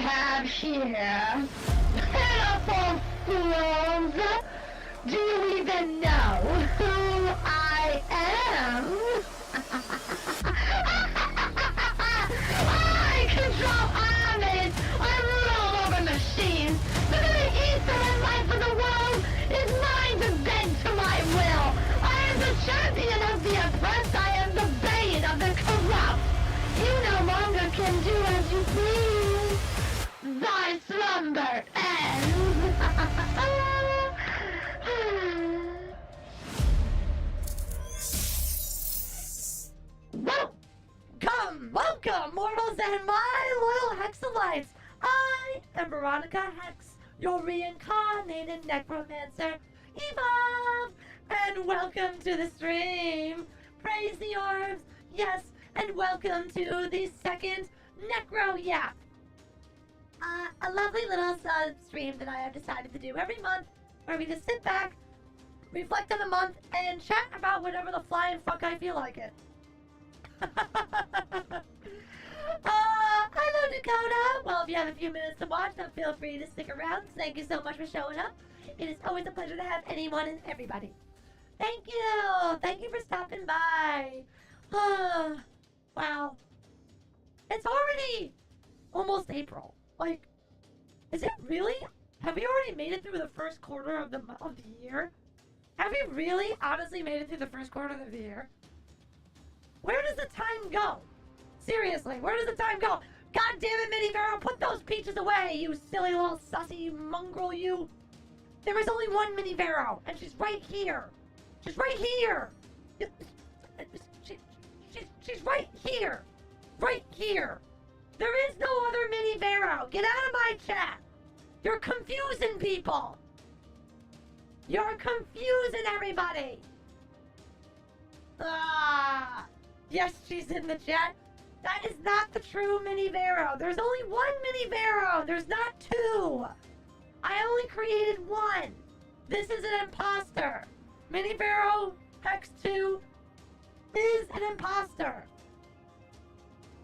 have here? Pitiful fools! Do you even know who I am? I control armies! I rule over machines! The very ether and life of the world is mine to bend to my will! I am the champion of the oppressed! I am the bane of the corrupt! You no longer can do as you please! Thy slumber ends! Welcome, mortals and my loyal Hexalites! I am Veronica Hex, your reincarnated necromancer. Evolve! And welcome to the stream! Praise the orbs! Yes, and welcome to the second Necro Yap! A lovely little stream that I have decided to do every month, where we just sit back, reflect on the month, and chat about whatever the flying fuck I feel like it. Hello Dakota! Well, if you have a few minutes to watch, then feel free to stick around. Thank you so much for showing up. It is always a pleasure to have anyone and everybody. Thank you! Thank you for stopping by. Wow. It's already almost April. Like, is it really? Have we already made it through the first quarter of the year? Have we really honestly made it through the first quarter of the year? Where does the time go? Seriously, where does the time go? God damn it, Mini Vero, put those peaches away, you silly little sussy mongrel, you. There is only one Mini Vero, and she's right here. She's right here. She's right here. Right here. There is no other Mini Vero. Get out of my chat. You're confusing people. You're confusing everybody. Yes, she's in the chat. That is not the true Mini Vero. There's only one Mini Vero. There's not two. I only created one. This is an imposter. Mini Vero Hex 2 is an imposter.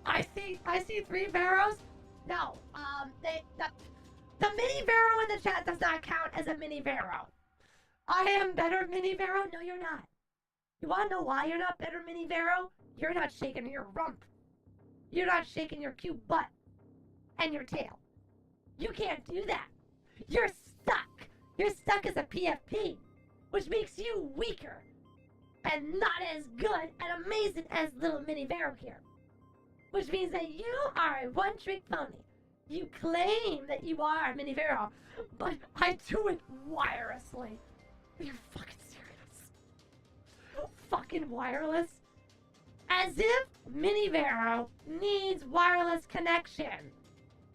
I see 3 Veros. No, the Mini Vero in the chat does not count as a Mini Vero. I am better Mini Vero. No, you're not. You wanna know why you're not better Mini Vero? You're not shaking your rump. You're not shaking your cute butt and your tail. You can't do that. You're stuck. You're stuck as a PFP, which makes you weaker and not as good and amazing as little Mini Vero here. Which means that you are a one-trick pony. You claim that you are a Mini Vero, but I do it wirelessly. Are you fucking serious? Fucking wireless? As if Mini Vero needs wireless connection.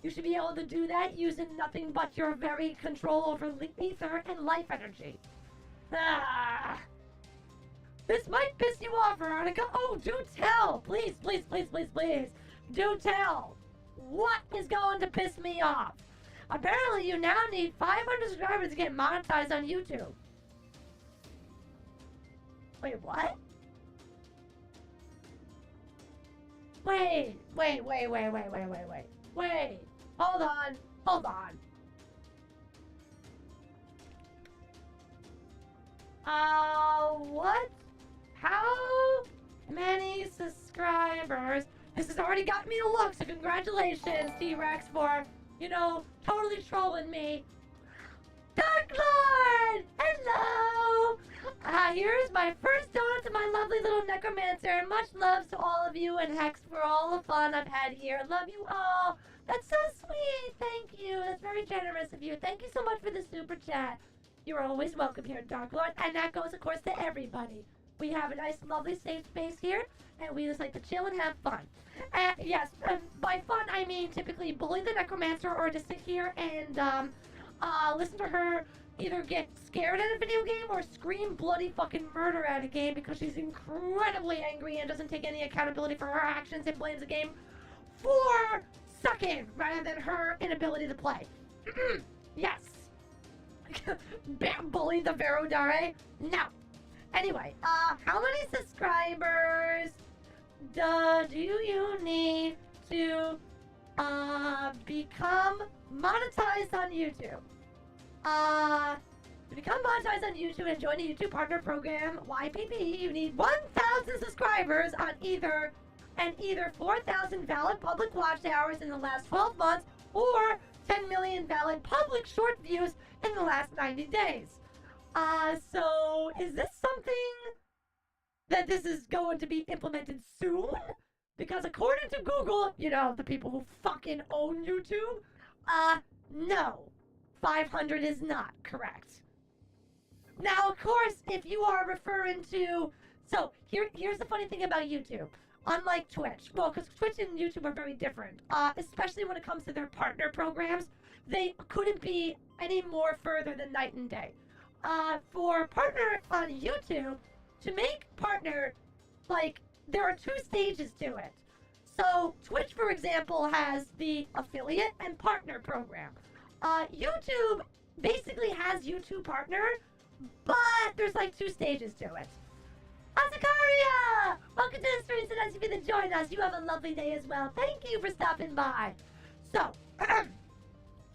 You should be able to do that using nothing but your very control over ether and life energy. This might piss you off, Veronica. Oh, do tell. Please, please, please, please, please. Do tell. What is going to piss me off? Apparently, you now need 500 subscribers to get monetized on YouTube. Wait, what? Wait. Hold on. What? How many subscribers? This has already got me a look, so congratulations, T-Rex, for, totally trolling me. Dark Lord! Hello! Here's my first donut to my lovely little necromancer. Much love to all of you and Hex for all the fun I've had here. Love you all. That's so sweet. Thank you. That's very generous of you. Thank you so much for the super chat. You're always welcome here, Dark Lord. And that goes, of course, to everybody. We have a nice, lovely, safe space here, and we just like to chill and have fun. Yes, by fun, I mean typically bully the necromancer or to sit here and listen to her either get scared at a video game or scream bloody fucking murder at a game because she's incredibly angry and doesn't take any accountability for her actions and blames the game for sucking rather than her inability to play. Yes. Bully the Vero Dare? No. Anyway, how many subscribers do you need to Become monetized on YouTube. To become monetized on YouTube and join the YouTube Partner Program, YPP, you need 1,000 subscribers on either 4,000 valid public watch hours in the last 12 months or 10 million valid public short views in the last 90 days. So is this something that this is going to be implemented soon? Because according to Google, you know, the people who fucking own YouTube, no. 500 is not correct. Now, of course, if you are referring to... So, here's the funny thing about YouTube. Unlike Twitch, well, because Twitch and YouTube are very different, especially when it comes to their partner programs, they couldn't be any more further than night and day. For partner on YouTube, to make partner, like, there are 2 stages to it. So, Twitch, for example, has the affiliate and partner program. YouTube basically has YouTube partner, but there's like 2 stages to it. Azakaria! Welcome to the stream, so nice of you to join us. You have a lovely day as well. Thank you for stopping by. So,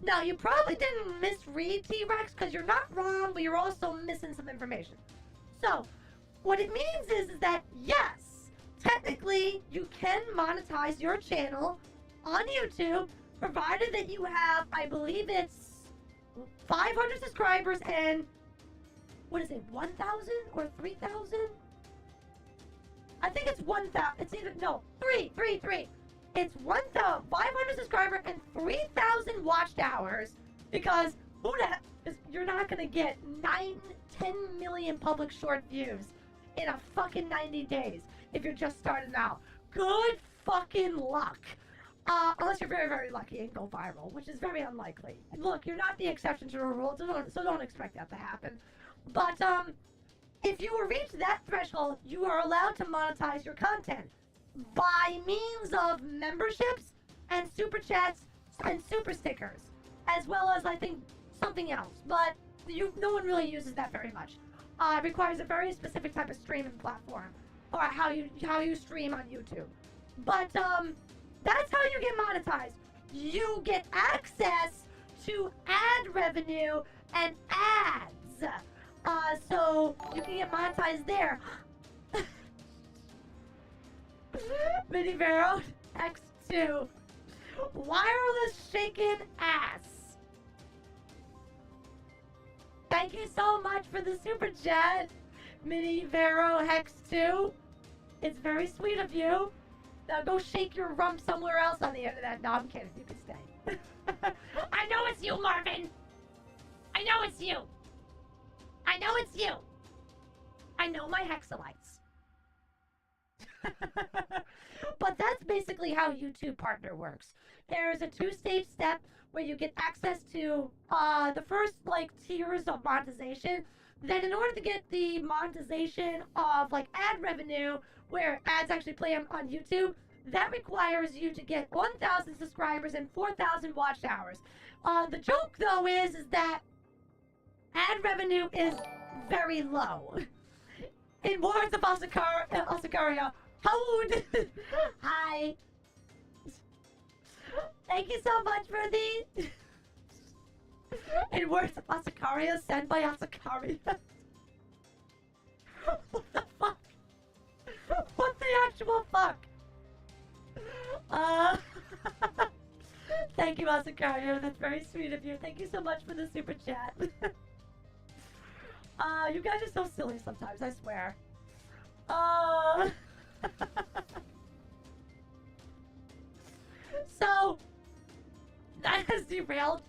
now you probably didn't misread T-Rex because you're not wrong, but you're also missing some information. So, what it means is that yes, technically you can monetize your channel on YouTube, provided that you have, I believe it's 500 subscribers and, what is it, 1,000 or 3,000? I think it's 1,000, it's either, no, 3. It's 1,500 subscribers and 3,000 watched hours, because who the heck, you're not gonna get 10 million public short views in a fucking 90 days if you're just starting out. Good fucking luck. Unless you're very, very lucky and go viral, which is very unlikely. And look, you're not the exception to the rule, so don't expect that to happen. But, if you reach that threshold, you are allowed to monetize your content by means of memberships and super chats and super stickers, as well as, I think, something else. But no one really uses that very much. It requires a very specific type of streaming platform, or how you stream on YouTube. But, that's how you get monetized. You get access to ad revenue and ads. So you can get monetized there. Mini Vero X2. Wireless shaken ass. Thank you so much for the super chat, Mini Vero Hex 2. It's very sweet of you. Now go shake your rump somewhere else on the internet. No, I'm kidding. You can stay. I know it's you, Marvin. I know it's you. I know it's you. I know my hexalites. But that's basically how YouTube Partner works. There's a 2-stage step where you get access to the first tiers of monetization. Then in order to get the monetization of ad revenue, where ads actually play on YouTube, that requires you to get 1,000 subscribers and 4,000 watch hours. The joke though is that ad revenue is very low. In words of Asakaria, Hood! Hi! Thank you so much for these! In words of Asakaria, sent by Asakaria. What the fuck? What the actual fuck? Thank you, Asakaria. That's very sweet of you. Thank you so much for the super chat. You guys are so silly sometimes, I swear. So, that has derailed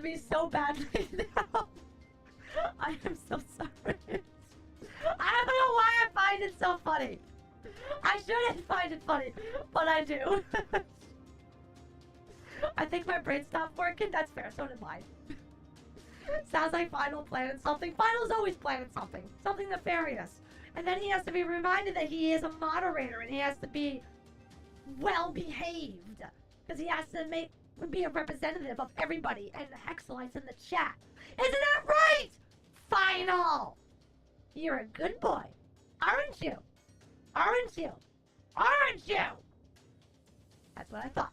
me so badly now. I am so sorry. I don't know why I find it so funny. I shouldn't find it funny, but I do. I think my brain stopped working. That's fair, so did mine. Sounds like Final planning something. Final's always planning something. Something nefarious. And then he has to be reminded that he is a moderator and he has to be well behaved. Because he has to be a representative of everybody and the Hexalites in the chat. Isn't that right? Final! You're a good boy. Aren't you? Aren't you? Aren't you? That's what I thought.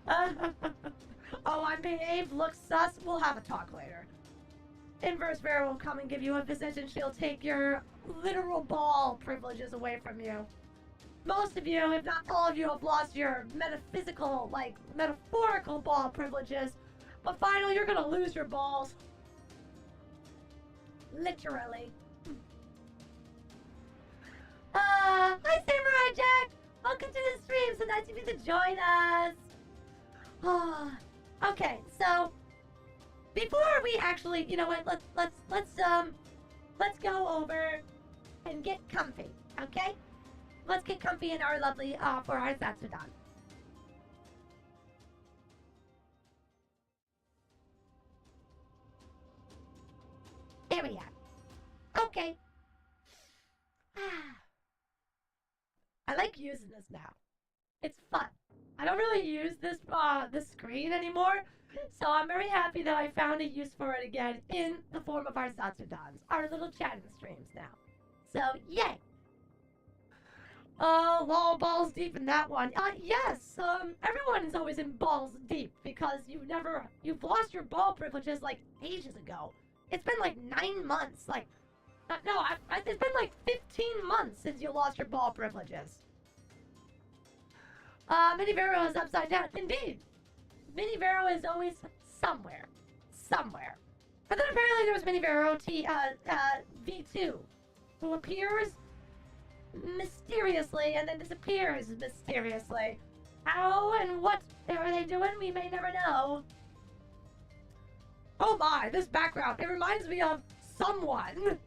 Oh, I'm behaved, looks sus. We'll have a talk later. Inverse Vera will come and give you a visit, and she'll take your literal ball privileges away from you. Most of you, if not all of you, have lost your metaphysical, like, metaphorical ball privileges. But finally, you're gonna lose your balls. Literally. Hi, Samurai Jack! Welcome to the stream, so nice of you to join us! Okay, so before we actually, you know what, let's go over and get comfy, okay? Let's get comfy in our lovely, for our ZATSUDAN. There we are. Okay. I like using this now. It's fun. I don't really use this screen anymore, so I'm very happy that I found a use for it again in the form of our ZATSUDANs, our little chatting streams now. So, yay! Lol, balls deep in that one. Yes, everyone is always in balls deep because you've lost your ball privileges like ages ago. It's been like 9 months, like, no, it's been like 15 months since you lost your ball privileges. Mini Vero is upside down. Indeed. Mini Vero is always somewhere. Somewhere. But then apparently there was Mini Vero V2, who appears mysteriously and then disappears mysteriously. How and what are they doing? We may never know. Oh my, this background, it reminds me of someone.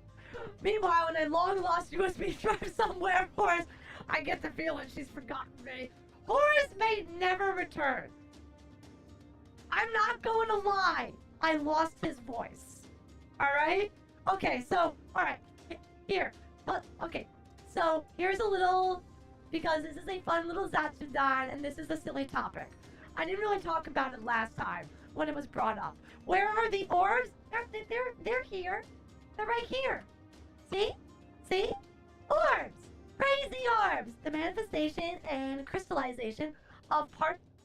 Meanwhile, in a long-lost USB drive somewhere, of course, I get the feeling she's forgotten me. Horace may never return. I'm not going to lie. I lost his voice. Alright? Okay, so, alright. Here. Okay. So, here's a little... Because this is a fun little ZATSUDAN, and this is a silly topic. I didn't really talk about it last time when it was brought up. Where are the orbs? They're here. They're right here. See? See? Orbs! Crazy orbs! The manifestation and crystallization of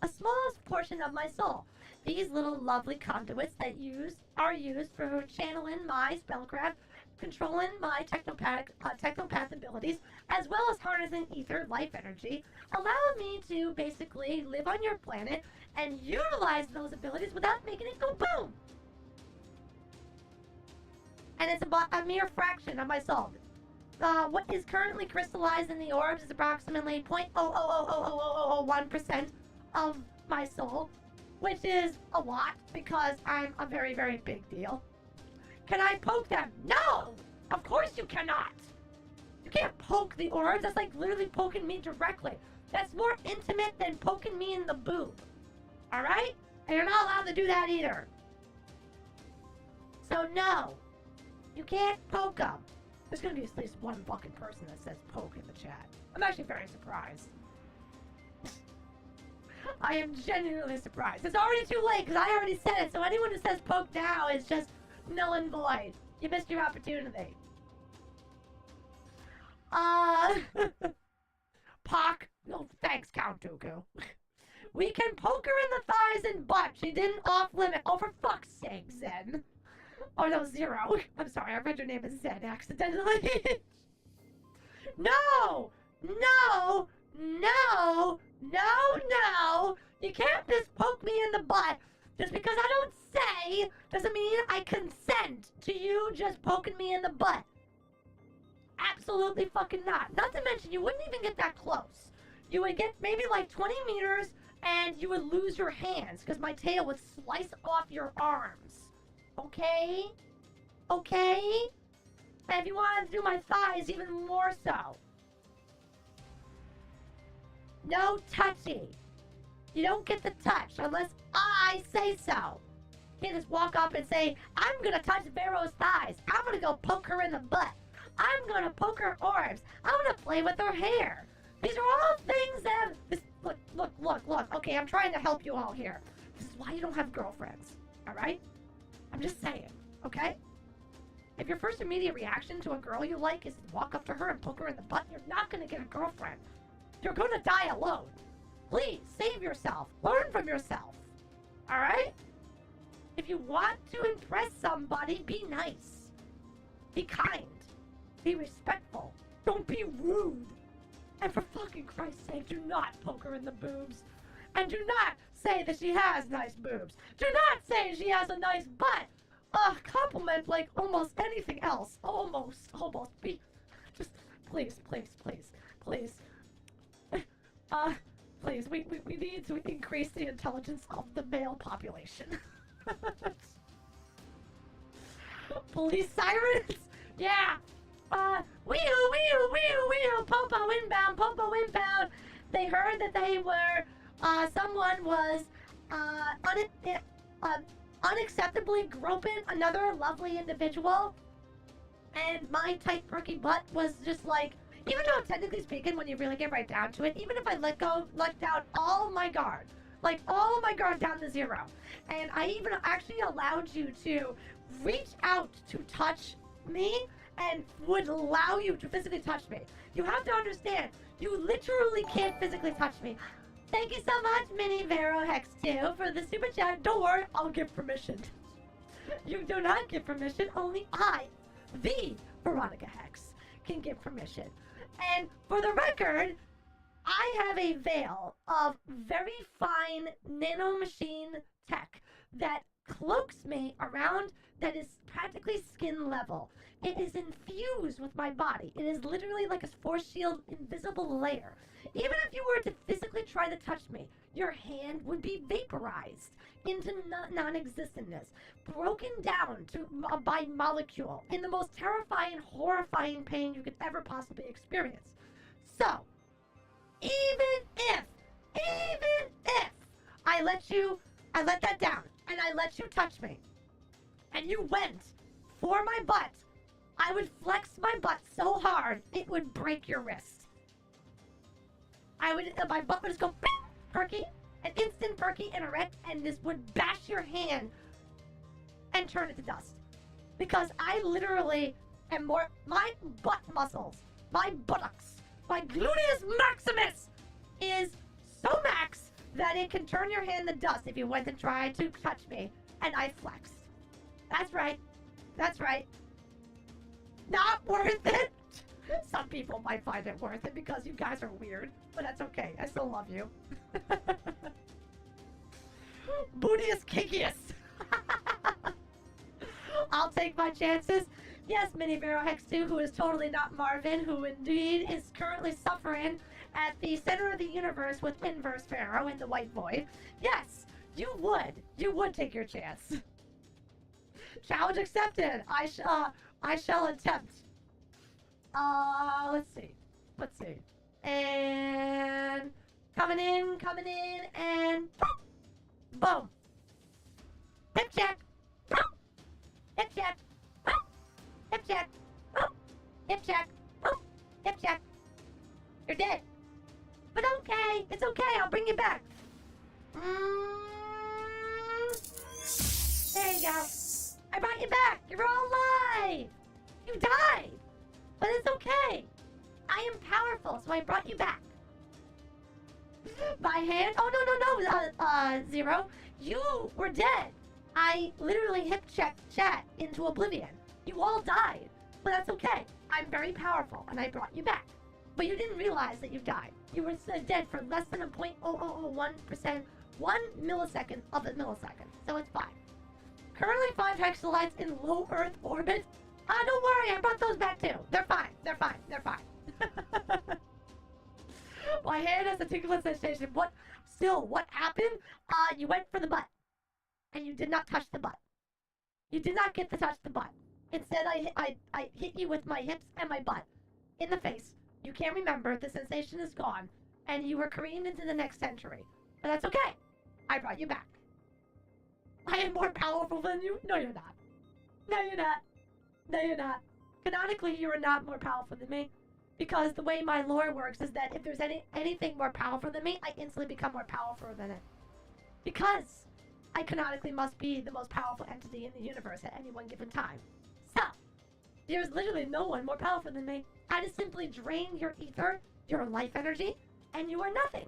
a smallest portion of my soul. These little lovely conduits that are used for channeling my spellcraft, controlling my technopath abilities, as well as harnessing ether life energy, allowing me to basically live on your planet and utilize those abilities without making it go boom. And it's about a mere fraction of my soul. What is currently crystallized in the orbs is approximately 0.0000001% of my soul, which is a lot because I'm a very, very big deal. Can I poke them? No! Of course you cannot! You can't poke the orbs. That's like literally poking me directly. That's more intimate than poking me in the boob. Alright? And you're not allowed to do that either. So no. You can't poke them. There's gonna be at least one fucking person that says poke in the chat. I'm actually very surprised. I am genuinely surprised. It's already too late because I already said it, so anyone who says poke now is just null and void. You missed your opportunity. Pock. No, thanks, Count Dooku. We can poke her in the thighs and butt. She didn't off-limit. Oh, for fuck's sake, Zen. Oh, no, Zero. I'm sorry, I read your name as Zen accidentally. No! No! No! No, no! You can't just poke me in the butt. Just because I don't say doesn't mean I consent to you just poking me in the butt. Absolutely fucking not. Not to mention, you wouldn't even get that close. You would get maybe like 20 meters and you would lose your hands because my tail would slice off your arms. Okay? Okay? And if you wanted to do my thighs, even more so. No touchy. You don't get the touch unless I say so. You can't just walk up and say, I'm gonna touch Vero's thighs. I'm gonna go poke her in the butt. I'm gonna poke her orbs. I'm gonna play with her hair. These are all things that... Look. Okay, I'm trying to help you all here. This is why you don't have girlfriends. Alright? I'm just saying. Okay? If your first immediate reaction to a girl you like is to walk up to her and poke her in the butt, you're not gonna get a girlfriend. You're gonna die alone. Please, save yourself. Learn from yourself. Alright? If you want to impress somebody, be nice. Be kind. Be respectful. Don't be rude. And for fucking Christ's sake, do not poke her in the boobs. And do not say that she has nice boobs. Do not say she has a nice butt. Compliment like almost anything else. Almost. Be, just, please. Please, we need to increase the intelligence of the male population. Police sirens? Yeah. Wee-oo, Popo inbound. They heard that they were, someone was, unacceptably groping another lovely individual. And my tight, perky butt was just like, even though technically speaking, when you really get right down to it, even if I let down all my guard, like all my guard down to zero, and I even actually allowed you to reach out to touch me and would allow you to physically touch me. You have to understand, you literally can't physically touch me. Thank you so much, Mini Vero Hex 2, for the super chat. Don't worry, I'll give permission. You do not give permission, only I, the Veronica Hex, can give permission. And for the record, I have a veil of very fine nanomachine tech that cloaks me around that is practically skin level. It is infused with my body. It is literally like a force shield invisible layer. Even if you were to physically try to touch me, your hand would be vaporized into non-existentness, broken down to by molecule in the most terrifying, horrifying pain you could ever possibly experience. So, even if I let that down and I let you touch me, and you went for my butt, I would flex my butt so hard it would break your wrist. My butt would just go perky, an instant perky and erect, and this would bash your hand and turn it to dust. Because I literally am my butt muscles, my buttocks, my gluteus maximus is so max that it can turn your hand to dust if you went to try to touch me, and I flexed. That's right. Not worth it. Some people might find it worth it because you guys are weird, but that's okay. I still love you. Bootius kinkius. I'll take my chances. Yes, Mini Vero Hex 2, who is totally not Marvin, who indeed is currently suffering at the center of the universe with Inverse Pharaoh in the White Void. Yes, you would take your chance. Challenge accepted. I shall attempt. Let's see. And coming in, and boom. Hip check. Hip check. Hip check. Hip check. Hip check. You're dead. But okay, it's okay. I'll bring you back. There you go. I brought you back. You're all alive. You died. But it's okay. I am powerful, so I brought you back. By hand? Oh, no, Zero. You were dead. I literally hip-checked chat into oblivion. You all died. But that's okay. I'm very powerful, and I brought you back. But you didn't realize that you died. You were dead for less than a 0.0001%, 1 millisecond of a millisecond. So it's fine. Currently 5 hexalites in low Earth orbit. Don't worry, I brought those back too. They're fine. My hand has a tickling sensation. What happened? You went for the butt. And you did not touch the butt. You did not get to touch the butt. Instead, I hit you with my hips and my butt. In the face. You can't remember, the sensation is gone. And you were careened into the next century. But that's okay. I brought you back. I am more powerful than you? No, you're not. No, you're not. Canonically, you are not more powerful than me. Because the way my lore works is that if there's anything more powerful than me, I instantly become more powerful than it. Because I canonically must be the most powerful entity in the universe at any one given time. So, there's literally no one more powerful than me. I just simply drain your ether, your life energy, and you are nothing.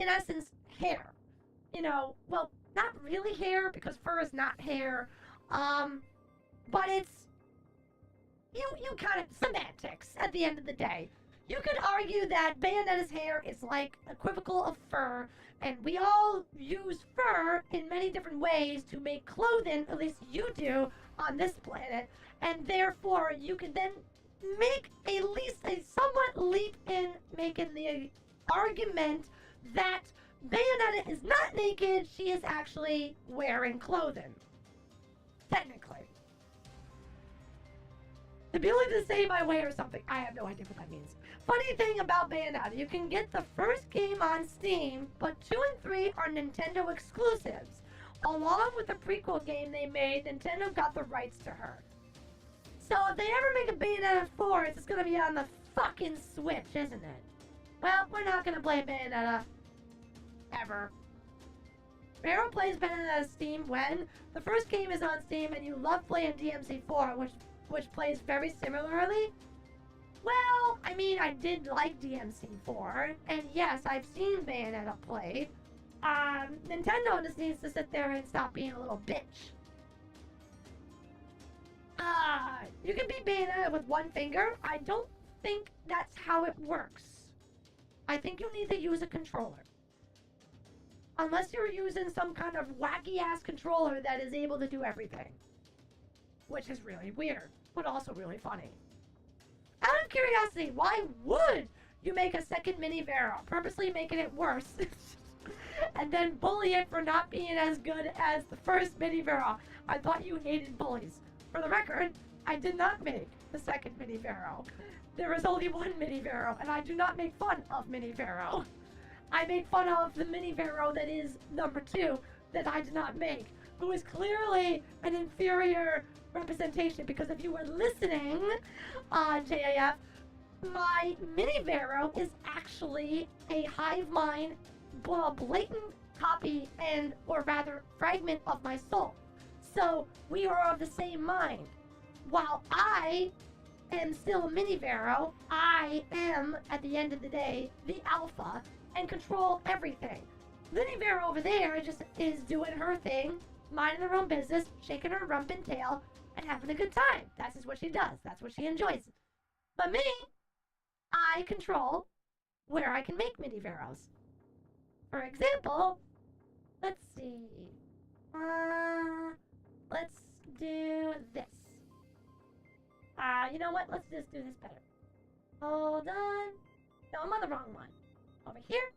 in essence, hair. You know, well, not really hair, because fur is not hair. But it's, you kind of, semantics at the end of the day. You could argue that Bayonetta's hair is like equivocal of fur, and we all use fur in many different ways to make clothing, at least you do, on this planet, and therefore you can then make at least a somewhat leap in making the argument that Bayonetta is not naked, she is actually wearing clothing. Technically. The ability to say my way or something. I have no idea what that means. Funny thing about Bayonetta, you can get the first game on Steam, but 2 and 3 are Nintendo exclusives. Along with the prequel game they made, Nintendo got the rights to her. So if they ever make a Bayonetta 4, it's gonna be on the fucking Switch, isn't it? Well, we're not gonna play Bayonetta. Ever. Vero plays Bayonetta on Steam when the first game is on Steam and you love playing DMC4, which plays very similarly. Well, I mean, I did like DMC4, and yes, I've seen Bayonetta played. Nintendo just needs to sit there and stop being a little bitch. You can beat Bayonetta with one finger. I don't think that's how it works. I think you need to use a controller. Unless you're using some kind of wacky-ass controller that is able to do everything. Which is really weird, but also really funny. Out of curiosity, why would you make a second mini Vero, purposely making it worse, and then bully it for not being as good as the first mini Vero? I thought you hated bullies. For the record, I did not make the second mini Vero. There is only one mini Vero, and I do not make fun of mini Vero. I make fun of the mini Vero that is number 2 that I did not make, who is clearly an inferior representation, because if you were listening, JAF, my mini Vero is actually a hive mind, blatant copy and, or rather, fragment of my soul. So, we are of the same mind. While I am still a mini Vero, I am, at the end of the day, the alpha, and control everything. Mini Vero over there just is doing her thing, minding her own business, shaking her rump and tail, and having a good time. That's just what she does. That's what she enjoys. But me, I control where I can make mini Veros. For example, let's see. Let's do this. You know what? Let's just do this better. Hold on. No, I'm on the wrong one. Over here.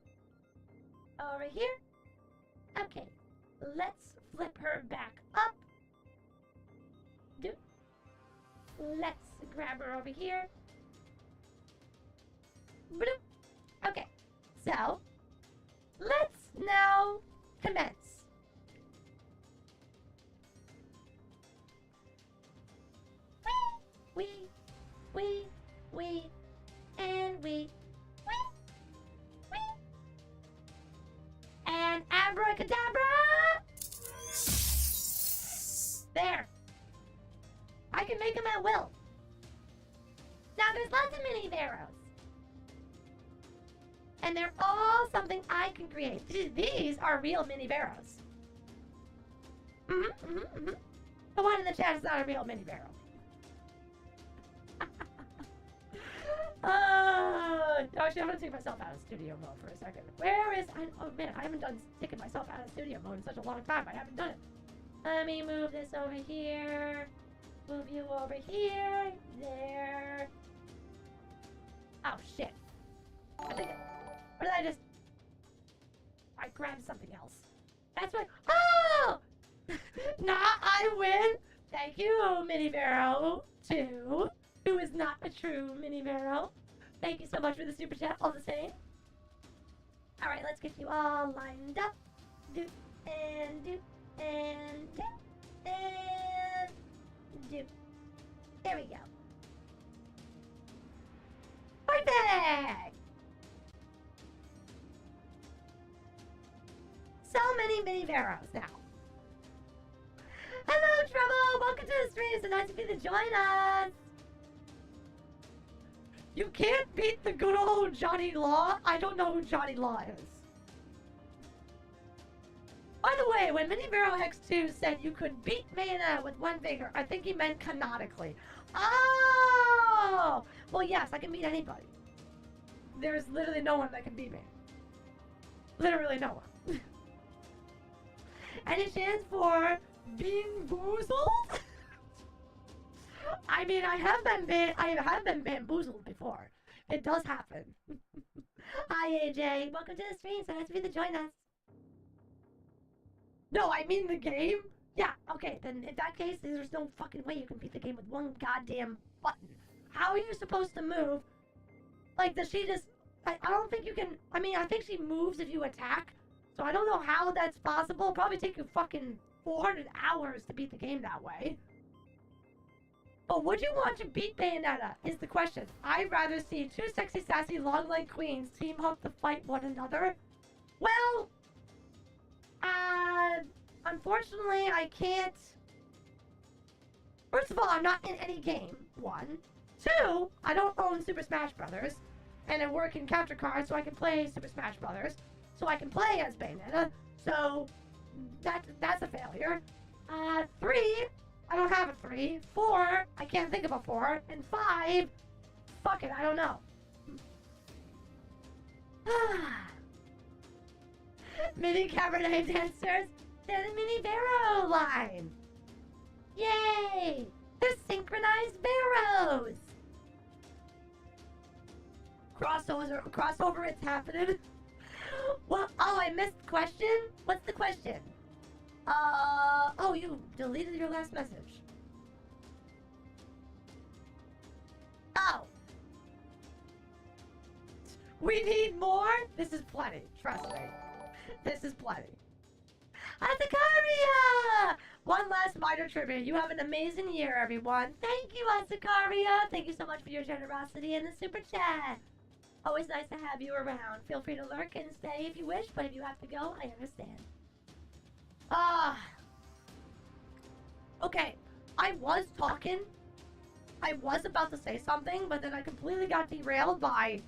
Over here. Okay. Let's flip her back up. Let's grab her over here. Bloop. Okay. So, let's now commence. We, and we, and abracadabra! There. I can make them at will. Now there's lots of mini Veros. And they're all something I can create. These are real mini Veros. The one in the chat is not a real mini Vero. Actually, I'm gonna take myself out of studio mode for a second. Where is... oh man, I haven't done taking myself out of studio mode in such a long time. I haven't done it. Let me move this over here. Move you over here. There. Oh, shit. I think... What did I just... I grabbed something else. That's what... Oh! Nah, I win. Thank you, Mini Vero 2, who is not a true Mini Vero. Thank you so much for the super chat, all the same. Alright, let's get you all lined up. Do, and do, and do, and do. There we go. Perfect! So many Mini Veros now. Hello, Trouble! Welcome to the stream. So nice of you to join us. You can't beat the good old Johnny Law. I don't know who Johnny Law is. By the way, when Mini Veronic Hex 2 said you could beat Bayonetta with one finger, I think he meant canonically. Oh! Well, yes, I can beat anybody. There's literally no one that can beat me. Literally no one. Any chance for being boozled? I mean, I have been bamboozled before. It does happen. Hi, AJ. Welcome to the stream. So nice of you to join us. No, I mean the game. Yeah, okay. Then in that case, there's no fucking way you can beat the game with one goddamn button. How are you supposed to move? Like, does she just... I don't think you can... I mean, I think she moves if you attack. So I don't know how that's possible. It'll probably take you fucking 400 hours to beat the game that way. But would you want to beat Bayonetta, is the question. I'd rather see two sexy, sassy, long-legged queens team up to fight one another. Well, unfortunately, I can't... First of all, I'm not in any game, one. Two, I don't own Super Smash Brothers. And I work in capture cards, so I can play Super Smash Brothers. So I can play as Bayonetta. So, that's a failure. Three... I don't have a 3. 4, I can't think of a 4. And 5, fuck it, I don't know. Mini Cabernet dancers, they're the Mini Vero line. Yay! They're synchronized Veros. Crossover, it's happening. Well, oh, I missed the question? What's the question? Oh, you deleted your last message. Oh. We need more? This is plenty, trust me. This is plenty. Asakaria! One last minor trivia. You have an amazing year, everyone. Thank you, Asakaria. Thank you so much for your generosity in the super chat. Always nice to have you around. Feel free to lurk and stay if you wish, but if you have to go, I understand. Okay, I was talking. I was about to say something, but then I completely got derailed by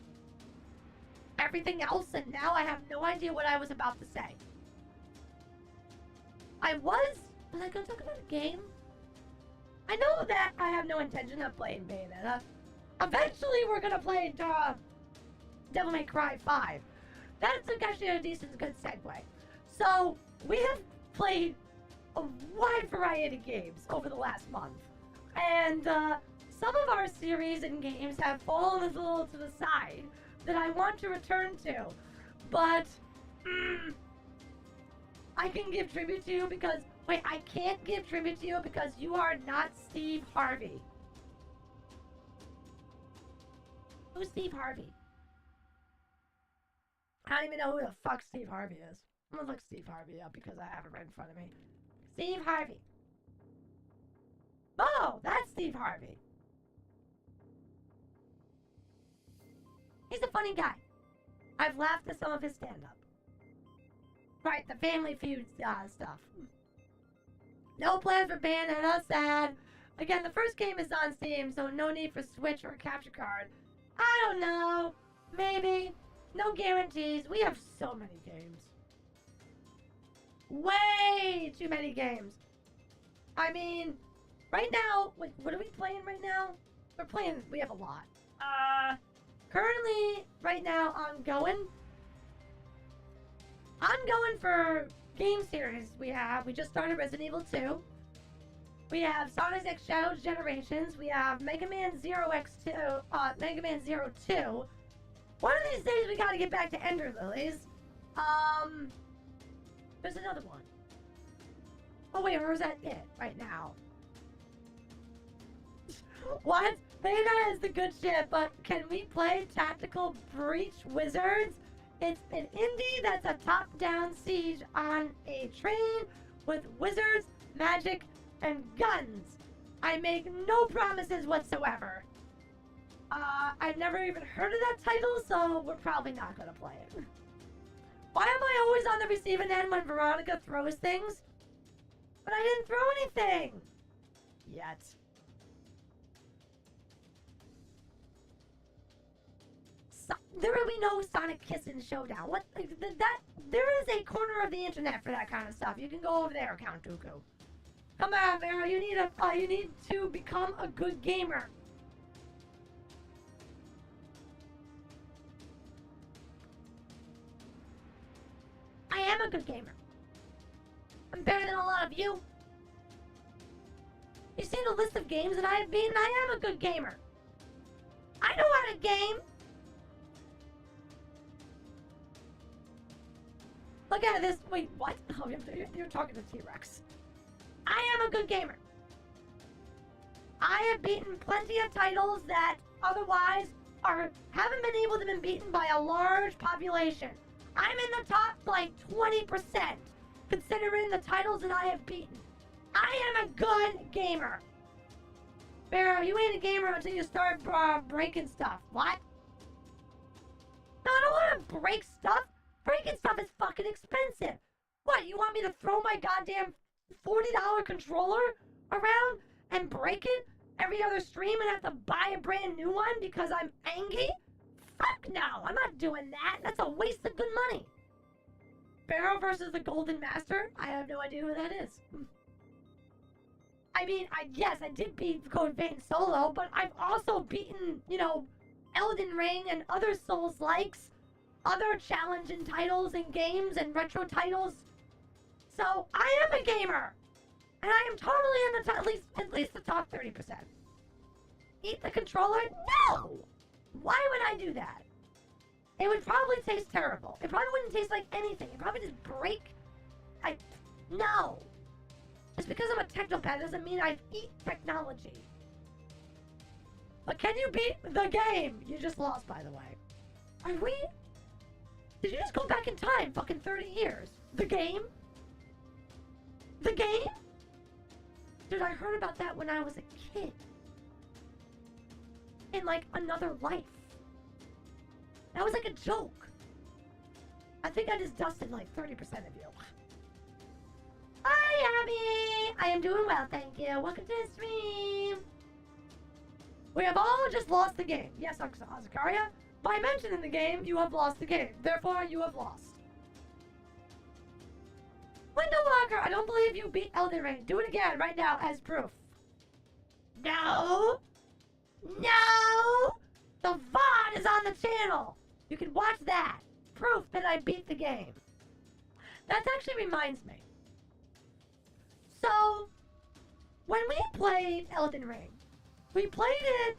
everything else, and now I have no idea what I was about to say. Was I gonna talk about a game? I know that I have no intention of playing Bayonetta. Eventually, we're gonna play Devil May Cry 5. That's actually a decent, good segue. So, we have played a wide variety of games over the last month. And some of our series and games have fallen a little to the side that I want to return to. But I can give tribute to you because... Wait, I can't give tribute to you because you are not Steve Harvey. Who's Steve Harvey? I don't even know who the fuck Steve Harvey is. I'm gonna look Steve Harvey up because I have it right in front of me. Steve Harvey. Oh, that's Steve Harvey. He's a funny guy. I've laughed at some of his stand-up. Right, the Family Feud stuff. No plans for Bayonetta, sad. Again, the first game is on Steam, so no need for Switch or a capture card. I don't know. Maybe. No guarantees. We have so many games. Way too many games. I mean, right now, what are we playing right now? We have a lot. Currently, right now, I'm going for game series. We just started Resident Evil 2. We have Sonic X Shadows Generations. We have Mega Man Zero X2, Mega Man Zero 2. One of these days, we gotta get back to Ender Lilies. There's another one. Oh wait, or is that it right now? What? Bayonetta is the good shit, but can we play Tactical Breach Wizards? It's an indie that's a top-down siege on a train with wizards, magic, and guns. I make no promises whatsoever. I've never even heard of that title, so we're probably not gonna play it. Why am I always on the receiving end when Veronica throws things? But I didn't throw anything! Yet. there will be no Sonic Kissin' Showdown. What? That there is a corner of the internet for that kind of stuff. You can go over there, Count Dooku. Come on, Vera. You need to become a good gamer. I am a good gamer. I'm better than a lot of you. You see the list of games that I have beaten? I am a good gamer. I know how to game. Look at this. Wait, what? Oh, you're talking to T-Rex. I am a good gamer. I have beaten plenty of titles that otherwise haven't been able to be beaten by a large population. I'm in the top, like, 20%, considering the titles that I have beaten. I am a good gamer. Pharaoh, you ain't a gamer until you start breaking stuff. What? No, I don't want to break stuff. Breaking stuff is fucking expensive. What, you want me to throw my goddamn $40 controller around and break it every other stream and have to buy a brand new one because I'm angry? Fuck no, I'm not doing that. That's a waste of good money. Pharaoh versus the Golden Master? I have no idea who that is. I mean, yes, I did beat Code Vein solo, but I've also beaten, you know, Elden Ring and other Souls-likes, other challenging titles and games and retro titles. So, I am a gamer! And I am totally in the at least the top 30%. Eat the controller? No! Why would I do that? It would probably taste terrible. It probably wouldn't taste like anything. It probably just break. No! Just because I'm a technopath doesn't mean I eat technology. But can you beat the game? You just lost, by the way. Are we? Did you just go back in time fucking 30 years? The game? The game? Dude, I heard about that when I was a kid. In, like, another life. That was like a joke. I think I just dusted like 30% of you. Hi, Abby! I am doing well, thank you. Welcome to the stream. We have all just lost the game. Yes, Zakaria. By mentioning the game, you have lost the game. Therefore, you have lost. Window Walker, I don't believe you beat Elden Ring. Do it again right now as proof. No! No! The VOD is on the channel! You can watch that. Proof that I beat the game. That actually reminds me. So, when we played Elden Ring, we played it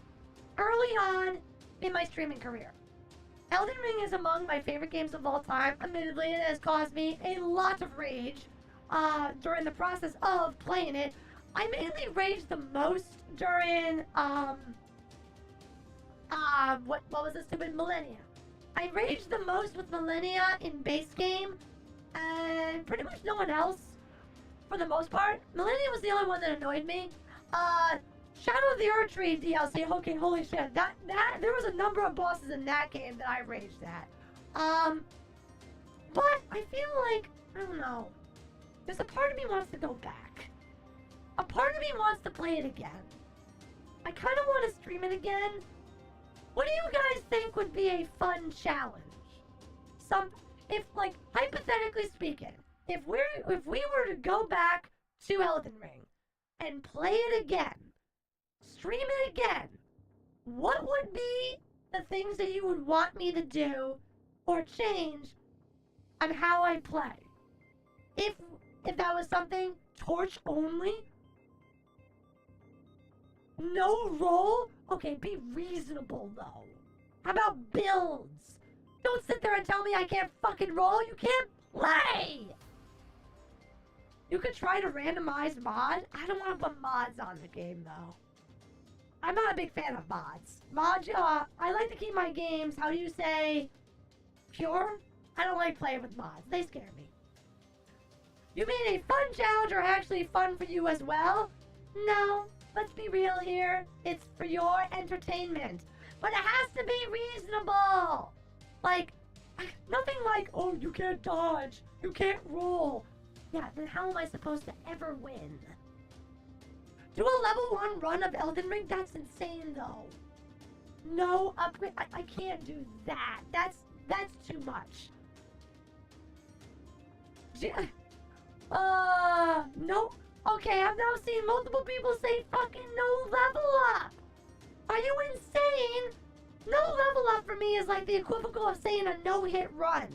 early on in my streaming career. Elden Ring is among my favorite games of all time. Admittedly, it has caused me a lot of rage during the process of playing it. I mainly raged the most during, what was the stupid Millennia? I raged the most with Millennia in base game, and pretty much no one else, for the most part. Millennia was the only one that annoyed me. Shadow of the Erdtree DLC, okay, holy shit, that, there was a number of bosses in that game that I raged at. But I feel like, I don't know, there's a part of me wants to go back. A part of me wants to play it again. I kind of want to stream it again. What do you guys think would be a fun challenge? If like, hypothetically speaking, if we were to go back to Elden Ring and play it again, stream it again, what would be the things that you would want me to do or change on how I play? If that was something torch only, no roll? Okay, be reasonable though. How about builds? Don't sit there and tell me I can't fucking roll. You can't play. You could try to randomize mod. I don't want to put mods on the game though. I'm not a big fan of mods. I like to keep my games, how do you say, pure? I don't like playing with mods. They scare me. You mean a fun challenge or actually fun for you as well? No. Let's be real here. It's for your entertainment. But it has to be reasonable. Like, nothing like, oh, you can't dodge. You can't roll. Yeah, then how am I supposed to ever win? Do a level 1 run of Elden Ring? That's insane, though. no upgrade. I can't do that. That's too much. No. Okay, I've now seen multiple people say fucking no level up. Are you insane? No level up for me is like the equivalent of saying a no-hit run.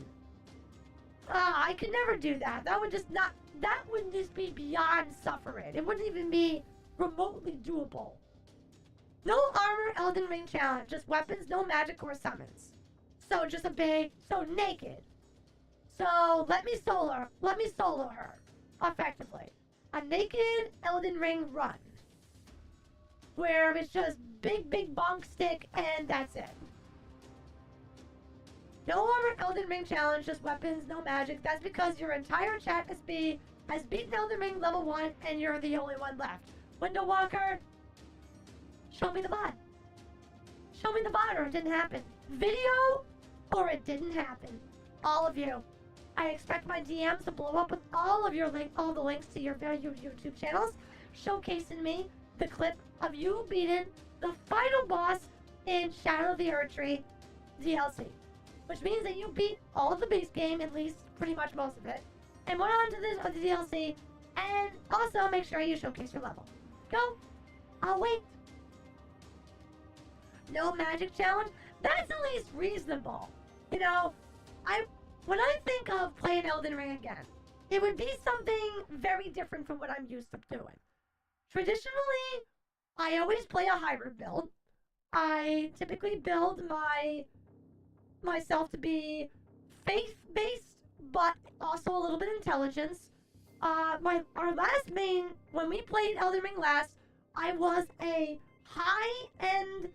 I could never do that. That would just be beyond suffering. It wouldn't even be remotely doable. No armor Elden Ring challenge, just weapons, no magic or summons. So just naked. So let me solo her, effectively. A naked Elden Ring run. Where it's just big bonk stick and that's it. No armor Elden Ring challenge, just weapons, no magic. That's because your entire chat has beaten Elden Ring level 1 and you're the only one left. Window Walker, show me the VOD. Show me the VOD or it didn't happen. Video or it didn't happen. All of you. I expect my DMs to blow up with all the links to your various YouTube channels, showcasing me the clip of you beating the final boss in Shadow of the Erdtree DLC. Which means that you beat all of the base game, at least pretty much most of it, and went on to the DLC, and also make sure you showcase your level. Go. I'll wait. No magic challenge? That's at least reasonable. You know, when I think of playing Elden Ring again, it would be something very different from what I'm used to doing. Traditionally, I always play a hybrid build. I typically build myself to be faith-based, but also a little bit intelligence. Our last main, when we played Elden Ring last, I was a high-end,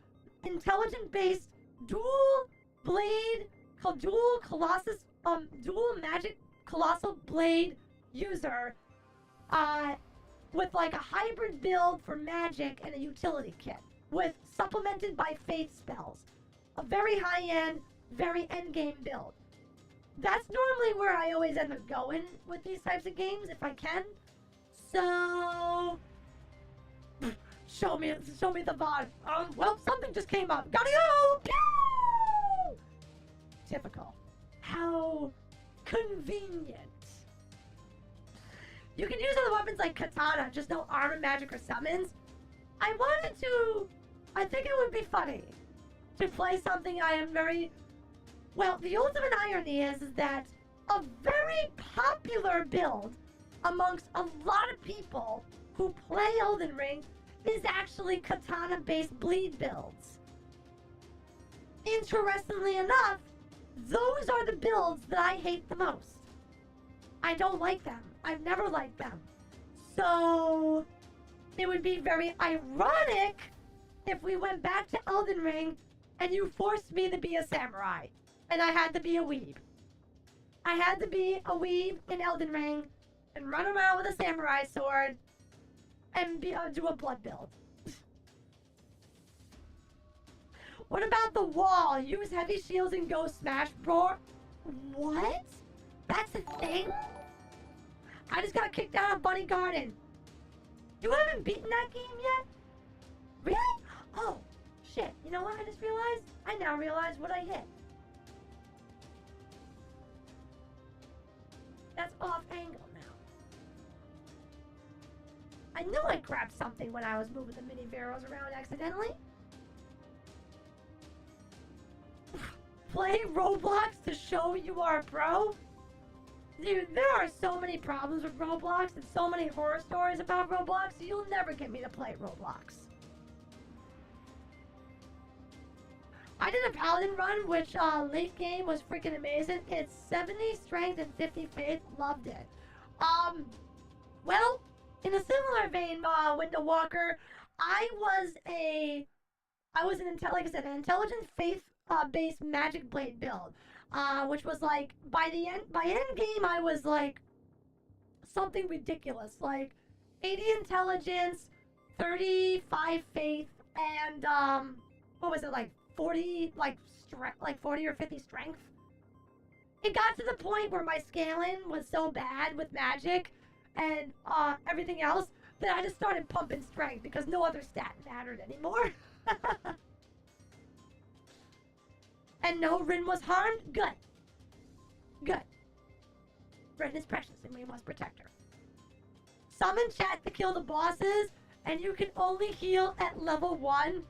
intelligent-based dual magic colossal blade user, with like a hybrid build for magic and a utility kit, supplemented by faith spells. A very high-end, very endgame build. That's normally where I always end up going with these types of games, if I can. So, show me the VOD. Well, something just came up. Gotta go! Pew! Typical. How convenient. You can use other weapons like katana, just no armor, magic, or summons. I think it would be funny to play something I am very... Well, the ultimate irony is that a very popular build amongst a lot of people who play Elden Ring is actually katana-based bleed builds. Interestingly enough, those are the builds that I hate the most. I don't like them. I've never liked them. So, it would be very ironic if we went back to Elden Ring and you forced me to be a samurai. And I had to be a weeb. I had to be a weeb in Elden Ring and run around with a samurai sword and do a blood build. What about the wall? Use heavy shields and go smash, bro. What? That's a thing? I just got kicked out of Bunny Garden. You haven't beaten that game yet? Really? Oh, shit. You know what I just realized? I now realize what I hit. That's off angle now. I knew I grabbed something when I was moving the mini Veros around accidentally. Play Roblox to show you are a pro? Dude, there are so many problems with Roblox and so many horror stories about Roblox, you'll never get me to play Roblox. I did a Paladin run, which late game was freaking amazing. It's 70 strength and 50 faith. Loved it. Well, in a similar vein, Window Walker, I was an intelligent faith based magic blade build, which was like by end game I was like something ridiculous, like 80 intelligence, 35 faith, and what was it, like 40 40 or 50 strength. It got to the point where my scaling was so bad with magic and everything else that I just started pumping strength because no other stat mattered anymore. And no, Rin was harmed? Good. Good. Rin is precious and we must protect her. Summon chat to kill the bosses, and you can only heal at level 1.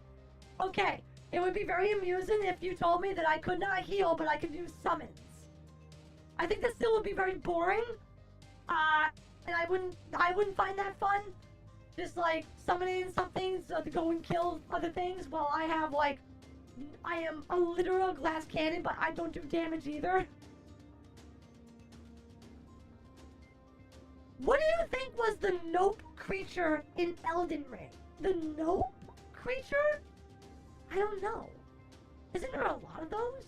Okay, it would be very amusing if you told me that I could not heal, but I could use summons. I think that still would be very boring. And I wouldn't find that fun. Just like summoning something so to go and kill other things while I have like, I am a literal glass cannon, but I don't do damage either. What do you think was the nope creature in Elden Ring? The nope creature? I don't know. Isn't there a lot of those?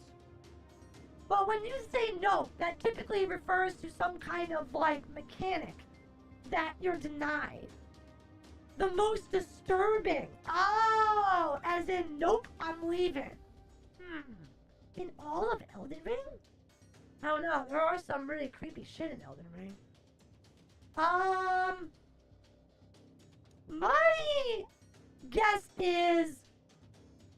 Well, when you say nope, that typically refers to some kind of like mechanic that you're denied. The most disturbing. Oh, as in nope, I'm leaving. In all of Elden Ring? I don't know. There are some really creepy shit in Elden Ring. My guess is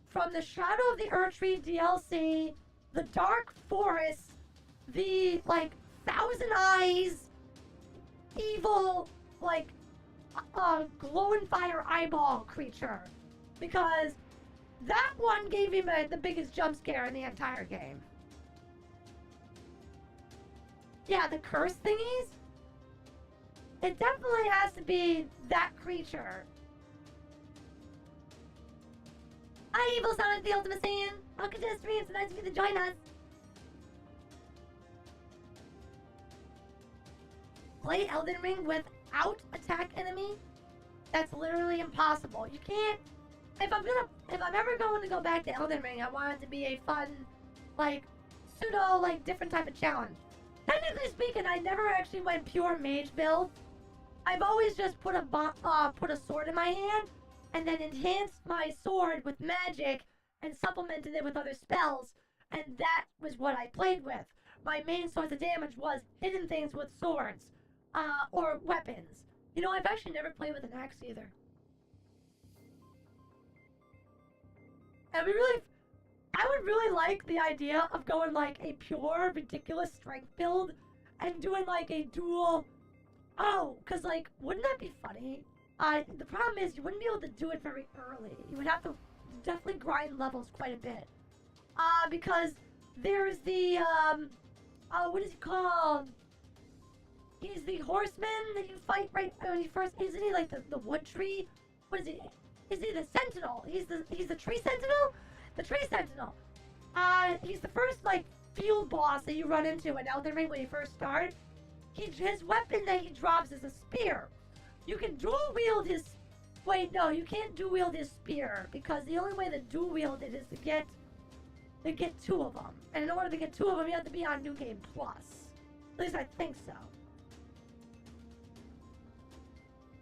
from the Shadow of the Erdtree DLC, the Dark Forest, the like Thousand Eyes, evil like glowing fire eyeball creature, because that one gave him the biggest jump scare in the entire game. Yeah, the curse thingies. It definitely has to be that creature. Hi, Evil Sonic, the Ultimate Saiyan. Welcome to the stream. It's nice of you to join us. Play Elden Ring without attack enemy? That's literally impossible. You can't. If I'm ever going to go back to Elden Ring, I want it to be a fun, like, pseudo, like, different type of challenge. Technically speaking, I never actually went pure mage build. I've always just put a sword in my hand, and then enhanced my sword with magic, and supplemented it with other spells, and that was what I played with. My main source of damage was hidden things with swords, or weapons. You know, I've actually never played with an axe either. And I would really like the idea of going like a pure, ridiculous strength build, and doing like a dual. Oh, cause like, wouldn't that be funny? The problem is you wouldn't be able to do it very early. You would have to definitely grind levels quite a bit. Because there's the, what is he called? He's the horseman that you fight right when you first, isn't he like the wood tree? What is he? Is he the sentinel? He's the tree sentinel? The tree sentinel. He's the first like field boss that you run into in Elden Ring when you first start. His weapon that he drops is a spear. You can dual wield his... Wait, no, you can't dual wield his spear, because the only way to dual wield it is to get 2 of them. And in order to get 2 of them, you have to be on New Game Plus. At least I think so.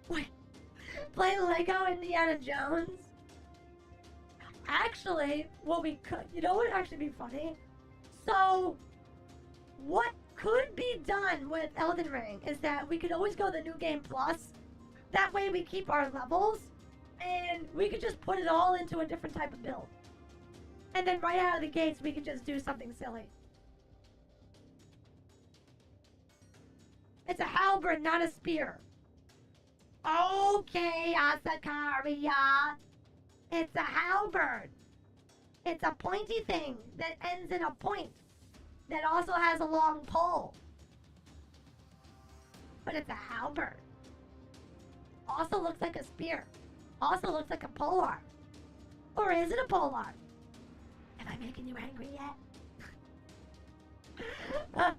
Wait, play Lego Indiana Jones? Actually, what we could... You know what would actually be funny? So, what could be done with Elden Ring is that we could always go the New Game Plus. That way we keep our levels, and we could just put it all into a different type of build. And then right out of the gates, we could just do something silly. It's a halberd, not a spear. Okay, Asakaria. It's a halberd. It's a pointy thing that ends in a point. That also has a long pole. But it's a halberd. Also looks like a spear. Also looks like a polearm. Or is it a polearm? Am I making you angry yet?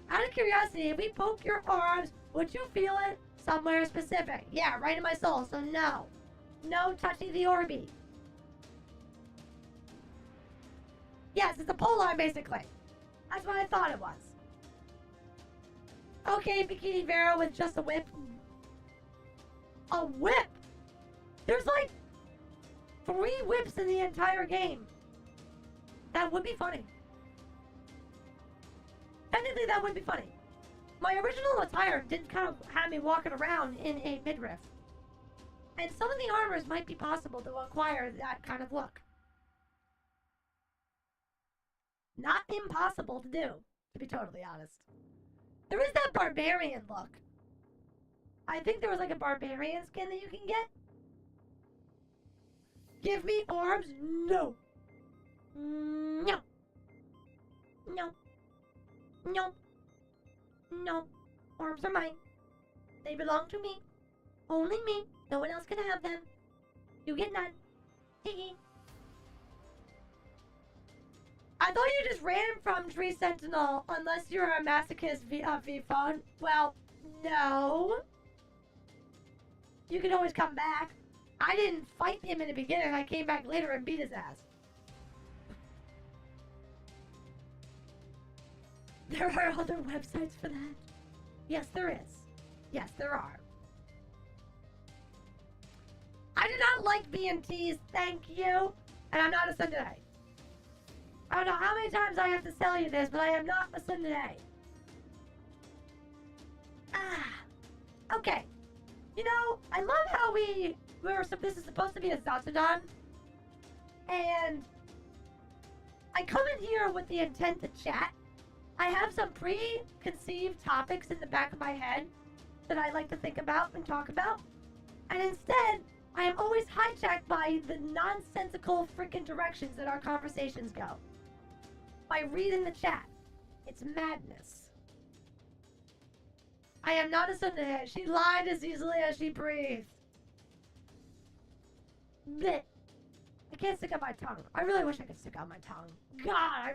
Out of curiosity, if we poke your arms, would you feel it somewhere specific? Yeah, right in my soul, so no. No touching the Orby. Yes, it's a polearm, basically. That's what I thought it was. Okay, Bikini Vero with just a whip. A whip? There's like 3 whips in the entire game. That would be funny. Technically, that would be funny. My original attire did kind of have me walking around in a midriff. And some of the armors might be possible to acquire that kind of look. Not impossible to do, to be totally honest. There is that barbarian look. I think there was like a barbarian skin that you can get. Give me arms? No. No. No. No. No. Arms are mine. They belong to me. Only me. No one else can have them. You get none. Hee. I thought you just ran from Tree Sentinel unless you're a masochist V-phone. Well, no. You can always come back. I didn't fight him in the beginning. I came back later and beat his ass. There are other websites for that. Yes, there is. Yes, there are. I do not like B&Ts, thank you. And I'm not a Sunday. I don't know how many times I have to tell you this, but I am not a Sunday. Okay. You know, I love how this is supposed to be a ZATSUDAN. And I come in here with the intent to chat. I have some preconceived topics in the back of my head that I like to think about and talk about. And instead, I am always hijacked by the nonsensical freaking directions that our conversations go. By reading the chat. It's madness. I am not a Sunday. She lied as easily as she breathed. Blech. I can't stick out my tongue. I really wish I could stick out my tongue. God, I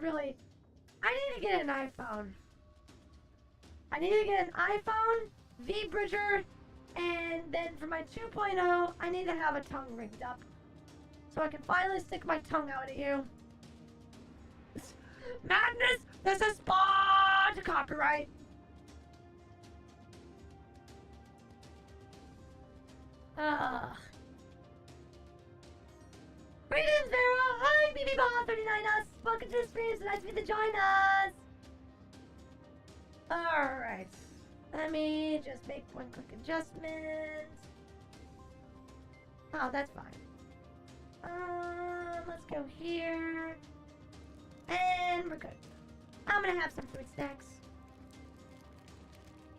need to get an iPhone. I need to get an iPhone, V-Bridger, and then for my 2.0, I need to have a tongue rigged up. So I can finally stick my tongue out at you. Madness! This is spawned copyright! Greetings, Vera! Hi, BBBall39us! Welcome to the stream, so nice of you to join us! Alright. Let me just make one quick adjustment. Oh, that's fine. Let's go here. And we're good. I'm gonna have some fruit snacks.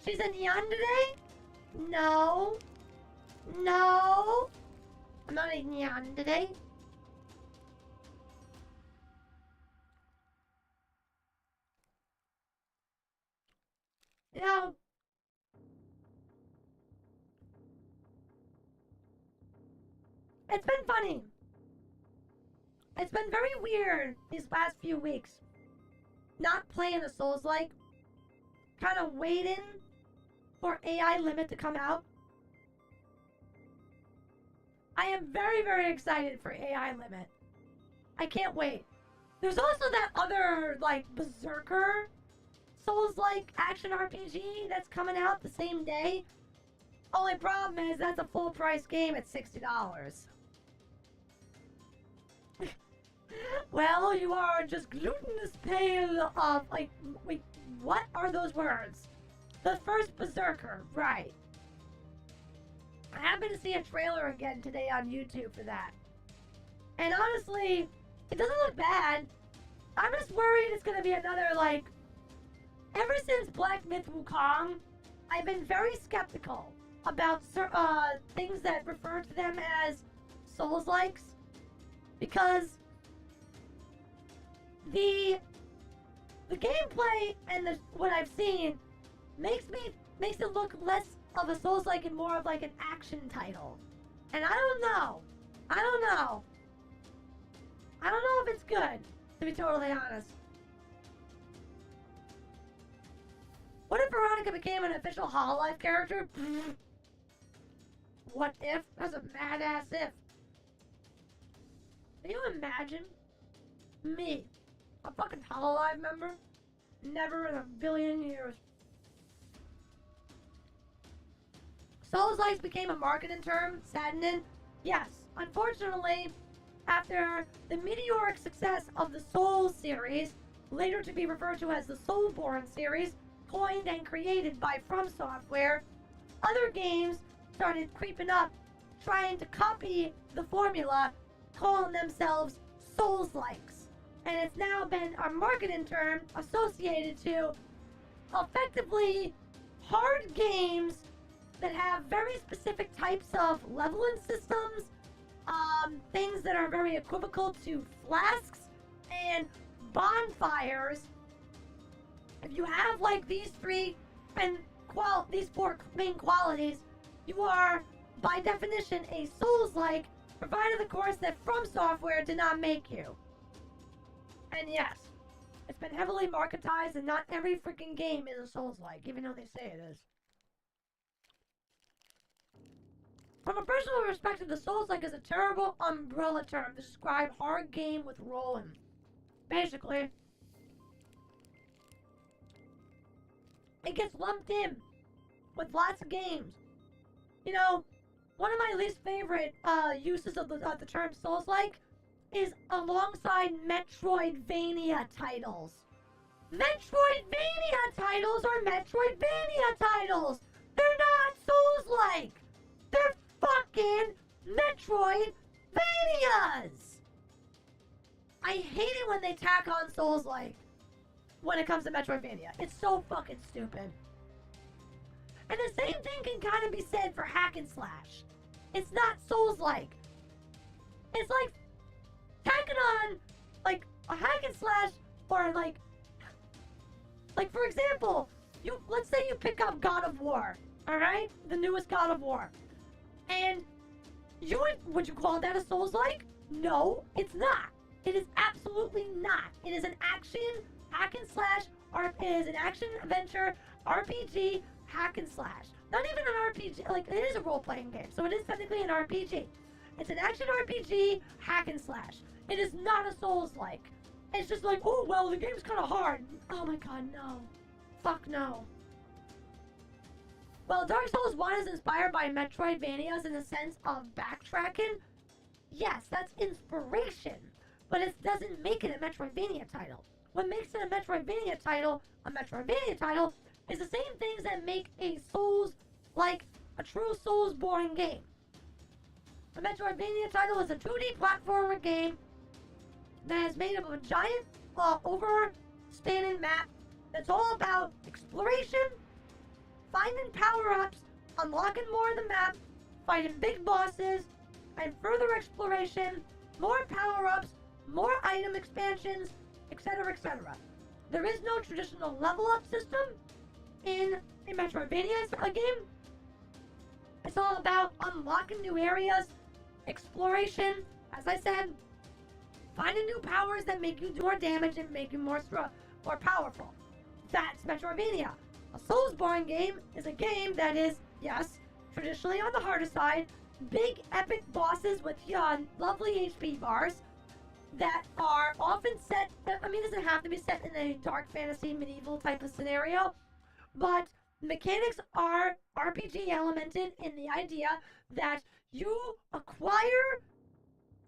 She's a neon today? No. No. I'm not a neon today. No. It's been funny. It's been very weird these last few weeks. Not playing a Souls-like. Kind of waiting for AI Limit to come out. I am very, very excited for AI Limit. I can't wait. There's also that other, like, Berserker Souls-like action RPG that's coming out the same day. Only problem is that's a full price game at $60. Well, you are just glutinous pail of, like, wait, what are those words? The first Berserker, right. I happened to see a trailer again today on YouTube for that. And honestly, it doesn't look bad. I'm just worried it's gonna be another, like, ever since Black Myth Wukong, I've been very skeptical about things that refer to them as Souls-likes. Because the gameplay and what I've seen makes it look less of a Souls-like and more of like an action title. And I don't know. I don't know if it's good, to be totally honest. What if Veronica became an official Hololive character? What if? That's a badass if. Can you imagine me, a fucking Hololive member? Never in a billion years. Souls-likes became a marketing term, saddening. Yes, unfortunately, after the meteoric success of the Souls series, later to be referred to as the Soulborn series, coined and created by From Software, other games started creeping up, trying to copy the formula, calling themselves Souls-likes. and it's now been a marketing term associated to effectively hard games that have very specific types of leveling systems, things that are very equivocal to flasks and bonfires. If you have like these three and these four main qualities, you are by definition a Souls-like, provided of course that From Software did not make you. And yes, it's been heavily marketized, and not every freaking game is a Souls-like, even though they say it is. From a personal perspective, the Souls-like is a terrible umbrella term to describe hard game with rolling. Basically, it gets lumped in with lots of games. You know, one of my least favorite uses of the term Souls-like is alongside Metroidvania titles. Metroidvania titles are Metroidvania titles! They're not Souls-like! They're fucking Metroidvanias! I hate it when they tack on Souls-like when it comes to Metroidvania. It's so fucking stupid. And the same thing can kind of be said for hack and slash. It's not Souls-like. It's like tacking on like a hack and slash, or like for example, let's say you pick up God of War, alright? The newest God of War. And would you call that a Souls-like? No, it's not. It is absolutely not. It is an action hack and slash, it is an action adventure RPG hack and slash. Not even an RPG, like it is a role-playing game, so it is technically an RPG. It's an action RPG hack and slash. It is not a Souls-like. It's just like, oh well, the game's kind of hard. Oh my god, no. Fuck no. Well, Dark Souls 1 is inspired by Metroidvanias in the sense of backtracking. Yes, that's inspiration, but it doesn't make it a Metroidvania title. What makes it a Metroidvania title is the same things that make a Souls, like a true Souls-born game. A Metroidvania title is a 2D platformer game that is made up of a giant, overstanding map that's all about exploration, finding power-ups, unlocking more of the map, fighting big bosses, and further exploration, more power-ups, more item expansions, etc., etc. There is no traditional level-up system in a Metroidvania game. It's all about unlocking new areas, exploration, as I said, finding new powers that make you do more damage and make you more powerful. That's Metroidvania. A Soulsborne game is a game that is, yes, traditionally on the harder side, big epic bosses with lovely HP bars that are often set, I mean, it doesn't have to be set in a dark fantasy medieval type of scenario, but mechanics are RPG elemented in the idea that you acquire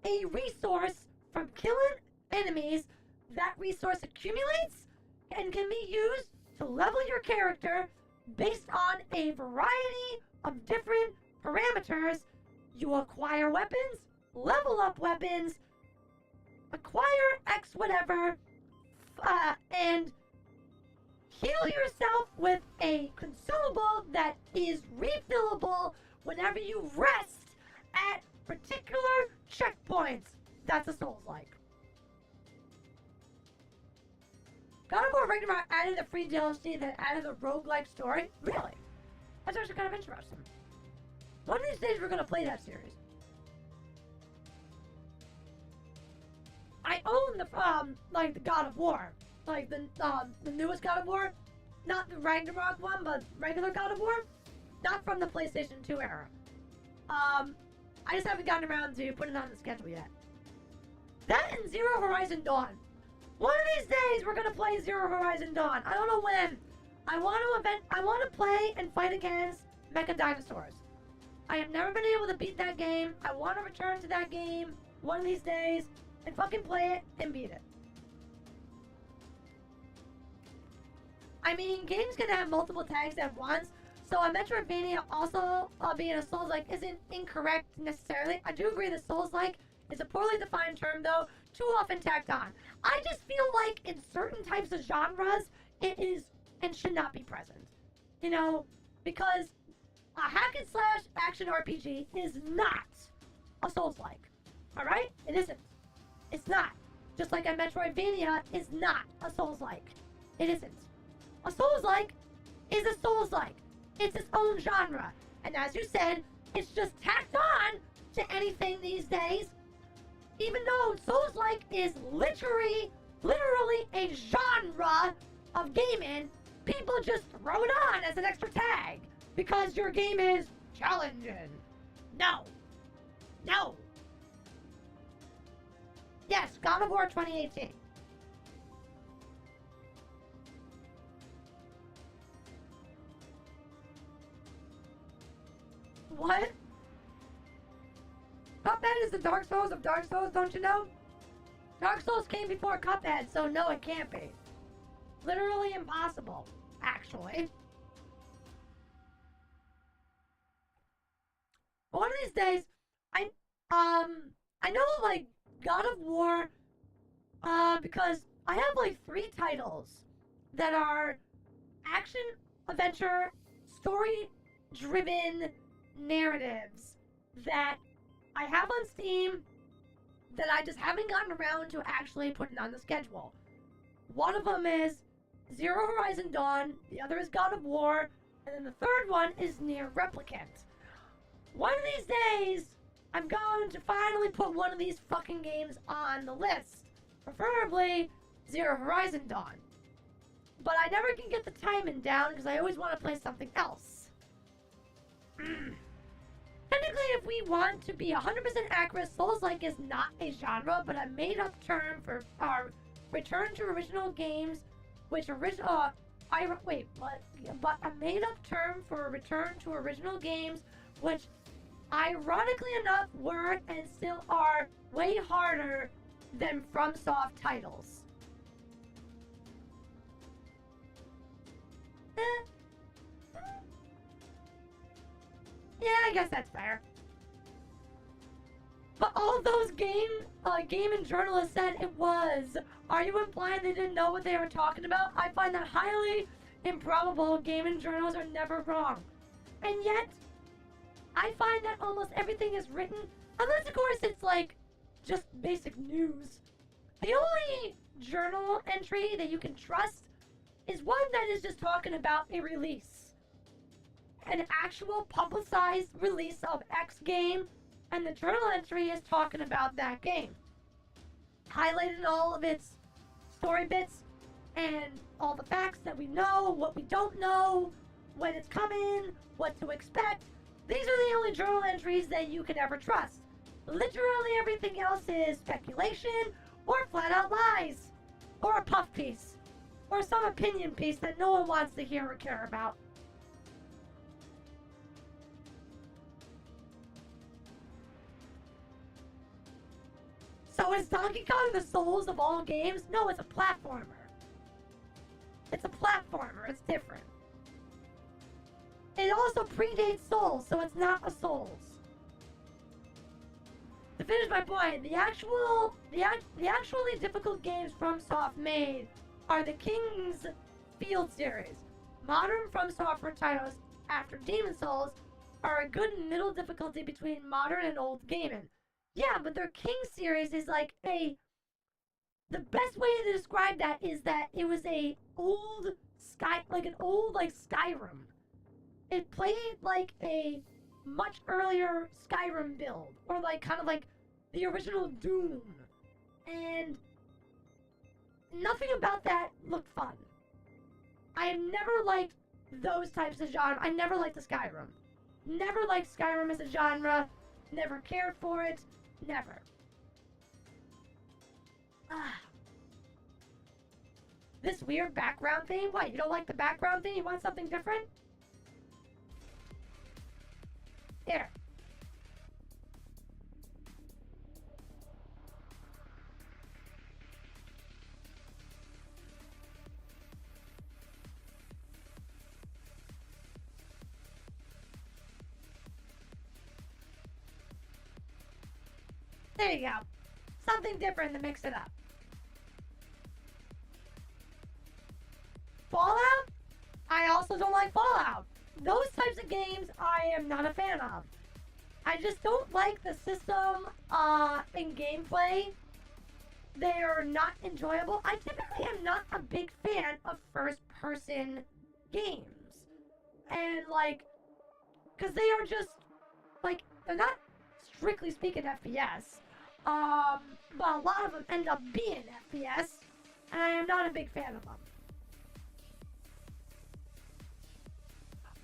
a resource from killing enemies. That resource accumulates and can be used to level your character based on a variety of different parameters. You acquire weapons, level up weapons, acquire X whatever, and heal yourself with a consumable that is refillable whenever you rest at particular checkpoints. That's a Souls-like. God of War Ragnarok added a free DLC that added a roguelike story? Really? That's actually kind of interesting. One of these days we're gonna play that series. I own the like the God of War, like the newest God of War, not the Ragnarok one, but regular God of War, not from the PlayStation 2 era. I just haven't gotten around to putting it on the schedule yet. That and Zero Horizon Dawn. One of these days we're gonna play Zero Horizon Dawn. I don't know when. I want to play and fight against mecha dinosaurs. I have never been able to beat that game. I want to return to that game one of these days and fucking play it and beat it. I mean, games can have multiple tags at once, so a Metroidvania also being a Souls-like isn't incorrect necessarily. I do agree that Souls-like is a poorly defined term, though, too often tacked on. I just feel like in certain types of genres, it is and should not be present. You know, because a hack and slash action RPG is not a Souls-like. Alright? It isn't. It's not. Just like a Metroidvania is not a Souls-like. It isn't. A Souls-like is a Souls-like. It's its own genre. And as you said, it's just tacked on to anything these days. Even though Souls-like is literally a genre of gaming, people just throw it on as an extra tag because your game is challenging. No. No. Yes, God of War 2018. What? Cuphead is the Dark Souls of Dark Souls, don't you know? Dark Souls came before Cuphead, so no, it can't be. Literally impossible, actually. One of these days, I know, like, God of War, because I have, like, 3 titles that are action, adventure, story-driven narratives that I have on Steam that I just haven't gotten around to actually putting on the schedule. One of them is Zero Horizon Dawn, the other is God of War, and then the third one is Nier Replicant. One of these days, I'm going to finally put one of these fucking games on the list. Preferably Zero Horizon Dawn. But I never can get the timing down because I always want to play something else. Technically, if we want to be 100% accurate, Souls-like is not a genre, but a made-up term for our return to original games, which but a made-up term for a return to original games, which, ironically enough, were and still are way harder than FromSoft titles. Yeah, I guess that's fair. But all those gaming journalists said it was. Are you implying they didn't know what they were talking about? I find that highly improbable. Gaming journals are never wrong. And yet, I find that almost everything is written, unless of course it's like, just basic news. The only journal entry that you can trust is one that is just talking about a release. An actual publicized release of X game, and the journal entry is talking about that game. Highlighting all of its story bits and all the facts that we know, what we don't know, when it's coming, what to expect. These are the only journal entries that you can ever trust. Literally everything else is speculation, or flat out lies, or a puff piece, or some opinion piece that no one wants to hear or care about. So is Donkey Kong the Souls of all games? No, it's a platformer. It's a platformer, it's different. It also predates Souls, so it's not a Souls. To finish my point, the actually difficult games FromSoft made are the King's Field series. Modern FromSoftware titles after Demon Souls are a good middle difficulty between modern and old gaming. Yeah, but their King series is like the best way to describe that is that it was an old Skyrim. It played like a much earlier Skyrim build, or like kind of like the original Doom. And nothing about that looked fun. I have never liked those types of genre. I never liked the Skyrim. Never liked Skyrim as a genre. Never cared for it. Never. This weird background thing? What, you don't like the background thing? You want something different? Here. There you go. Something different to mix it up. Fallout? I also don't like Fallout. Those types of games I am not a fan of. I just don't like the system and gameplay. They are not enjoyable. I typically am not a big fan of first-person games. And, like, because they are just, like, they're not strictly speaking FPS. But a lot of them end up being FPS, and I am not a big fan of them.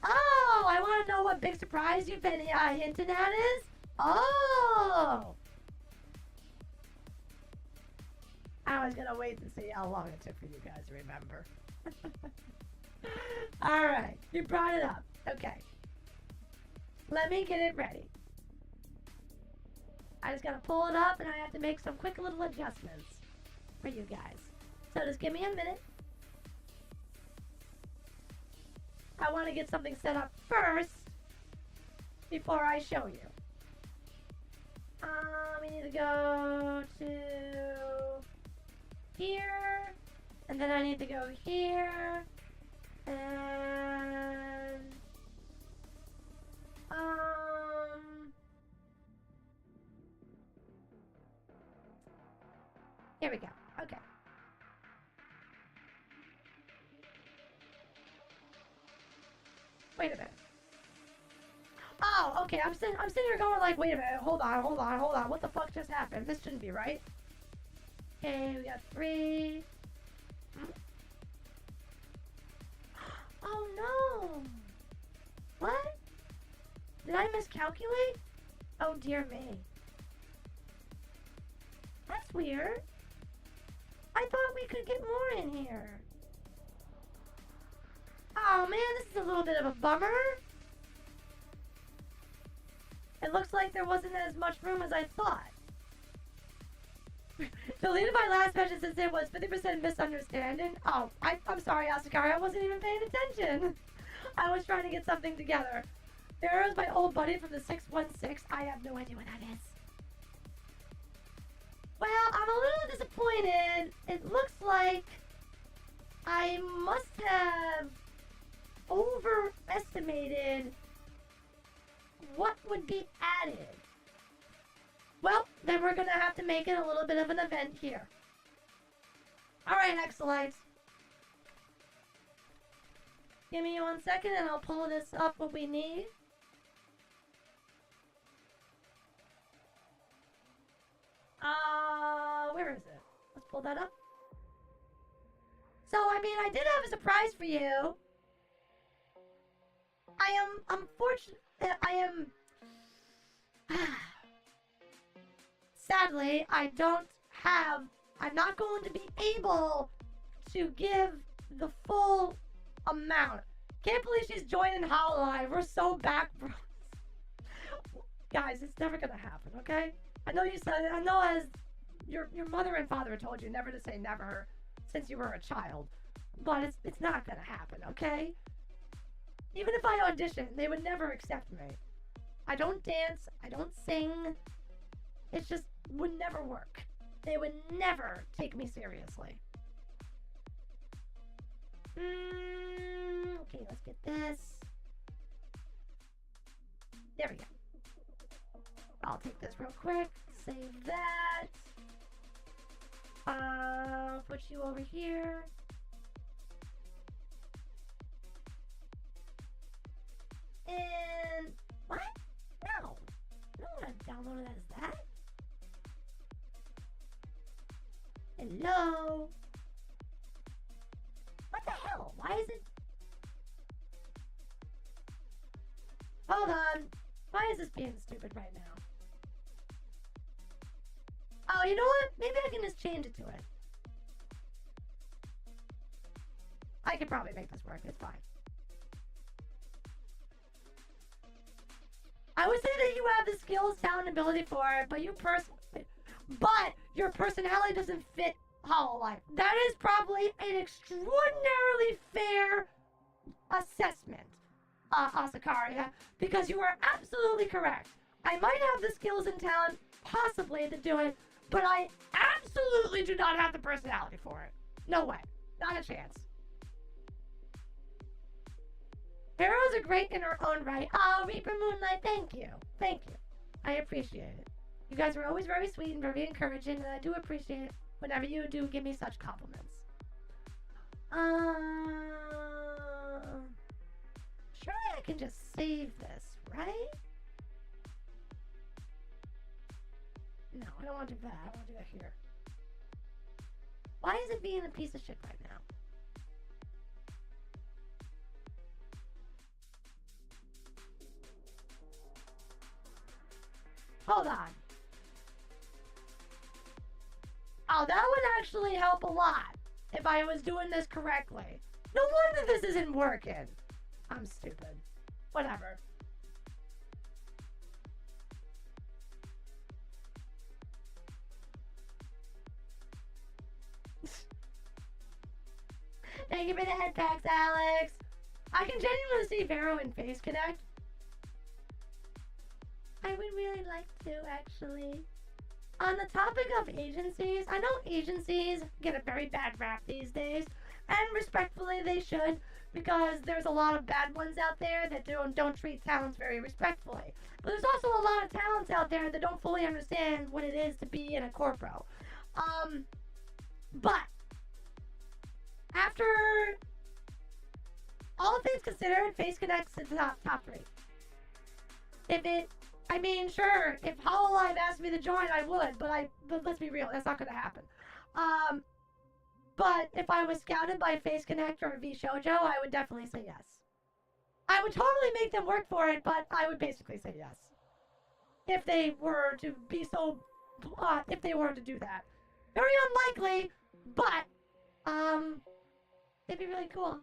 Oh, I want to know what big surprise you've been hinting at is? Oh! I was gonna wait to see how long it took for you guys to remember. Alright, you brought it up. Okay. Let me get it ready. I just gotta pull it up and I have to make some quick little adjustments for you guys. So just give me a minute. I want to get something set up first before I show you. We need to go to here, and then I need to go here, and here we go. Okay. Wait a minute. Oh, okay. I'm sitting here going like, wait a minute. Hold on. What the fuck just happened? This shouldn't be right. Okay, we got 3. Oh no. What? Did I miscalculate? Oh dear me. That's weird. I thought we could get more in here. Oh man, this is a little bit of a bummer. It looks like there wasn't as much room as I thought. Deleted my last message since it was 50% misunderstanding. Oh, I'm sorry, Asakari, I wasn't even paying attention. I was trying to get something together. There is my old buddy from the 616. I have no idea what that is. Well, I'm a little disappointed. It looks like I must have overestimated what would be added. Well, then we're gonna have to make it a little bit of an event here. Alright, Excellite. Give me 1 second and I'll pull this up what we need. Where is it? Let's pull that up. So, I mean, I did have a surprise for you. I am unfortunate. Sadly, I'm not going to be able to give the full amount. Can't believe she's joining Hololive. We're so back, bro. Guys, it's never gonna happen, okay? I know as your mother and father told you never to say never since you were a child. But it's not gonna happen, okay? Even if I audition, they would never accept me. I don't dance, I don't sing. It just would never work. They would never take me seriously. Okay, let's get this. There we go. I'll take this real quick. Save that. Put you over here. And what? No. I don't want to download it as that. Hello? What the hell? Why is it? Hold on. Why is this being stupid right now? Oh, you know what? Maybe I can just change it to it. I could probably make this work. It's fine. I would say that you have the skills, talent, and ability for it, but your personality doesn't fit Hololive. That is probably an extraordinarily fair assessment, Asakari, because you are absolutely correct. I might have the skills and talent, possibly, to do it, but I absolutely do not have the personality for it. No way. Not a chance. Vera's are great in her own right. Oh, Reaper Moonlight, thank you. Thank you. I appreciate it. You guys were always very sweet and very encouraging, and I do appreciate it whenever you do give me such compliments. Surely I can just save this, right? No, I don't want to do that. I want to do that here. Why is it being a piece of shit right now? Hold on. Oh, that would actually help a lot if I was doing this correctly. No wonder this isn't working. I'm stupid. Whatever. Thank you for the head packs, Alex. I can genuinely see Vero in Face Connect. I would really like to, actually. On the topic of agencies, I know agencies get a very bad rap these days, and respectfully they should, because there's a lot of bad ones out there that don't treat talents very respectfully. But there's also a lot of talents out there that don't fully understand what it is to be in a corpo. But after all things considered, Face Connect's in the top 3. I mean, sure, if Hololive asked me to join, I would, but let's be real, that's not gonna happen. But if I was scouted by Face Connect or VShojo, I would definitely say yes. I would totally make them work for it, but I would basically say yes. If they were to be so, if they were to do that. Very unlikely, but, it'd be really cool.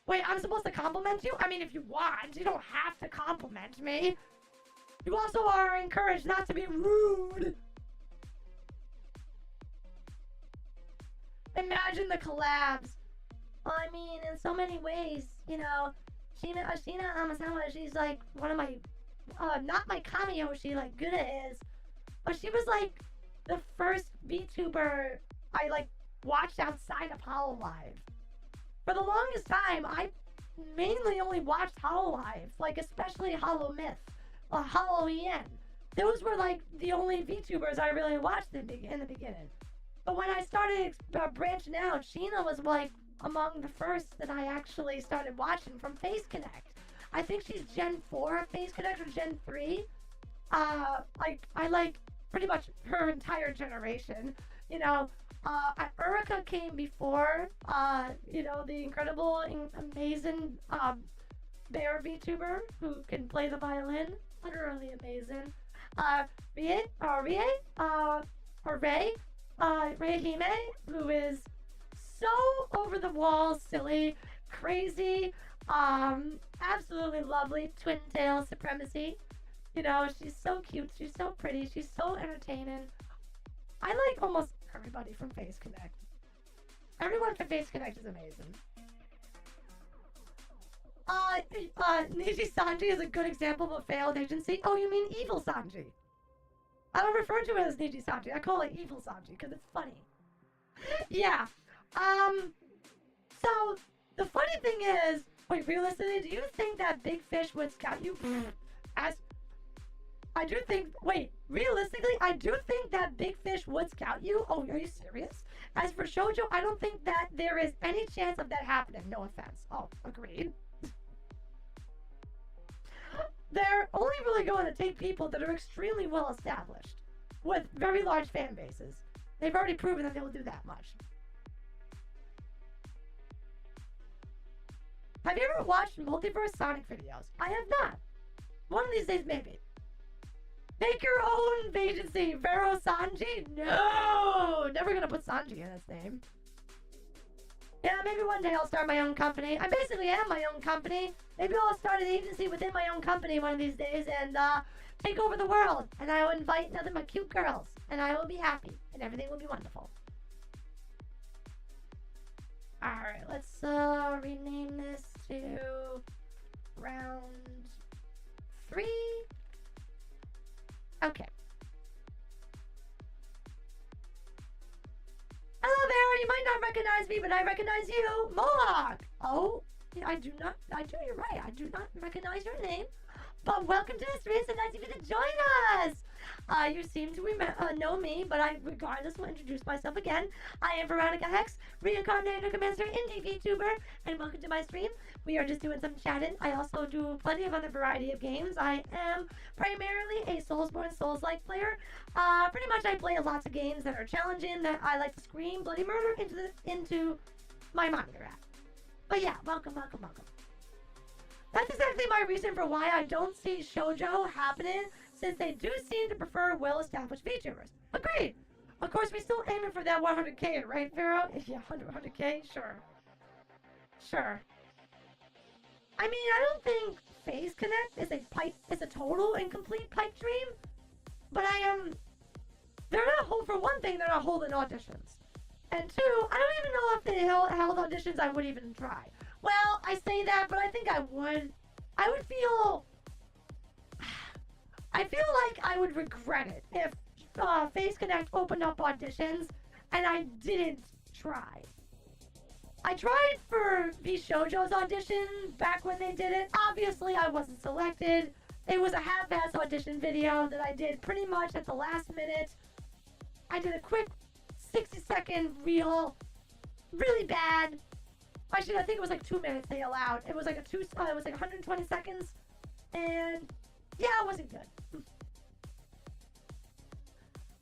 Wait, I'm supposed to compliment you? I mean, if you want, you don't have to compliment me. You also are encouraged not to be rude. Imagine the collabs. Well, I mean, in so many ways, you know, Sheena Amasawa, she's like one of my, not my Kamiyoshi like Gura is, but she was like the first VTuber I like watched outside of Hololive. For the longest time, I mainly only watched Hololive, like especially Hollow Myth, Hollow EN. Those were like the only VTubers I really watched in the beginning. But when I started branching out, Sheena was like among the first that I actually started watching from Face Connect. I think she's Gen 4 Face Connect or Gen 3. Like I like pretty much her entire generation, you know. Veronica came before, you know, the incredible, amazing, bear VTuber who can play the violin. Utterly amazing. Ray Hime, who is so over the wall, silly, crazy, absolutely lovely, twin tail supremacy. You know, she's so cute, she's so pretty, she's so entertaining. I like almost everybody from Face Connect. Everyone from Face Connect is amazing. Niji Sanji is a good example of a failed agency. Oh, you mean Evil Sanji? I don't refer to it as Niji Sanji. I call it Evil Sanji because it's funny. Yeah. So, the funny thing is, wait, realistically, do you think that Big Fish would scout you as... I do think, wait, realistically, I do think that Big Fish would scout you. Oh, are you serious? As for Shoujo, I don't think that there is any chance of that happening. No offense. Oh, agreed. They're only really going to take people that are extremely well established with very large fan bases. They've already proven that they'll do that much. Have you ever watched Multiverse Sonic videos? I have not. One of these days, maybe. Make your own agency, Vero Sanji? No! Never gonna put Sanji in its name. Yeah, maybe one day I'll start my own company. I basically am my own company. Maybe I'll start an agency within my own company one of these days and take over the world. And I will invite nothing but cute girls. And I will be happy. And everything will be wonderful. Alright, let's rename this to round 3. Okay. Hello there, you might not recognize me, but I recognize you. Mohawk! Oh, I do, you're right, I do not recognize your name. But welcome to the stream, so nice of you to join us! You seem to know me, but I regardless will introduce myself again. I am Veronica Hex, reincarnated Commander Indie VTuber, and welcome to my stream. We are just doing some chatting. I also do plenty of other variety of games. I am primarily a Soulsborne Souls-like player. Pretty much I play lots of games that are challenging, that I like to scream bloody murder into my monitor at. But yeah, welcome, welcome, welcome. That's exactly my reason for why I don't see shoujo happening, since they do seem to prefer well-established VTubers. Agreed! Of course, we're still aiming for that 100k, right, Vero? Yeah, 100k? Sure. Sure. I mean, I don't think Phase Connect is a total and complete pipe dream, but they're not, for one thing, they're not holding auditions. And two, I don't even know if they held auditions I would even try. Well, I say that, but I think I would. I feel like I would regret it if Phase Connect opened up auditions and I didn't try. I tried for VShojo's audition back when they did it. Obviously, I wasn't selected. It was a half-ass audition video that I did pretty much at the last minute. I did a quick 60-second reel, really bad. Actually, I think it was like 2 minutes they allowed. It was like it was like 120 seconds, and yeah, it wasn't good.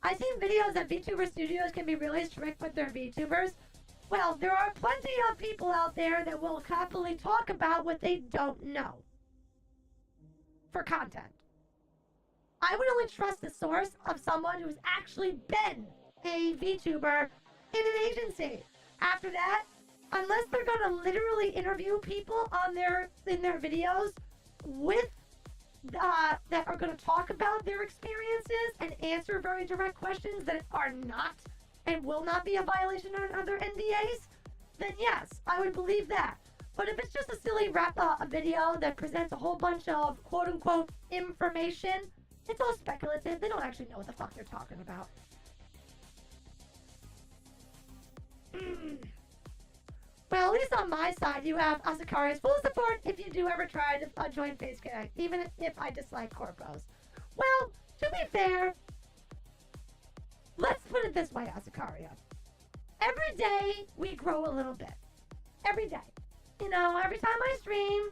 I've seen videos that VTuber studios can be really strict with their VTubers. Well, there are plenty of people out there that will happily talk about what they don't know for content. I would only trust the source of someone who's actually been a VTuber in an agency. After that, unless they're gonna literally interview people in their videos with that are gonna talk about their experiences and answer very direct questions that are not and will not be a violation of other NDAs, then yes, I would believe that. But if it's just a silly a video that presents a whole bunch of quote-unquote information, it's all speculative. They don't actually know what the fuck they're talking about. Well, at least on my side, you have Asakari's full support if you do ever try to join Phase Connect, even if I dislike corpos. Well, to be fair, let's put it this way, Asakaria. Every day, we grow a little bit. Every day. You know, every time I stream,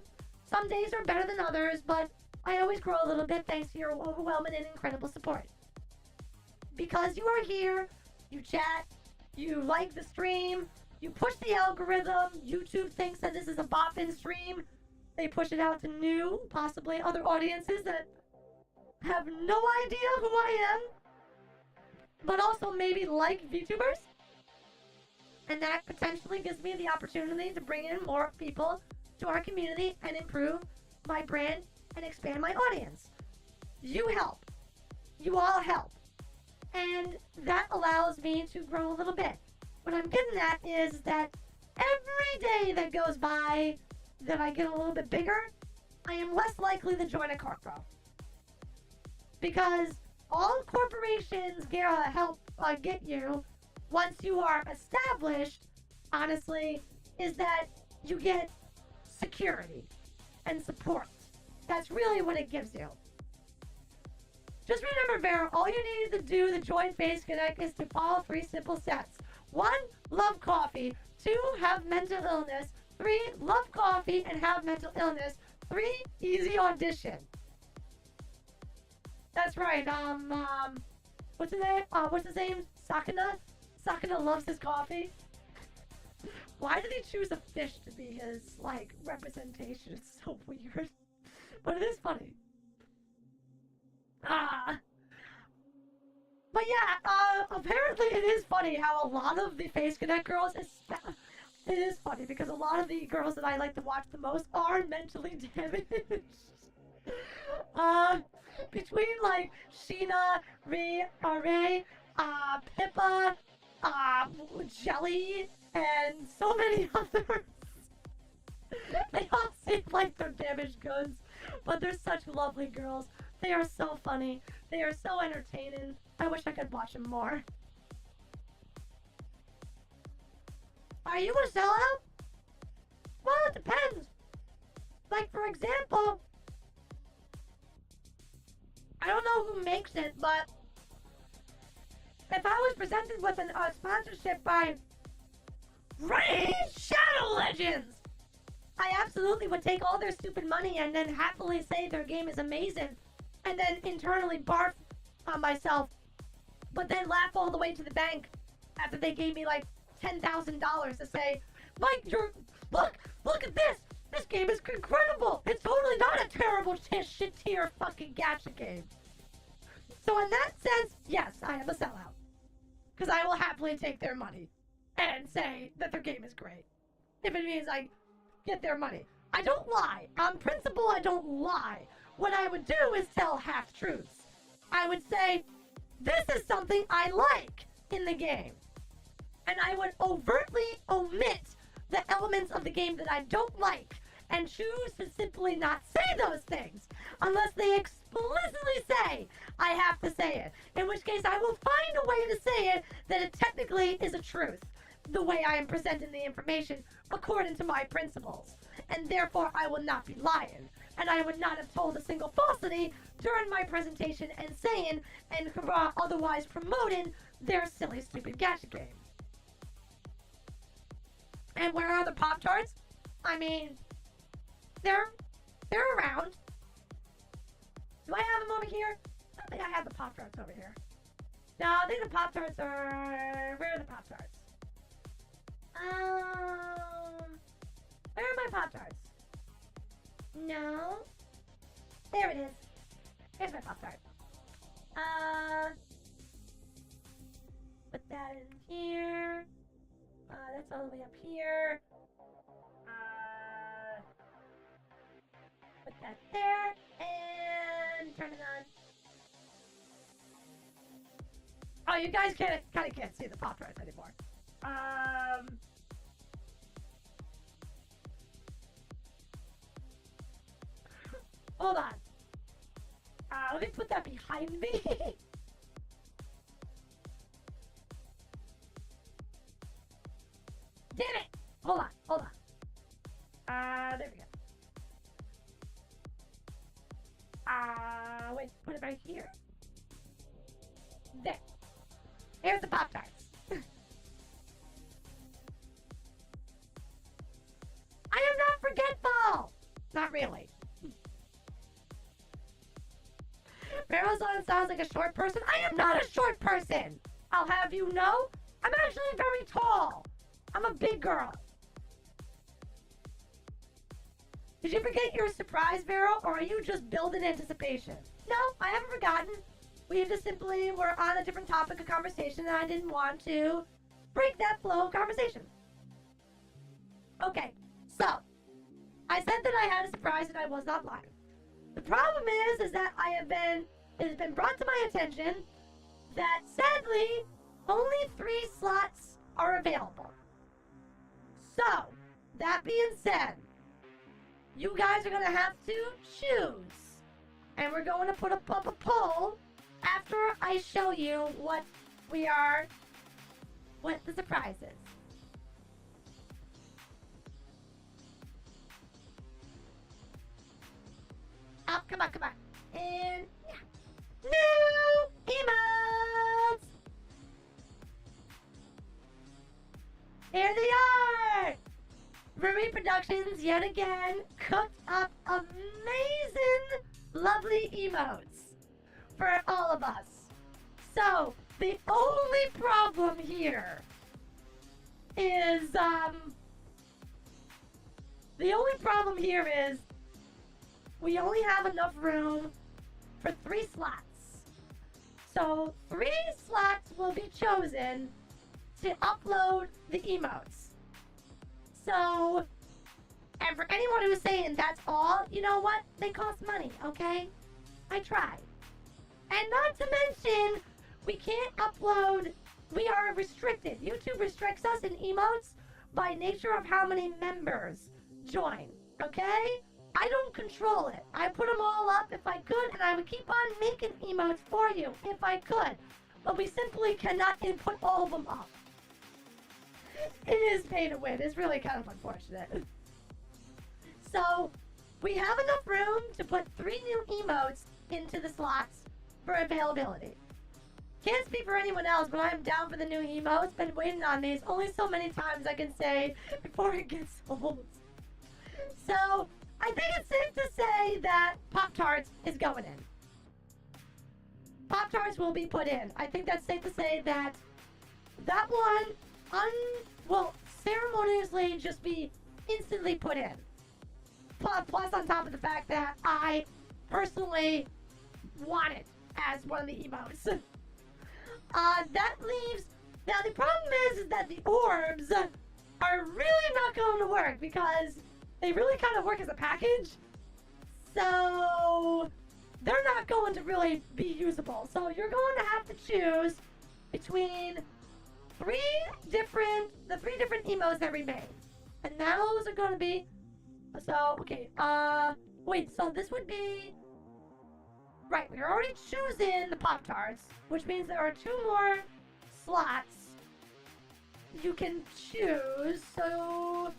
some days are better than others, but I always grow a little bit thanks to your overwhelming and incredible support. Because you are here, you chat, you like the stream, you push the algorithm. YouTube thinks that this is a boppin' stream. They push it out to new, possibly other audiences that have no idea who I am, but also maybe like VTubers. And that potentially gives me the opportunity to bring in more people to our community and improve my brand and expand my audience. You help. You all help. And that allows me to grow a little bit. What I'm getting at is that every day that goes by that I get a little bit bigger, I am less likely to join a corpo. Because all corporations help get you once you are established, honestly, is that you get security and support. That's really what it gives you. Just remember, Vera, all you need to do to join Phase Connect is to follow 3 simple steps. 1, love coffee. 2, have mental illness. 3, love coffee and have mental illness. 3, easy audition. That's right, what's his name? What's his name? Sakana? Sakana loves his coffee. Why did he choose a fish to be his, like, representation? It's so weird. But it is funny. But yeah, apparently it is funny how a lot of the Phase Connect girls, it is funny because a lot of the girls that I like to watch the most are mentally damaged. Between like Sheena, Ray, Pippa, Jelly, and so many others. They all seem like they're damaged goods, but they're such lovely girls. They are so funny. They are so entertaining. I wish I could watch them more. Are you a sellout? Well, it depends. Like, for example, I don't know who makes it, but if I was presented with a sponsorship by Raid Shadow Legends, I absolutely would take all their stupid money and then happily say their game is amazing, and then internally barf on myself, but then laugh all the way to the bank after they gave me like $10,000 to say, Mike, look at this! This game is incredible! It's totally not a terrible shit tier fucking gacha game. So in that sense, yes, I am a sellout. Because I will happily take their money and say that their game is great. If it means I get their money. I don't lie. On principle, I don't lie. What I would do is tell half-truths. I would say, this is something I like in the game. And I would overtly omit the elements of the game that I don't like and choose to simply not say those things unless they explicitly say I have to say it. In which case I will find a way to say it that it technically is a truth, the way I am presenting the information according to my principles. And therefore I will not be lying. And I would not have told a single falsity during my presentation and saying and otherwise promoting their silly stupid gacha game. And where are the Pop-Tarts? I mean, they're around. Do I have them over here? I don't think I have the Pop-Tarts over here. No, I think the Pop-Tarts are... Where are the Pop-Tarts? Where are my Pop-Tarts? No. There it is. Here's my Pop-Tart. Put that in here. That's all the way up here. Put that there, and turn it on. Oh, you guys kind of can't see the Pop-Tarts anymore. Hold on. Let me put that behind me. Damn it! Hold on. There we go. Wait, put it right here. There. Here's the Pop-Tarts. I am not forgetful! Not really. Veronica sounds like a short person. I am not a short person! I'll have you know, I'm actually very tall. I'm a big girl. Did you forget your surprise, Vero, or are you just building anticipation? No, I haven't forgotten. We just simply were on a different topic of conversation and I didn't want to break that flow of conversation. Okay, so I said that I had a surprise and I was not lying. The problem is that it has been brought to my attention that sadly only 3 slots are available. So, that being said, you guys are going to have to choose. And we're going to put up a poll after I show you what the surprise is. Oh, come on. And, yeah. New emotes! Here they are! Ruri Productions, yet again, cooked up amazing, lovely emotes for all of us. So, the only problem here is, we only have enough room for 3 slots. So, 3 slots will be chosen to upload the emotes. So, and for anyone who's saying that's all, you know what? They cost money, okay? I tried. And not to mention, we can't upload, we are restricted. YouTube restricts us in emotes by nature of how many members join, okay? I don't control it. I put them all up if I could, and I would keep on making emotes for you if I could. But we simply cannot input all of them up. It is pay to win. It's really kind of unfortunate. So, we have enough room to put 3 new emotes into the slots for availability. Can't speak for anyone else, but I'm down for the new emotes. Been waiting on these only so many times I can say before it gets old. So, I think it's safe to say that Pop-Tarts is going in. Pop-Tarts will be put in. I think that's safe to say that that one will ceremoniously just be instantly put in. Plus on top of the fact that I personally want it as one of the emotes. That leaves... Now the problem is that the orbs are really not going to work because they really kind of work as a package. So they're not going to really be usable. So you're going to have to choose between the 3 different emotes that remain. And those are going to be... So, okay, wait, so this would be... Right, we're already choosing the Pop-Tarts, which means there are 2 more slots you can choose, so...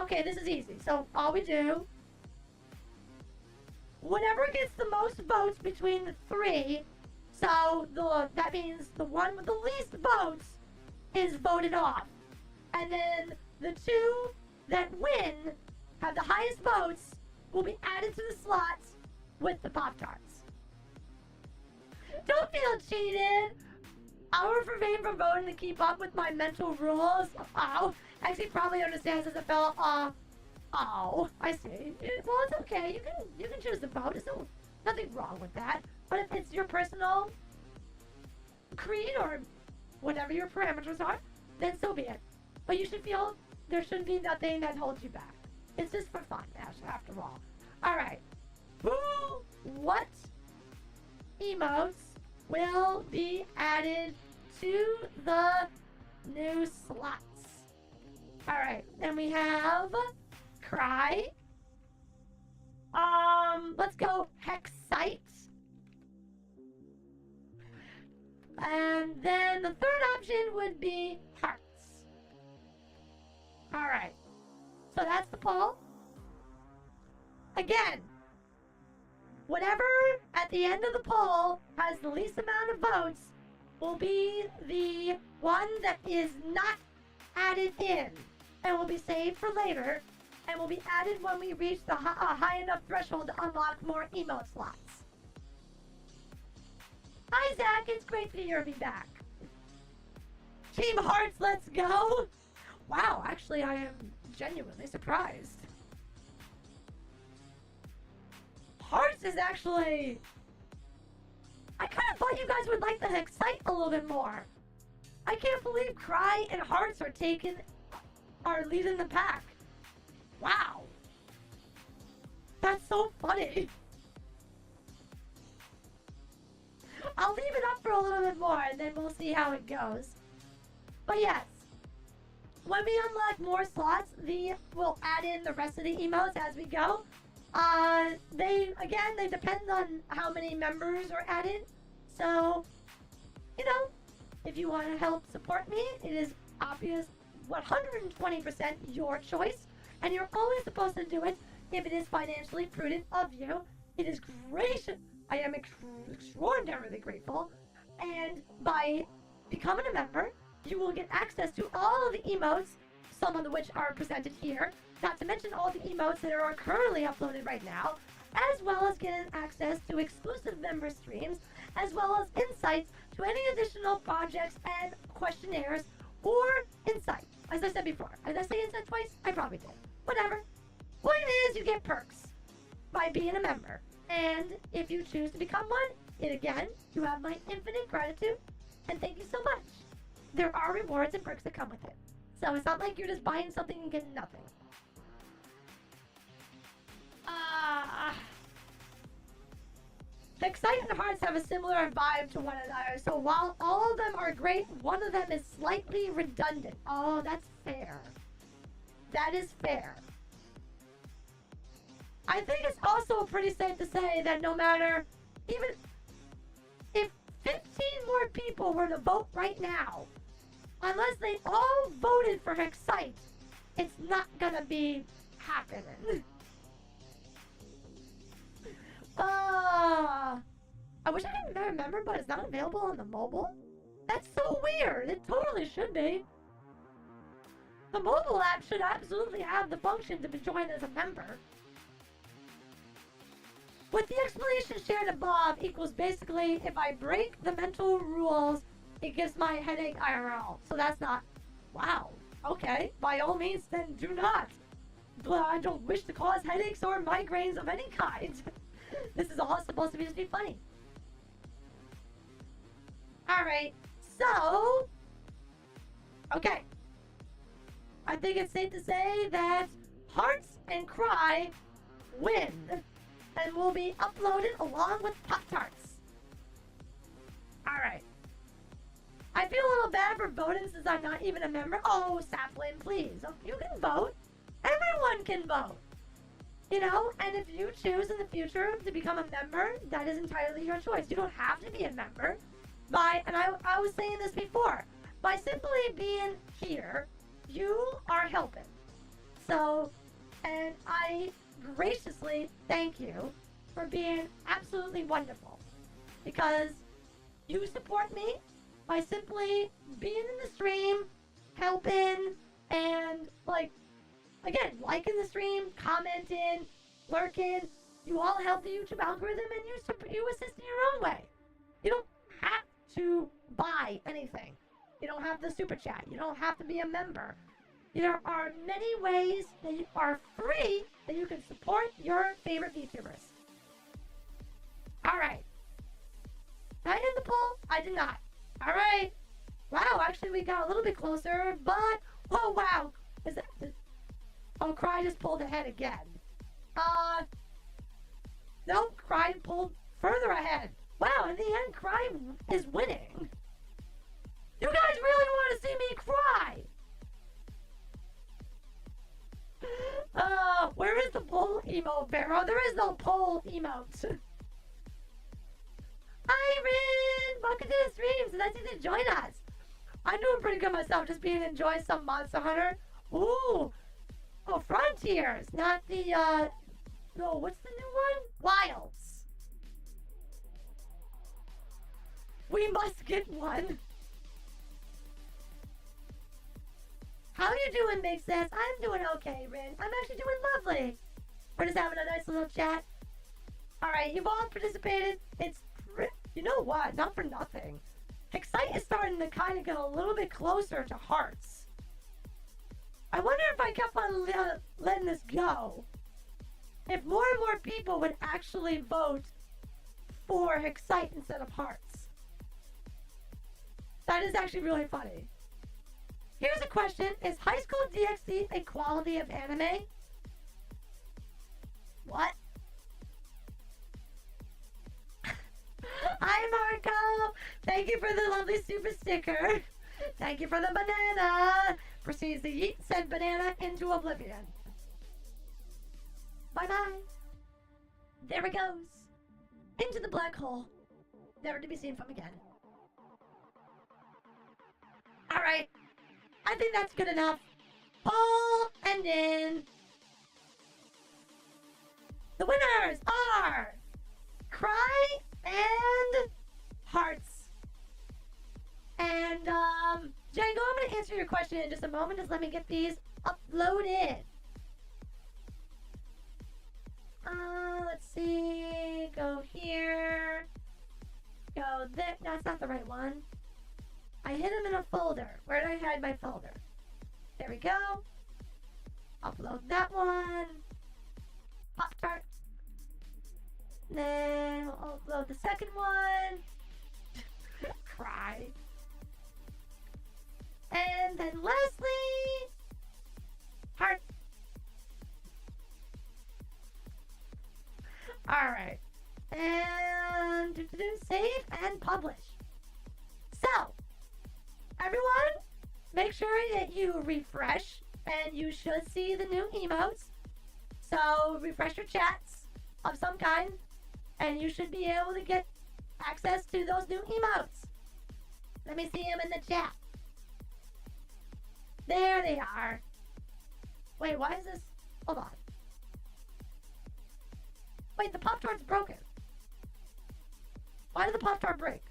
Okay, this is easy. So, all we do... Whatever gets the most votes between the 3, so that means the one with the least votes is voted off. And then the 2 that win, have the highest votes, will be added to the slots with the Pop-Tarts. Don't feel cheated! I'll refrain from voting to keep up with my mental rules. Oh, actually probably understands as a fellow. Oh, I see. Well, it's okay. You can choose to vote. There's nothing wrong with that. But if it's your personal creed or whatever your parameters are, then so be it. But you should feel there shouldn't be nothing that holds you back. It's just for fun, after all. Alright. What emotes will be added to the new slots? Alright, then we have Cry. Let's go Hexite. And then the third option would be Hearts. Alright. So that's the poll. Again, whatever at the end of the poll has the least amount of votes will be the one that is not added in and will be saved for later and will be added when we reach the high enough threshold to unlock more emote slots. Hi Zach, it's great to hear me back. Team Hearts, let's go! Wow, actually I am genuinely surprised. Hearts is actually... I kind of thought you guys would like the Hexite a little bit more. I can't believe Cry and Hearts are leading the pack. Wow. That's so funny. I'll leave it up for a little bit more and then we'll see how it goes. But yes, when we unlock more slots, we'll add in the rest of the emotes as we go. They depend on how many members are added. So, you know, if you want to help support me, it is obvious 120% your choice. And you're only supposed to do it if it is financially prudent of you. It is gracious. I am extraordinarily grateful. And by becoming a member, you will get access to all of the emotes, some of which are presented here, not to mention all the emotes that are currently uploaded right now, as well as getting access to exclusive member streams, as well as insights to any additional projects and questionnaires or insight. As I said before, did I say insight twice? I probably did. Whatever. Point is, you get perks by being a member. And if you choose to become one, you have my infinite gratitude, and thank you so much. There are rewards and perks that come with it. So it's not like you're just buying something and getting nothing. Excite and Hearts have a similar vibe to one another, so while all of them are great, one of them is slightly redundant. Oh, that's fair. That is fair. I think it's also pretty safe to say that no matter, even if 15 more people were to vote right now, unless they all voted for Excite, it's not gonna be happening. I wish I could remember, but it's not available on the mobile? That's so weird. It totally should be. The mobile app should absolutely have the function to be joined as a member. With the explanation shared above equals basically if I break the mental rules, it gives my headache IRL. So that's not... Wow. Okay. By all means, then do not. But I don't wish to cause headaches or migraines of any kind. This is all supposed to be just be funny. Alright. So... Okay. I think it's safe to say that Hearts and Cry win. And will be uploaded along with Pop-Tarts. Alright. I feel a little bad for voting since I'm not even a member. Oh, Sapling, please. You can vote. Everyone can vote. You know, and if you choose in the future to become a member, that is entirely your choice. You don't have to be a member. And I was saying this before, by simply being here, you are helping. So, and I graciously thank you for being absolutely wonderful, because you support me by simply being in the stream, helping, and like, again, liking the stream, commenting, lurking. You all help the YouTube algorithm, and you assist in your own way. You don't have to buy anything. You don't have to super chat. You don't have to be a member. There are many ways that are free that you can support your favorite VTubers. Alright. Did I end the poll? I did not. Alright. Wow, actually we got a little bit closer, but... Oh, wow. Oh, Cry just pulled ahead again. Nope, Cry pulled further ahead. Wow, in the end, Cry is winning. You guys really want to see me cry? Where is the poll emote, Vero? There is no poll emote. Iron! Welcome to the stream. So nice to join us. I'm doing pretty good myself, just being enjoying some Monster Hunter. Ooh. Oh, Frontiers, not the, no, what's the new one? Wilds. We must get one. How you doing, Big Sass? I'm doing okay, Rin. I'm actually doing lovely. We're just having a nice little chat. Alright, you've all participated. You know what? Not for nothing. Excite is starting to kind of get a little bit closer to Hearts. I wonder if I kept on letting this go, if more and more people would actually vote for Excite instead of Hearts. That is actually really funny. Here's a question. Is High School DxD a quality of anime? What? Hi, Marco! Thank you for the lovely super sticker. Thank you for the banana. Proceeds to yeet said banana into oblivion. Bye-bye. There it goes. Into the black hole. Never to be seen from again. Alright. I think that's good enough. Poll ending. The winners are Cry and Hearts. And, Django, I'm gonna answer your question in just a moment. Just let me get these uploaded. Let's see. Go here. Go there. No, that's not the right one. I hid them in a folder. Where did I hide my folder? There we go. Upload that one. Pop-Tart. Then we'll upload the second one. Cry. And then Leslie. Heart. Alright. And save and publish. So, everyone, make sure that you refresh and you should see the new emotes. So refresh your chats of some kind, and you should be able to get access to those new emotes. Let me see them in the chat. There they are. Wait, why is this? Hold on. Wait, the Pop-Tart's broken. Why did the Pop-Tart break?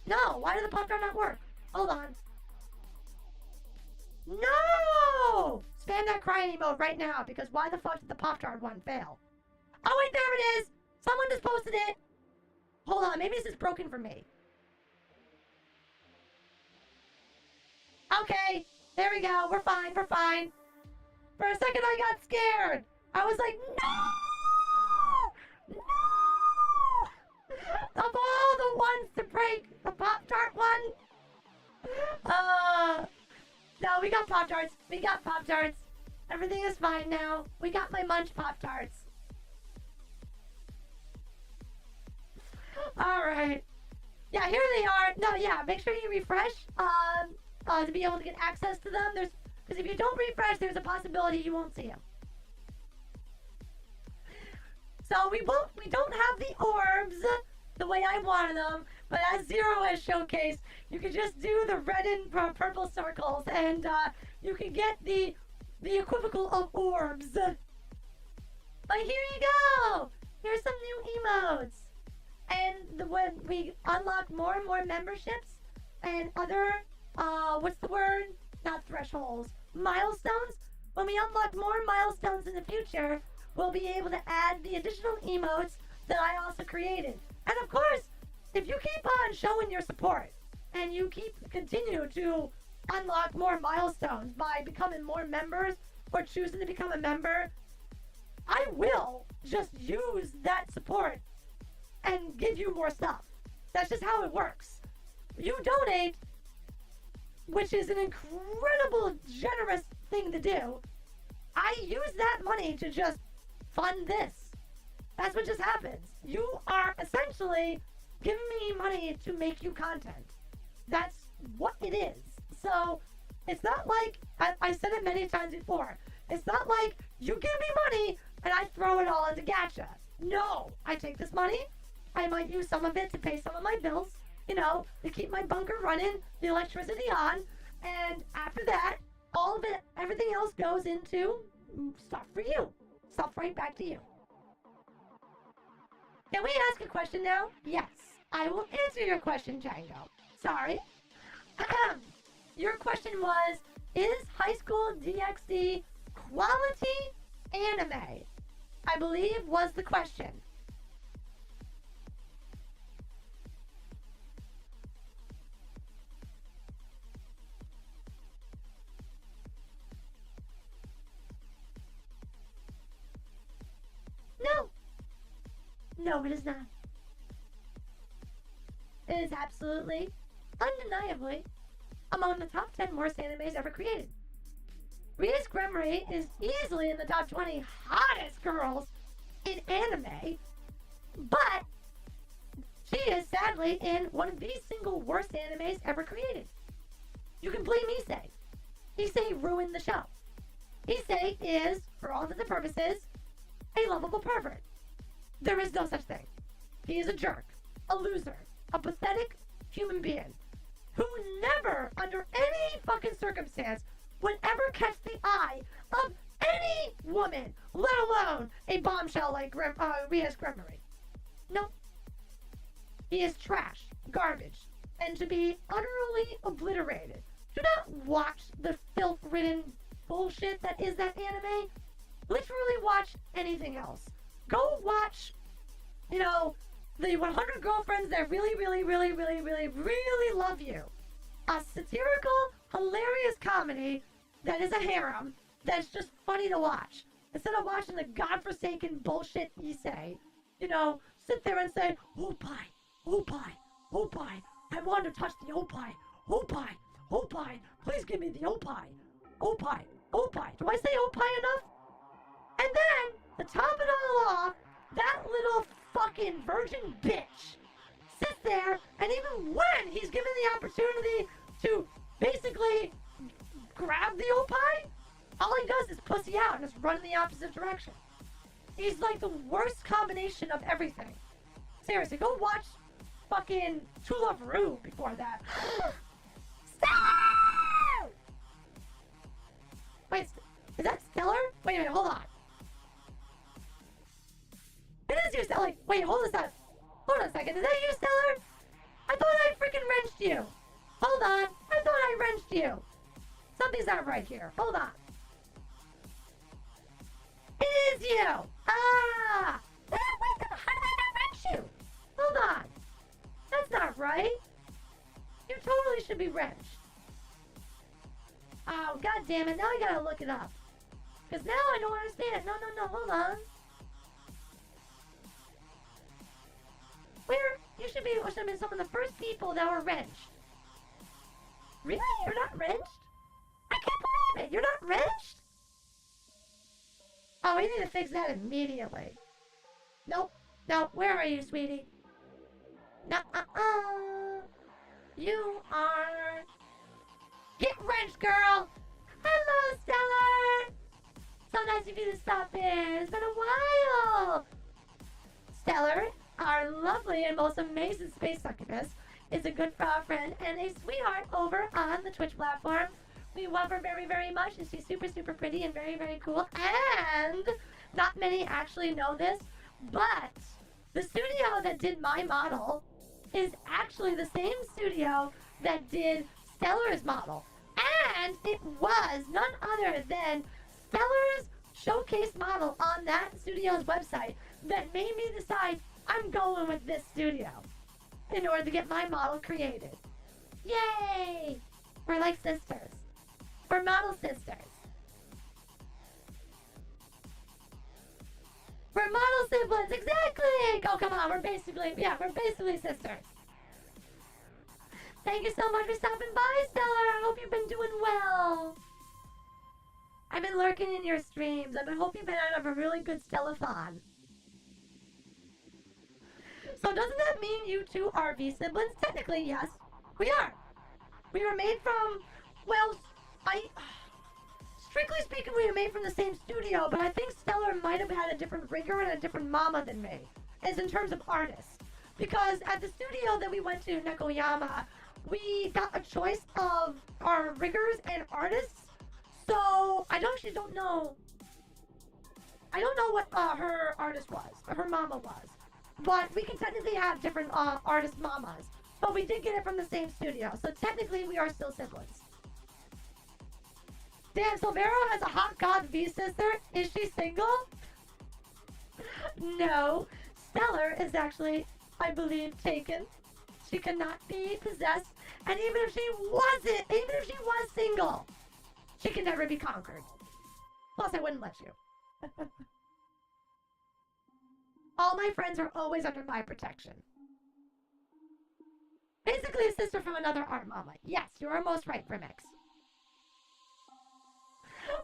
No, why did the Pop-Tart not work? Hold on. No! Spam that crying emote right now, because why the fuck did the Pop-Tart one fail? Oh wait, there it is! Someone just posted it! Hold on, maybe this is broken for me. Okay, there we go, we're fine, we're fine. For a second I got scared. I was like, no! No! Of all the ones to break, the Pop-Tart one? No, we got Pop-Tarts. We got Pop-Tarts. Everything is fine now. We got my Munch Pop-Tarts. Alright. Yeah, here they are. No, yeah, make sure you refresh to be able to get access to them. Because if you don't refresh, there's a possibility you won't see them. So we don't have the orbs the way I wanted them, but as Zero has showcased, you can just do the red and purple circles, and you can get the equivocal of orbs. But here you go! Here's some new emotes. And when we unlock more and more memberships and other, what's the word? Not thresholds. Milestones. When we unlock more milestones in the future, we'll be able to add the additional emotes that I also created. And of course, if you keep on showing your support and you continue to unlock more milestones by becoming more members or choosing to become a member, I will just use that support and give you more stuff. That's just how it works. You donate, which is an incredible, generous thing to do. I use that money to just fund this. That's what just happens. You are essentially giving me money to make you content. That's what it is. So it's not like, I said it many times before, it's not like you give me money and I throw it all into gacha. No, I take this money, I might use some of it to pay some of my bills, you know, to keep my bunker running, the electricity on, and after that, all of it, everything else goes into stuff for you. Stuff right back to you. Can we ask a question now? Yes, I will answer your question, Django. Sorry. Your question was, is High School DxD quality anime? I believe was the question. No. No, it is not. It is absolutely, undeniably, among the top 10 worst animes ever created. Ria's Gremory is easily in the top 20 hottest girls in anime, but she is sadly in one of the single worst animes ever created. You can blame Issei. Issei ruined the show. Issei is, for all intents and purposes, a lovable pervert. There is no such thing. He is a jerk, a loser, a pathetic human being who never, under any fucking circumstance, would ever catch the eye of any woman, let alone a bombshell like Ria's Gremory. No. He is trash, garbage, and to be utterly obliterated. Do not watch the filth-ridden bullshit that is that anime. Literally watch anything else. Go watch, you know, the 100 Girlfriends That Really, Really, Really, Really, Really, Really Love You. A satirical, hilarious comedy that is a harem that's just funny to watch. Instead of watching the godforsaken bullshit Issei, you know, sit there and say, "Opie, Opie, Opie, I want to touch the Opie, Opie, Opie, please give me the Opie, Opie, Opie." Do I say Opie enough? And then, to top it all off, that little fucking virgin bitch sits there, and even when he's given the opportunity to basically grab the Opie, All he does is pussy out and just run in the opposite direction. He's like the worst combination of everything. Seriously, go watch fucking True Love Rue before that. Stellar! Wait, is that Stellar? Wait a minute, hold on. It is you, Stellar. Wait, hold on a second. Is that you, Stellar? I thought I freaking wrenched you. Hold on. I thought I wrenched you. Something's not right here. Hold on. It is you. Ah. Wait, how did I not wrench you? Hold on. That's not right. You totally should be wrenched. Oh, god damn it. Now I gotta look it up. Because now I don't understand. No, hold on. Where? You should have been some of the first people that were wrenched. Really? You're not wrenched? I can't believe it. You're not wrenched? Oh, we need to fix that immediately. Nope. Where are you, sweetie? No, You are... Get wrenched, girl! Hello, Stellar! So nice of you to stop in. It's been a while! Stellar, our lovely and most amazing space succubus, is a good friend and a sweetheart over on the Twitch platform. We love her very, very much, and she's super, super pretty and very, very cool. And not many actually know this, but the studio that did my model is actually the same studio that did Stellar's model. And it was none other than Stellar's showcase model on that studio's website that made me decide I'm going with this studio in order to get my model created. Yay! We're like sisters. We're model sisters. We're model siblings, exactly! Oh, come on, we're basically sisters. Thank you so much for stopping by, Stellar. I hope you've been doing well. I've been lurking in your streams. I hope you've been having a really good Stellathon. So doesn't that mean you two are V siblings? Technically, yes. We are. We were made from, well, strictly speaking, we were made from the same studio, but I think Stellar might have had a different rigger and a different mama than me, as in terms of artists. Because at the studio that we went to, Nekoyama, we got a choice of our riggers and artists. So I actually don't know. I don't know what her artist was, or her mama was. But we can technically have different artist mamas. But we did get it from the same studio, so technically we are still siblings. Damn, so Vero has a hot god V sister? Is she single? No. Stellar is actually, I believe, taken. She cannot be possessed. And even if she was single, she can never be conquered. Plus, I wouldn't let you. All my friends are always under my protection. Basically a sister from another art mama. Yes, you're almost right, Remix.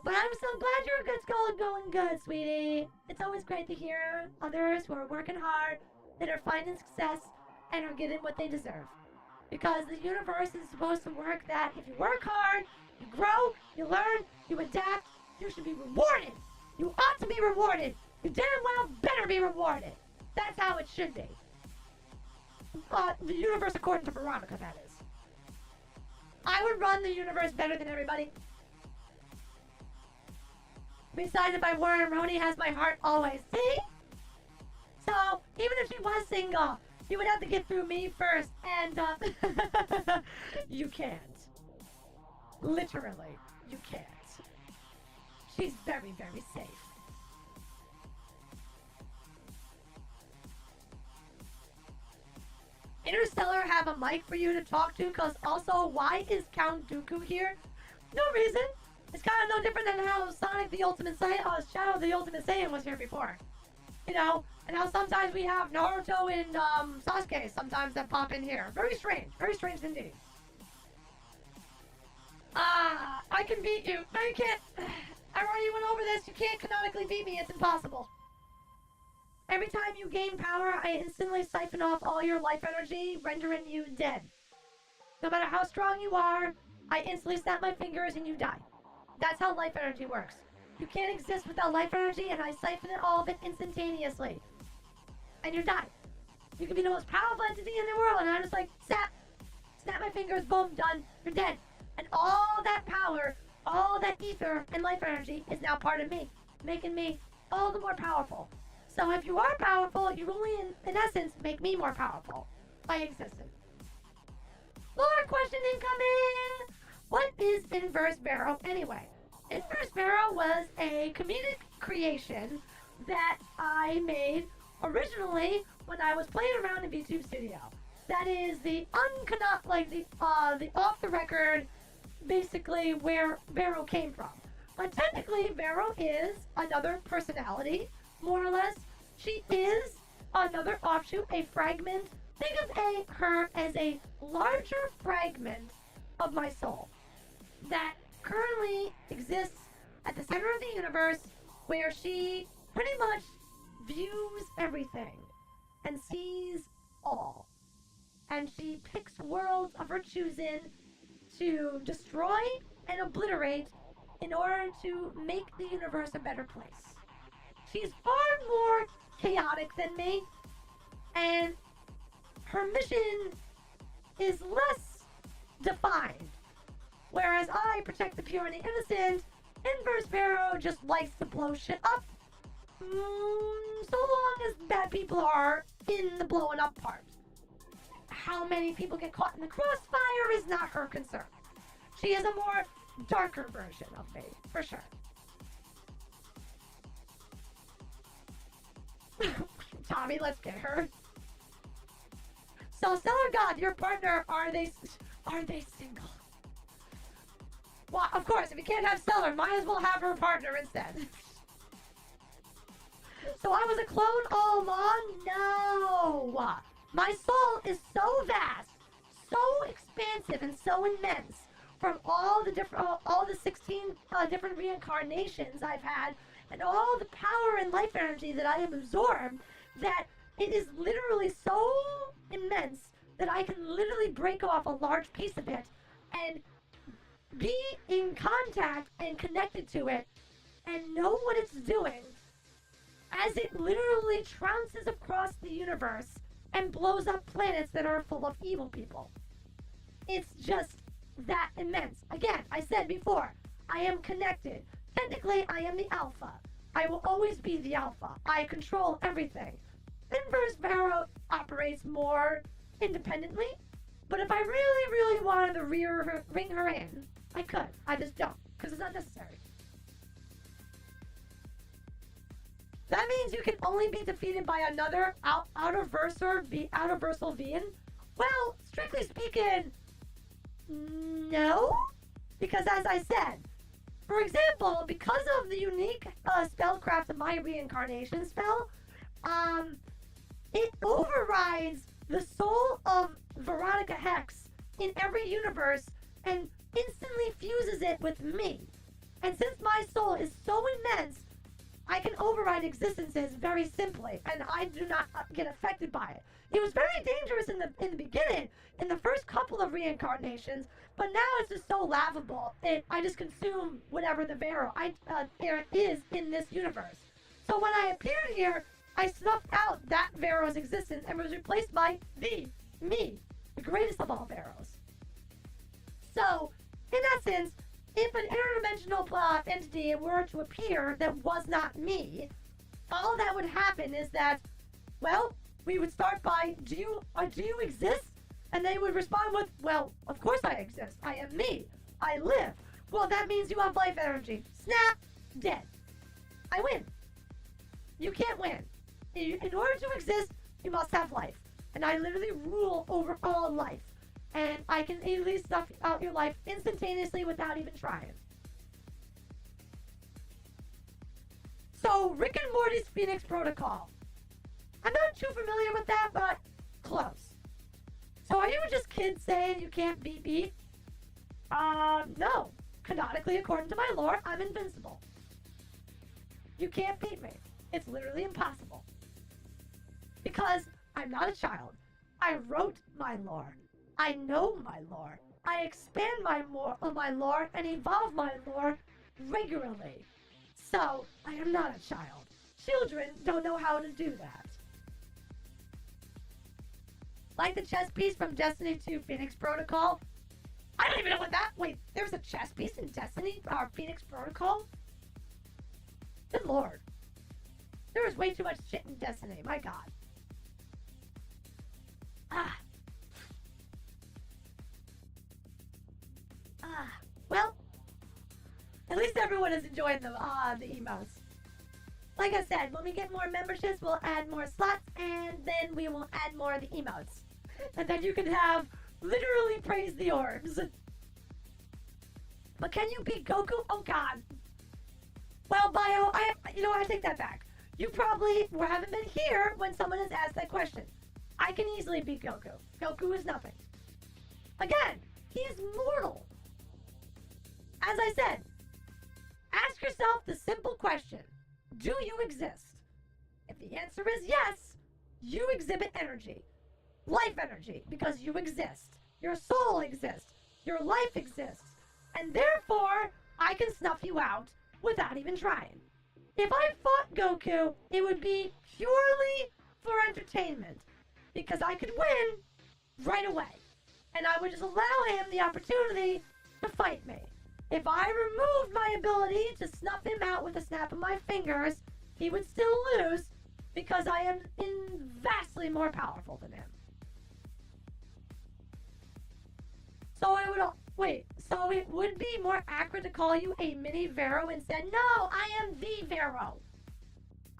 But I'm so glad your good's going good, sweetie. It's always great to hear others who are working hard, that are finding success, and are getting what they deserve. Because the universe is supposed to work that if you work hard, you grow, you learn, you adapt, you should be rewarded. You ought to be rewarded. You damn well better be rewarded. That's how it should be. The universe according to Veronica, that is. I would run the universe better than everybody. Besides, if I weren't, Roni has my heart always. See? So, even if she was single, you would have to get through me first, and, you can't. Literally, you can't. She's very, very safe. Interstellar have a mic for you to talk to, because also, why is Count Dooku here? No reason. It's kind of no different than how Sonic the Ultimate Saiyan, Shadow the Ultimate Saiyan was here before. You know, and how sometimes we have Naruto and Sasuke sometimes that pop in here. Very strange indeed. I can beat you. No, you can't. I already went over this. You can't canonically beat me. It's impossible. Every time you gain power, I instantly siphon off all your life energy, rendering you dead. No matter how strong you are, I instantly snap my fingers and you die. That's how life energy works. You can't exist without life energy, and I siphon all of it instantaneously. And you're done. You can be the most powerful entity in the world, and I'm just like, snap my fingers, boom, done, you're dead. And all that power, all that ether and life energy is now part of me, making me all the more powerful. So if you are powerful, you only, in essence, make me more powerful by existing. More question incoming! What is Inverse Vero anyway? Inverse Vero was a comedic creation that I made originally when I was playing around in VTube Studio. That is the off the record, basically where Vero came from. But technically, Vero is another personality, more or less. She is another offshoot, a fragment. Think of her as a larger fragment of my soul that currently exists at the center of the universe, where she pretty much views everything and sees all. And she picks worlds of her choosing to destroy and obliterate in order to make the universe a better place. She's far more chaotic than me, and her mission is less defined. Whereas I protect the pure and the innocent, Inverse Vero just likes to blow shit up, so long as bad people are in the blowing up part. How many people get caught in the crossfire is not her concern. She is a more darker version of me, for sure. Tommy, let's get her. So, Stellar God, your partner, are they single? Well, of course, if you can't have Stellar, might as well have her partner instead. So I was a clone all along? No! My soul is so vast, so expansive, and so immense from all the 16 different reincarnations I've had, and all the power and life energy that I have absorbed, that it is literally so immense that I can literally break off a large piece of it and be in contact and connected to it and know what it's doing as it literally trounces across the universe and blows up planets that are full of evil people. It's just that immense. Again, I said before, I am connected. Technically, I am the alpha. I will always be the alpha. I control everything. Inverse Vero operates more independently, but if I really, really wanted to ring her in, I could. I just don't, because it's not necessary. That means you can only be defeated by another outerversal being? Well, strictly speaking, no. Because as I said, for example, because of the unique spellcraft of my reincarnation spell, it overrides the soul of Veronic Hex in every universe and instantly fuses it with me. And since my soul is so immense, I can override existences very simply, and I do not get affected by it. It was very dangerous in the beginning, in the first couple of reincarnations, but now it's just so laughable. I just consume whatever the Vero there is in this universe. So when I appeared here, I snuffed out that Vero's existence and was replaced by me, the greatest of all Veros. So, in essence, if an interdimensional entity were to appear that was not me, all that would happen is that, well, we would start by, do you exist? And they would respond with, well, of course I exist. I am me. I live. Well, that means you have life energy. Snap, dead. I win. You can't win. In order to exist, you must have life. And I literally rule over all life. And I can easily stuff out your life instantaneously without even trying. So, Rick and Morty's Phoenix Protocol. I'm not too familiar with that, but close. So are you just kids saying you can't beat me? No. Canonically, according to my lore, I'm invincible. You can't beat me. It's literally impossible. Because I'm not a child. I wrote my lore. I know my lore. I expand my lore and evolve my lore regularly. So, I am not a child. Children don't know how to do that. Like the chess piece from Destiny 2 Phoenix Protocol. I don't even know what that... Wait, there's a chess piece in Destiny? Or Phoenix Protocol? Good lord. There was way too much shit in Destiny. My god. Well, at least everyone is enjoying the emotes. Like I said, when we get more memberships, we'll add more slots, and then we will add more of the emotes. And then you can have literally praise the orbs. But can you beat Goku? Oh god. Well, Bio, I take that back. You probably haven't been here when someone has asked that question. I can easily beat Goku. Goku is nothing. Again, he is mortal. As I said, ask yourself the simple question. Do you exist? If the answer is yes, you exhibit energy. Life energy, because you exist. Your soul exists. Your life exists. And therefore, I can snuff you out without even trying. If I fought Goku, it would be purely for entertainment. Because I could win right away. And I would just allow him the opportunity to fight me. If I removed my ability to snuff him out with a snap of my fingers, he would still lose because I am vastly more powerful than him. So so it would be more accurate to call you a mini Vero instead? No, I am the Vero.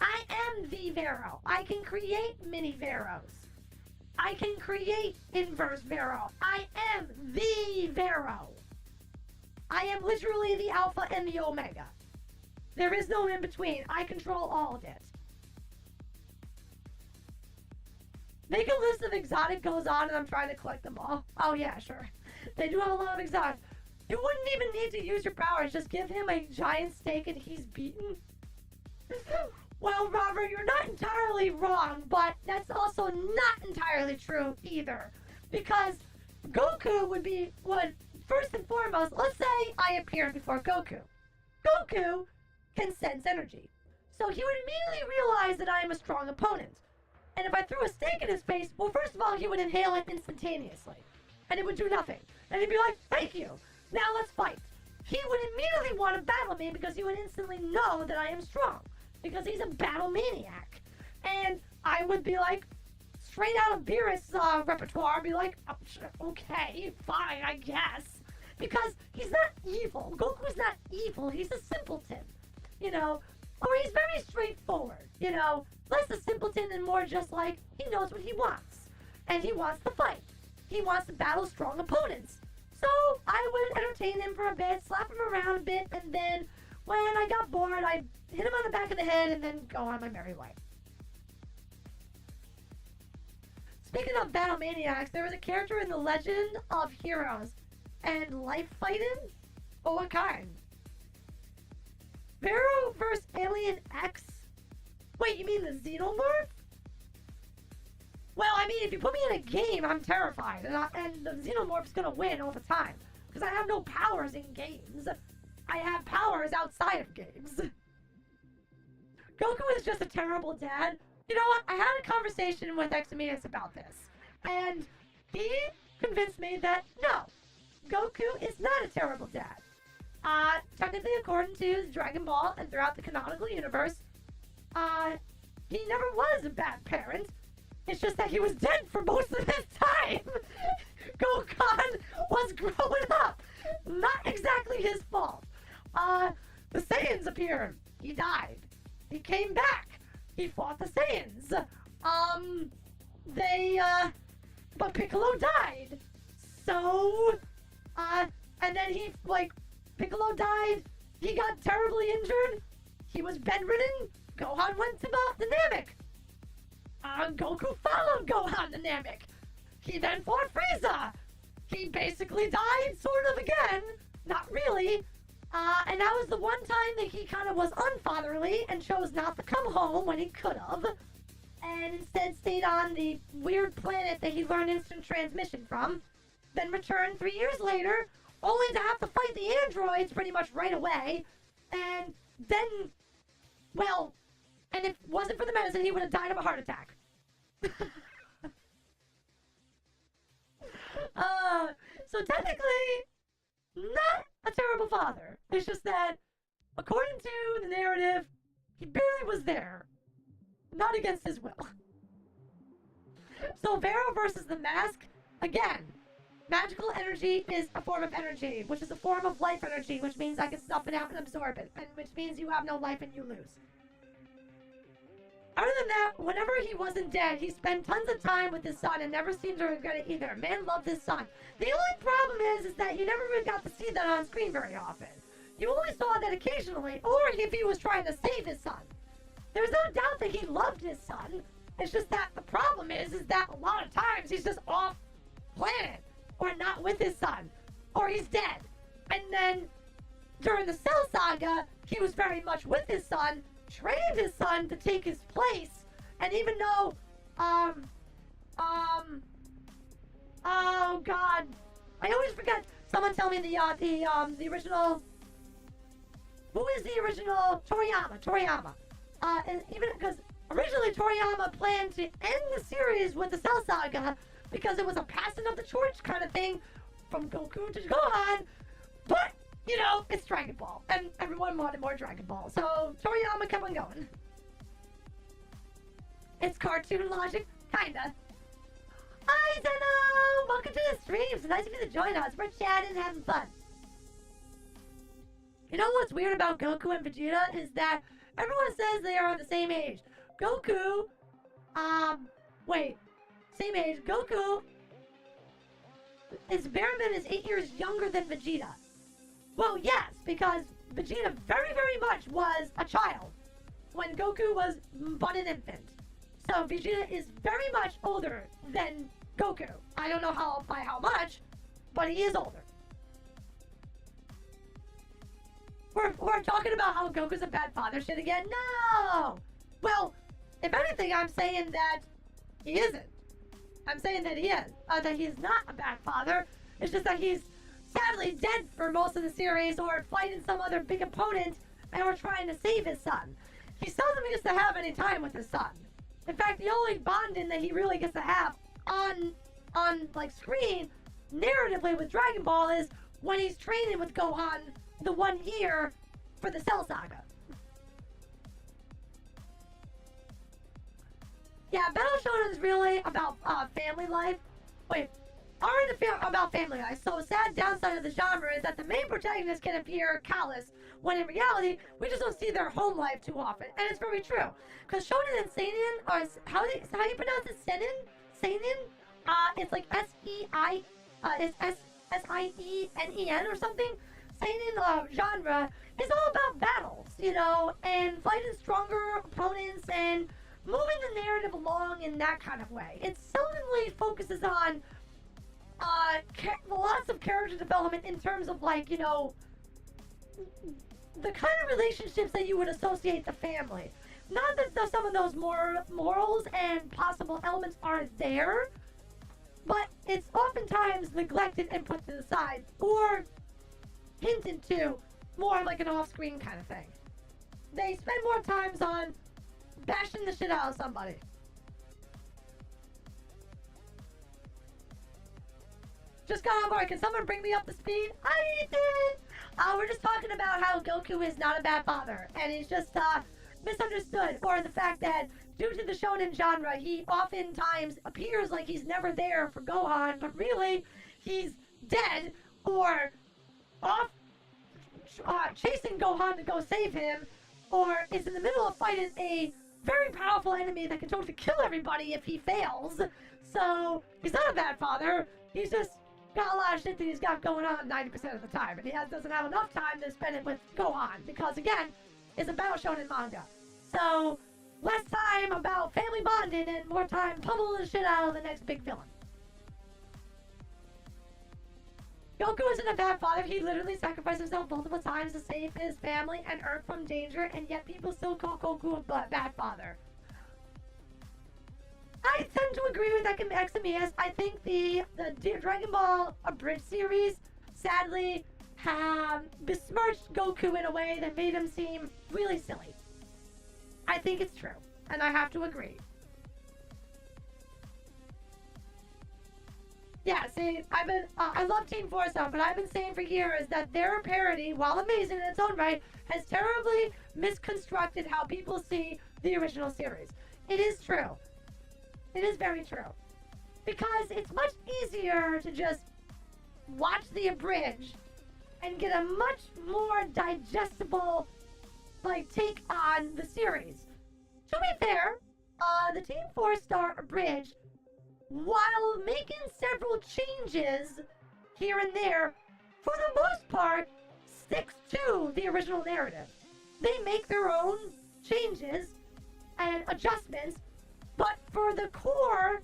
I am the Vero. I can create mini Veros. I can create inverse Vero. I am the Vero. I am literally the Alpha and the Omega. There is no in between. I control all of it. Make a list of exotic goes on and I'm trying to collect them all. Oh yeah, sure. They do have a lot of exotics. You wouldn't even need to use your powers. Just give him a giant steak and he's beaten. Well, Robert, you're not entirely wrong, but that's also not entirely true either. Because Goku would first and foremost, let's say I appeared before Goku. Goku can sense energy. So he would immediately realize that I am a strong opponent. And if I threw a steak in his face, well, first of all, he would inhale it instantaneously. And it would do nothing. And he'd be like, thank you. Now let's fight. He would immediately want to battle me because he would instantly know that I am strong. Because he's a battle maniac. And I would be like, straight out of Beerus' repertoire, I'd be like, oh, okay, fine, I guess. Because he's not evil. Goku's not evil. He's a simpleton. Or he's very straightforward. Less a simpleton and more just like, he knows what he wants. And he wants to fight. He wants to battle strong opponents. So I would entertain him for a bit, slap him around a bit, and then when I got bored, I'd hit him on the back of the head and then go on my merry way. Speaking of battle maniacs, there was a character in the Legend of Heroes and life fighting? Oh, what kind? Vero vs. Alien X? Wait, you mean the Xenomorph? Well, I mean, if you put me in a game, I'm terrified. And the Xenomorph's gonna win all the time. Because I have no powers in games. I have powers outside of games. Goku is just a terrible dad. You know what? I had a conversation with Examius about this. And he convinced me that, no, Goku is not a terrible dad. Technically, according to Dragon Ball and throughout the canonical universe, he never was a bad parent. It's just that he was dead for most of his time. Gokan was growing up. Not exactly his fault. The Saiyans appeared. He died. He came back. He fought the Saiyans. But Piccolo died. So, and then Piccolo died. He got terribly injured. He was bedridden. Gohan went to the Namek. Goku followed Gohan to Namek. He then fought Frieza. He basically died, sort of again. Not really. And that was the one time that he kind of was unfatherly and chose not to come home when he could have. And instead stayed on the weird planet that he learned instant transmission from. Then returned 3 years later, only to have to fight the androids pretty much right away. And then, well, and if it wasn't for the medicine, he would have died of a heart attack. So technically, not a terrible father. It's just that, according to the narrative, he barely was there. Not against his will. So Vero versus the mask, again, magical energy is a form of energy, which is a form of life energy, which means I can stuff it out and absorb it, and which means you have no life and you lose. Other than that, whenever he wasn't dead, he spent tons of time with his son and never seemed to regret it either. Man loved his son. The only problem is that you never really got to see that on screen very often. You only saw that occasionally, or if he was trying to save his son. There's no doubt that he loved his son. It's just that the problem is that a lot of times he's just off planet, or not with his son, or he's dead. And then, during the Cell Saga, he was very much with his son, trained his son to take his place, and even though, oh god, I always forget, someone tell me the original, who is the original, Toriyama, and even, because originally Toriyama planned to end the series with the Cell Saga, because it was a passing of the torch kind of thing, from Goku to Gohan, but, you know, it's Dragon Ball, and everyone wanted more Dragon Ball, so Toriyama kept on going. It's cartoon logic, kinda. Hi, Zeno! Welcome to the stream, it's nice of you to join us, we're chatting and having fun. You know what's weird about Goku and Vegeta is that everyone says they are the same age. Goku, same age, Goku, his Bearman is 8 years younger than Vegeta. Well, yes, because Vegeta very, very much was a child when Goku was but an infant. So Vegeta is very much older than Goku. I don't know by how much, but he is older. We're talking about how Goku's a bad father shit again? No! Well, if anything, I'm saying that he isn't. I'm saying that he is. That he's not a bad father. It's just that he's sadly dead for most of the series, or fighting some other big opponent, and we're trying to save his son. He seldom gets to have any time with his son. In fact, the only bonding that he really gets to have on like screen, narratively with Dragon Ball, is when he's training with Gohan the 1 year for the Cell Saga. Yeah, Battle Shonen is really about family life. Wait, about family life. So a sad downside of the genre is that the main protagonist can appear callous, when in reality, we just don't see their home life too often. And it's very true. Because Shonen and Seinen are, how do you pronounce it? Seinen? It's like S-E-I, it's S-I-E-N-E-N or something. Seinen genre is all about battles, you know, and fighting stronger opponents and moving the narrative along in that kind of way. It seldomly focuses on lots of character development in terms of, like, you know, the kind of relationships that you would associate the family. Not that some of those morals and possible elements aren't there, but it's oftentimes neglected and put to the side, or hinted to, more like an off-screen kind of thing. They spend more times on bashing the shit out of somebody. Just got on board. Can someone bring me up to speed? I did! We're just talking about how Goku is not a bad father, and he's just misunderstood, or the fact that due to the shonen genre, he oftentimes appears like he's never there for Gohan, but really, he's dead, or off chasing Gohan to go save him, or is in the middle of fighting a very powerful enemy that can totally kill everybody if he fails. So, he's not a bad father, he's just got a lot of shit that he's got going on 90% of the time, and he doesn't have enough time to spend it with Gohan, because again, it's a Battle Shonen manga. So, less time about family bonding and more time pummeling the shit out of the next big villain. Goku isn't a bad father. He literally sacrificed himself multiple times to save his family and Earth from danger, and yet people still call Goku a bad father. I tend to agree with Examias. I think the Dragon Ball Abridged series, sadly, besmirched Goku in a way that made him seem really silly. I think it's true, and I have to agree. Yeah, see, I love Team Force Zone, but I've been saying for years that their parody, while amazing in its own right, has terribly misconstructed how people see the original series. It is true. It is very true. Because it's much easier to just watch the abridged and get a much more digestible, take on the series. To be fair, the Team 4-star abridged, while making several changes here and there, for the most part, sticks to the original narrative. They make their own changes and adjustments, but for the core,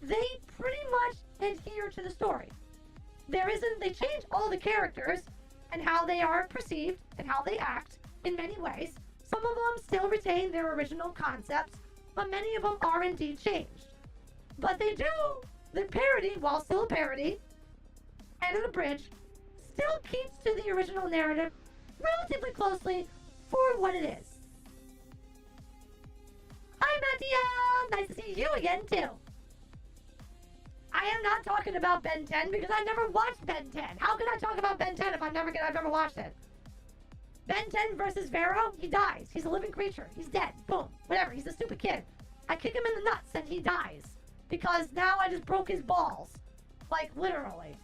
they pretty much adhere to the story. They change all the characters and how they are perceived and how they act in many ways. Some of them still retain their original concepts, but many of them are indeed changed. But they do, the parody, while still a parody, and an abridged, still keeps to the original narrative relatively closely for what it is. Hi, Mattia! Nice to see you again, too. I am not talking about Ben 10 because I never watched Ben 10. How can I talk about Ben 10 if I've never watched it? Ben 10 versus Vero, he dies. He's a living creature. He's dead. Boom. Whatever. He's a stupid kid. I kick him in the nuts and he dies. Because now I just broke his balls. Literally.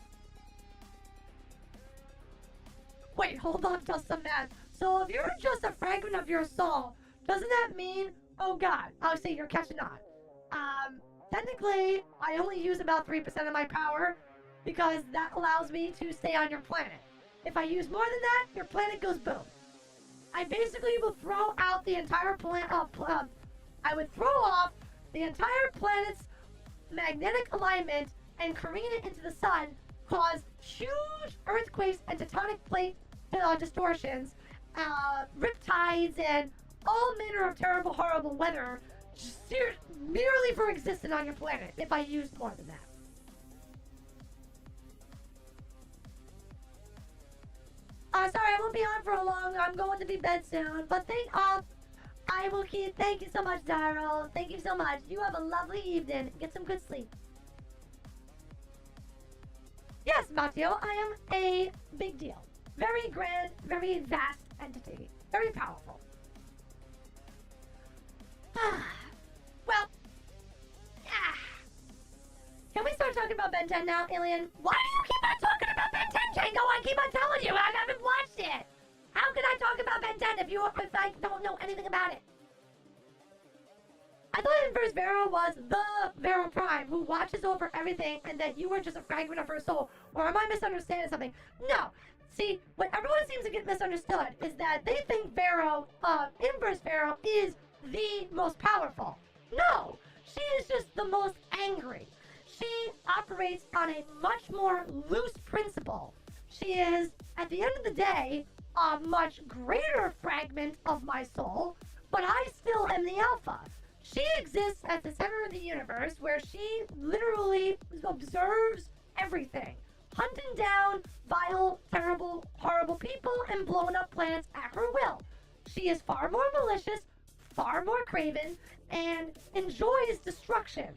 Wait, hold on just a minute. So if you're just a fragment of your soul, doesn't that mean, oh god, I'll say you're catching on. Technically, I only use about 3% of my power because that allows me to stay on your planet. If I use more than that, your planet goes boom. I basically will throw out the entire planet. I would throw off the entire planet's magnetic alignment and careen it into the sun, cause huge earthquakes and tectonic plate distortions, riptides, and all manner of terrible, horrible weather merely for existing on your planet if I used more than that. Sorry, I won't be on for long. I'm going to be bed soon. But I will keep. Thank you so much, Daryl. Thank you so much. You have a lovely evening. Get some good sleep. Yes, Matteo, I am a big deal. Very grand, very vast entity. Very powerful. Well, can we start talking about Ben 10 now, Alien? Why do you keep on talking about Ben 10, Tango? I keep on telling you, I haven't watched it. How can I talk about Ben 10 if I don't know anything about it? I thought Inverse Vero was the Vero Prime who watches over everything and that you were just a fragment of her soul. Or am I misunderstanding something? No. See, what everyone seems to get misunderstood is that they think Vero, Inverse Vero, is the most powerful. No! She is just the most angry. She operates on a much more loose principle. She is, at the end of the day, a much greater fragment of my soul, but I still am the Alpha. She exists at the center of the universe where she literally observes everything, hunting down vile, terrible, horrible people and blowing up planets at her will. She is far more malicious, far more craven, and enjoys destruction.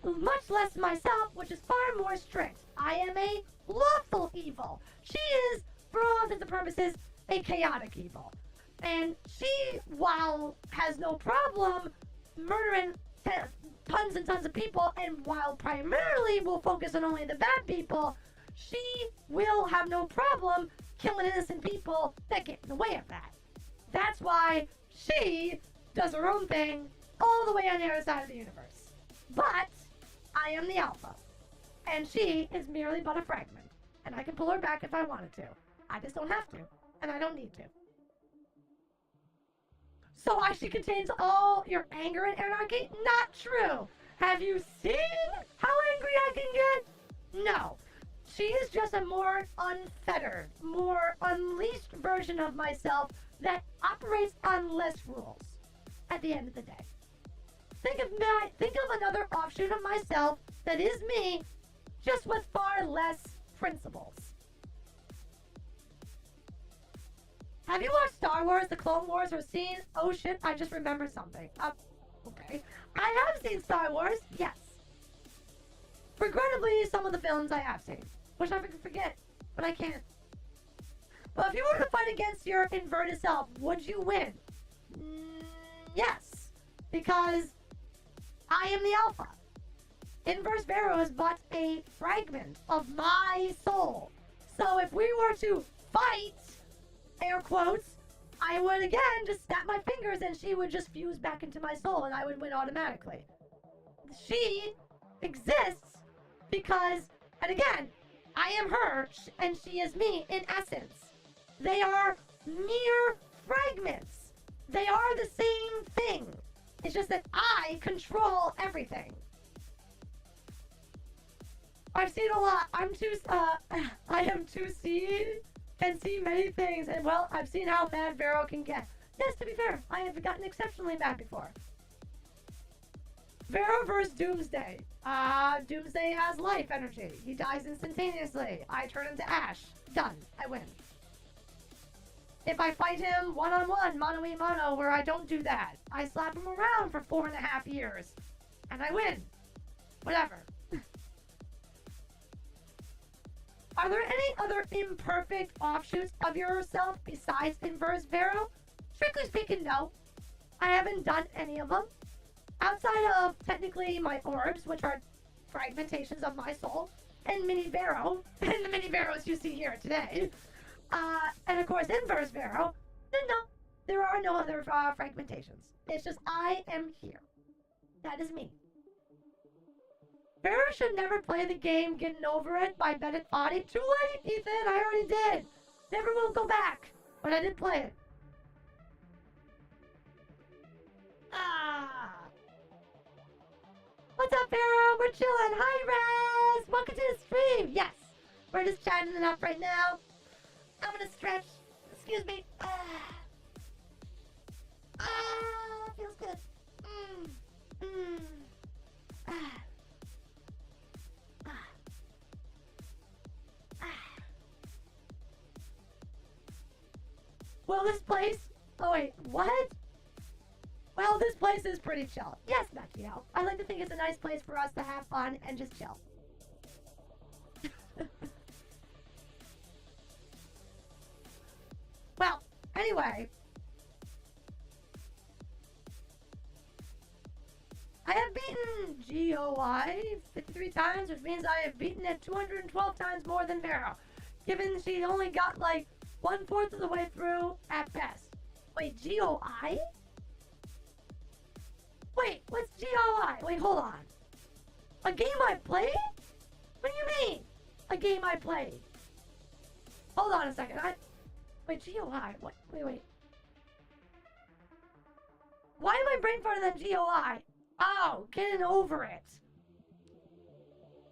Much less myself, which is far more strict. I am a lawful evil. She is, for all intents and purposes, a chaotic evil. And she, while has no problem murdering tons and tons of people, and while primarily will focus on only the bad people, she will have no problem killing innocent people that get in the way of that. That's why she does her own thing all the way on the other side of the universe. But I am the Alpha, and she is merely but a fragment, and I can pull her back if I wanted to. I just don't have to, and I don't need to. So why she contains all your anger and anarchy? Not true. Have you seen how angry I can get? No. She is just a more unfettered, more unleashed version of myself that operates on less rules at the end of the day. Think of another offshoot of myself that is me, just with far less principles. Have you watched Star Wars, The Clone Wars, or seen... Oh shit, I just remembered something. Okay. I have seen Star Wars, yes. Regrettably, some of the films I have seen. Wish I could forget, but I can't. But if you were to fight against your inverted self, would you win? Yes. Because I am the alpha. Inverse Vero is but a fragment of my soul. So if we were to fight, air quotes, I would again just snap my fingers and she would just fuse back into my soul and I would win automatically. She exists because, and again, I am her and she is me in essence. They are mere fragments. They are the same thing. It's just that I control everything. I've seen a lot. I am 2C, can see many things, and well, I've seen how mad Vero can get. Yes, to be fair, I have gotten exceptionally mad before. Vero versus Doomsday. Doomsday has life energy. He dies instantaneously. I turn into ash. Done. I win. If I fight him one-on-one, mano-a-mano, where I don't do that, I slap him around for 4.5 years, and I win. Whatever. Are there any other imperfect offshoots of yourself besides Inverse Vero? Strictly speaking, no. I haven't done any of them. Outside of, technically, my orbs, which are fragmentations of my soul, and Mini Vero, and the Mini Veros you see here today, and of course Inverse Vero, then no, there are no other fragmentations. It's just I am here. That is me. Vero should never play the game Getting Over It by Bennett Foddy. Too late, Ethan, I already did. Never will go back, but I did play it. What's up, Vero? We're chilling. Hi, Raz. Welcome to the stream. Yes, we're just chatting it up right now. I'm gonna stretch. Excuse me. Feels good. Well, this place... Oh, wait, what? Well, this place is pretty chill. Yes, Macchio. I like to think it's a nice place for us to have fun and just chill. Well, anyway. I have beaten GOI 53 times, which means I have beaten it 212 times more than Vero. Given she only got like 1/4 of the way through at best. Wait, GOI? Wait, what's GOI? Wait, hold on. A game I played? What do you mean? A game I played? Hold on a second. Wait, GOI? What? Wait. Why am I brain farting than GOI? Oh, Getting Over It.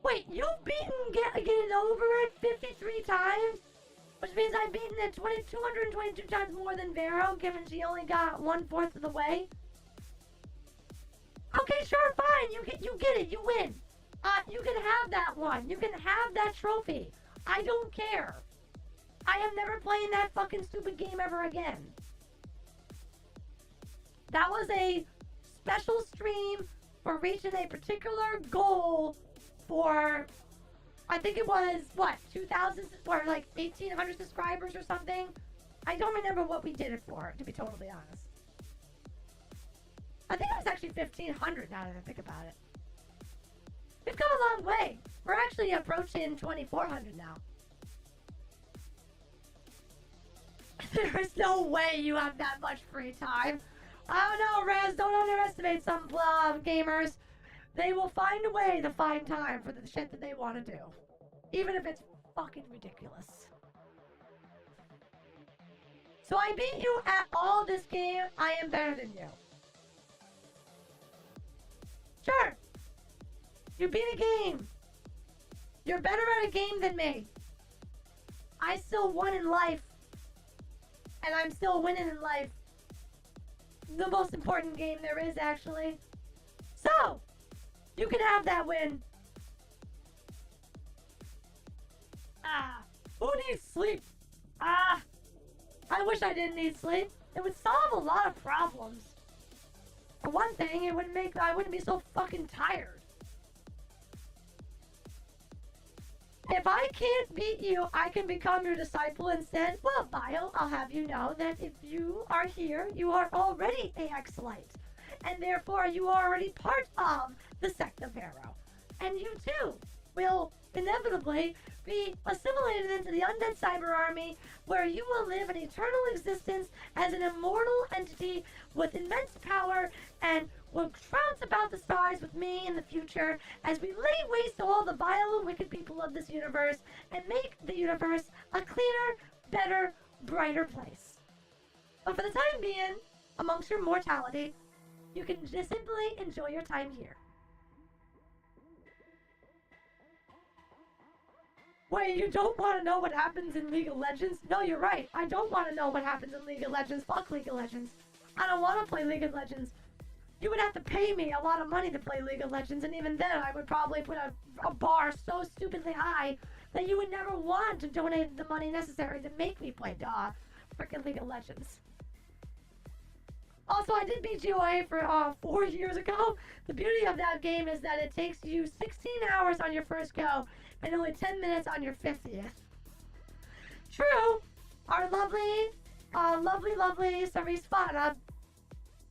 Wait, you've beaten Getting Over It 53 times? Which means I've beaten it 222 times more than Vero, given she only got 1/4 of the way. Okay, sure, fine. You get it. You win. You can have that one. You can have that trophy. I don't care. I am never playing that fucking stupid game ever again. That was a special stream for reaching a particular goal for, I think it was, what, 2,000 or like 1,800 subscribers or something? I don't remember what we did it for, to be totally honest. I think it was actually 1,500 now that I think about it. We've come a long way. We're actually approaching 2,400 now. There's no way you have that much free time. Oh no, Rez, don't underestimate some gamers. They will find a way to find time for the shit that they want to do. Even if it's fucking ridiculous. So I beat you at all this game. I am better than you. Sure. You beat a game. You're better at a game than me. I still won in life. And I'm still winning in life. The most important game there is, actually. So, you can have that win. Who needs sleep? I wish I didn't need sleep. It would solve a lot of problems. For one thing, I wouldn't be so fucking tired. If I can't beat you, I can become your disciple instead. Well, Bio, I'll have you know that if you are here, you are already a X-Lite. And therefore, you are already part of the sect of Hero. And you too will inevitably be assimilated into the undead cyber army, where you will live an eternal existence as an immortal entity with immense power and will trounce about the stars with me in the future as we lay waste to all the vile and wicked people of this universe and make the universe a cleaner, better, brighter place. But for the time being, amongst your mortality, you can just simply enjoy your time here. Wait, you don't want to know what happens in League of Legends? No, you're right. I don't want to know what happens in League of Legends. Fuck League of Legends. I don't want to play League of Legends. You would have to pay me a lot of money to play League of Legends, and even then I would probably put a bar so stupidly high that you would never want to donate the money necessary to make me play frickin' League of Legends. Also, I did beat GOA for 4 years ago. The beauty of that game is that it takes you 16 hours on your first go and only 10 minutes on your 50th. True, our lovely Cerise Fana,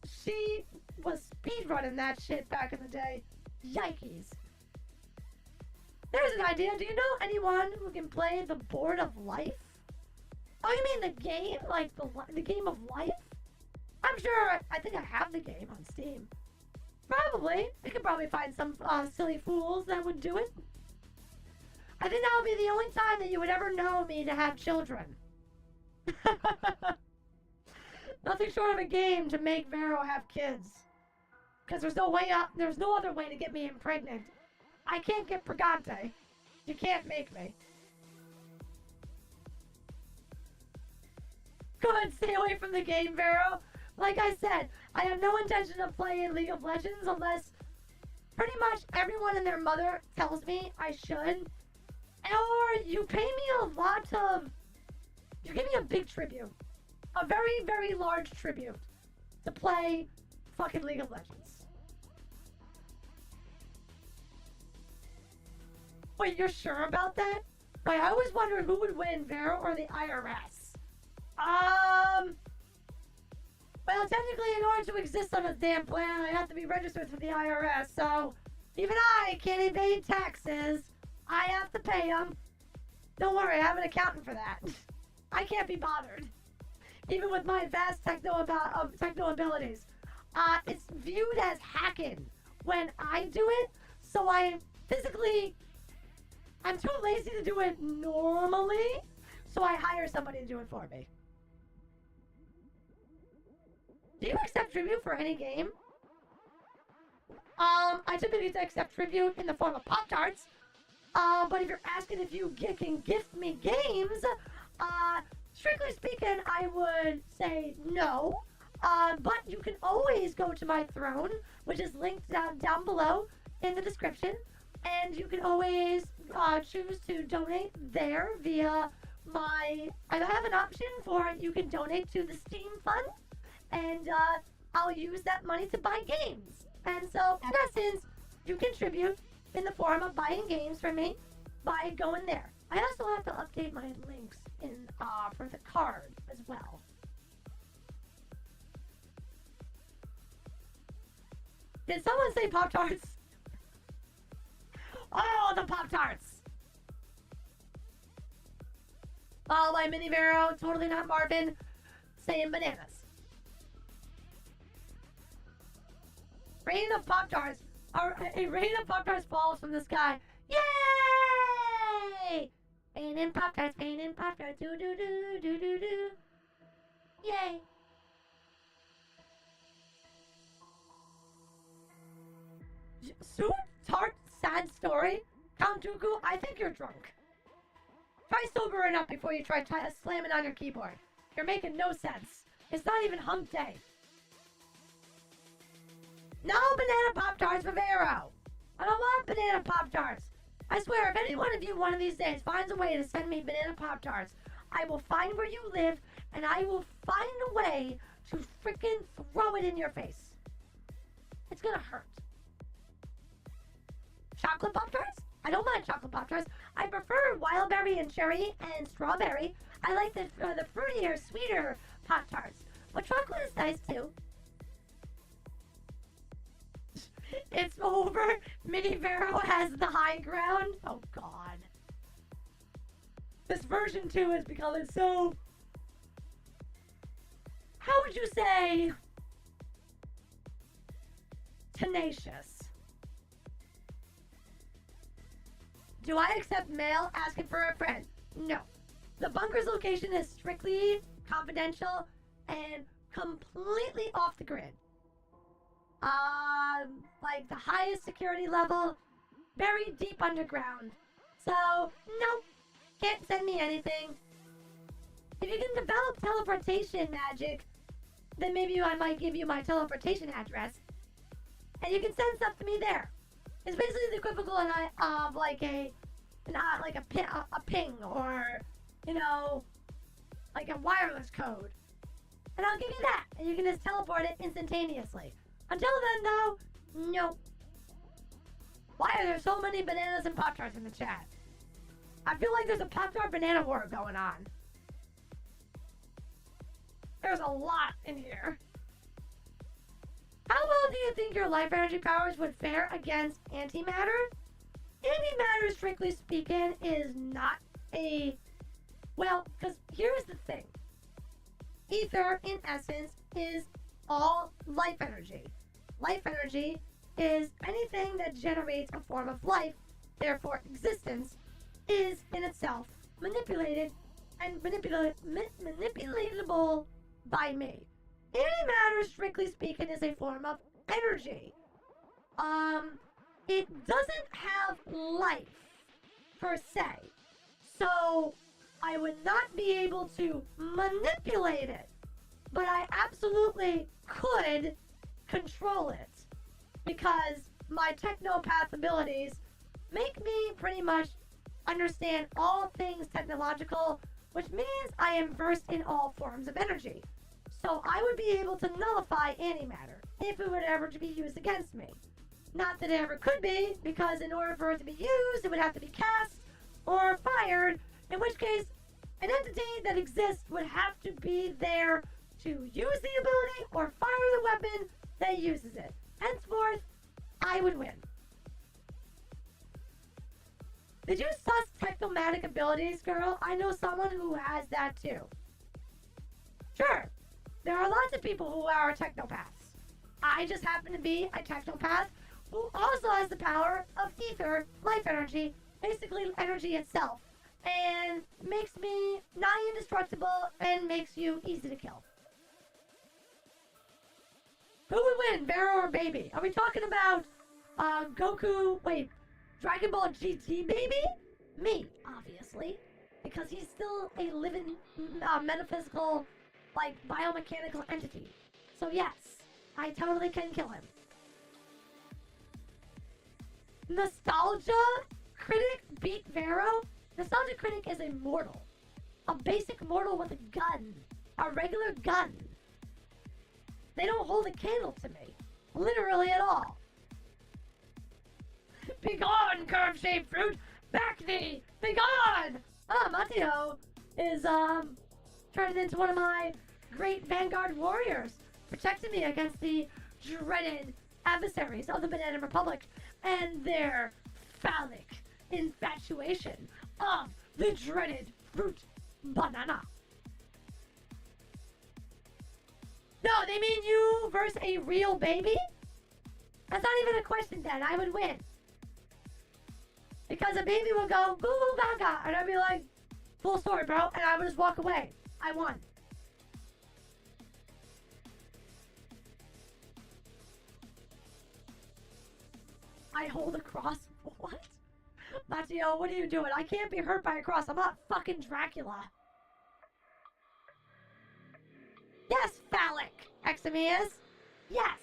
she was speedrunning that shit back in the day. Yikes. There's an idea. Do you know anyone who can play the Board of Life? Oh, you mean the game? Like the game of life? I'm sure, I think I have the game on Steam. Probably. I could probably find some silly fools that would do it. I think that would be the only time that you would ever know me to have children. Nothing short of a game to make Vero have kids. Because there's no other way to get me impregnant. I can't get pregante. You can't make me. Go ahead, stay away from the game, Vero. Like I said, I have no intention of playing League of Legends unless pretty much everyone and their mother tells me I should. Or you pay me you give me a big tribute. A very, very large tribute to play fucking League of Legends. Wait, you're sure about that? Wait, I always wondered who would win, Vero or the IRS? Well, technically, in order to exist on this damn planet, I have to be registered for the IRS, so even I can't evade taxes. I have to pay them. Don't worry, I have an accountant for that. I can't be bothered. Even with my vast techno abilities. It's viewed as hacking when I do it, so I'm too lazy to do it normally, so I hire somebody to do it for me. Do you accept tribute for any game? I typically accept tribute in the form of Pop-Tarts. But if you're asking if you can gift me games, strictly speaking, I would say no. But you can always go to my throne, which is linked down below in the description. And you can always choose to donate there via I have an option for you can donate to the Steam Fund. And I'll use that money to buy games. And so, in essence, you contribute in the form of buying games from me by going there. I also have to update my links for the card as well. Did someone say Pop-Tarts? Oh, the Pop-Tarts! Oh, my mini Vero, totally not Marvin, saying bananas. Rain of Pop-Tarts. A rain of Pop-Tarts falls from the sky. Yay! Rain and Pop-Tarts, do do do do do do. Yay! Sweet, tart, sad story. Count Dooku, I think you're drunk. Try sobering up before you try slamming on your keyboard. You're making no sense. It's not even hump day. No banana Pop-Tarts for Vero! I don't want banana Pop-Tarts! I swear, if any one of you one of these days finds a way to send me banana Pop-Tarts, I will find where you live, and I will find a way to freaking throw it in your face. It's gonna hurt. Chocolate Pop-Tarts? I don't mind chocolate Pop-Tarts. I prefer wild berry and cherry and strawberry. I like the fruitier, sweeter Pop-Tarts. But chocolate is nice too. It's over. Mini Vero has the high ground. Oh god. This version 2 is becoming so... How would you say? Tenacious. Do I accept mail asking for a friend? No. The bunker's location is strictly confidential and completely off the grid. Like the highest security level, buried deep underground. So, nope, can't send me anything. If you can develop teleportation magic, then maybe I might give you my teleportation address, and you can send stuff to me there. It's basically the equivalent of like a ping, or you know, like a wireless code. And I'll give you that, and you can just teleport it instantaneously. Until then, though, nope. Why are there so many bananas and Pop-Tarts in the chat? I feel like there's a Pop-Tart banana war going on. There's a lot in here. How well do you think your life energy powers would fare against antimatter? Antimatter, strictly speaking, is not a... Well, because here's the thing. Ether, in essence, is all life energy. Life energy is anything that generates a form of life, therefore existence, is in itself manipulated and manipulatable by me. Antimatter, strictly speaking, is a form of energy. It doesn't have life, per se. So, I would not be able to manipulate it. But I absolutely could control it. Because my technopath abilities make me pretty much understand all things technological, which means I am versed in all forms of energy. So I would be able to nullify antimatter if it were ever to be used against me. Not that it ever could be, because in order for it to be used, it would have to be cast or fired, in which case an entity that exists would have to be there to use the ability or fire the weapon that uses it. Henceforth, I would win. Did you suss technomatic abilities, girl? I know someone who has that too. Sure, there are lots of people who are technopaths. I just happen to be a technopath who also has the power of ether, life energy, basically energy itself, and makes me nigh indestructible and makes you easy to kill. Who would win, Vero or Baby? Are we talking about Goku, Dragon Ball GT Baby? Me, obviously, because he's still a living metaphysical, biomechanical entity. So yes, I totally can kill him. Nostalgia Critic beat Vero? Nostalgia Critic is a mortal. A basic mortal with a gun. A regular gun. They don't hold a candle to me. Literally at all. Begone, curve-shaped fruit! Back thee! Begone! Mateo is, turning into one of my great Vanguard warriors, protecting me against the dreaded adversaries of the Banana Republic and their phallic infatuation of the dreaded fruit banana. No, they mean you versus a real baby? That's not even a question, then. I would win. Because a baby would go, goo goo gaga, and I'd be like, full story, bro, and I would just walk away. I won. I hold a cross? What? Mateo, what are you doing? I can't be hurt by a cross. I'm not fucking Dracula. Yes, phallic, Examias. Yes.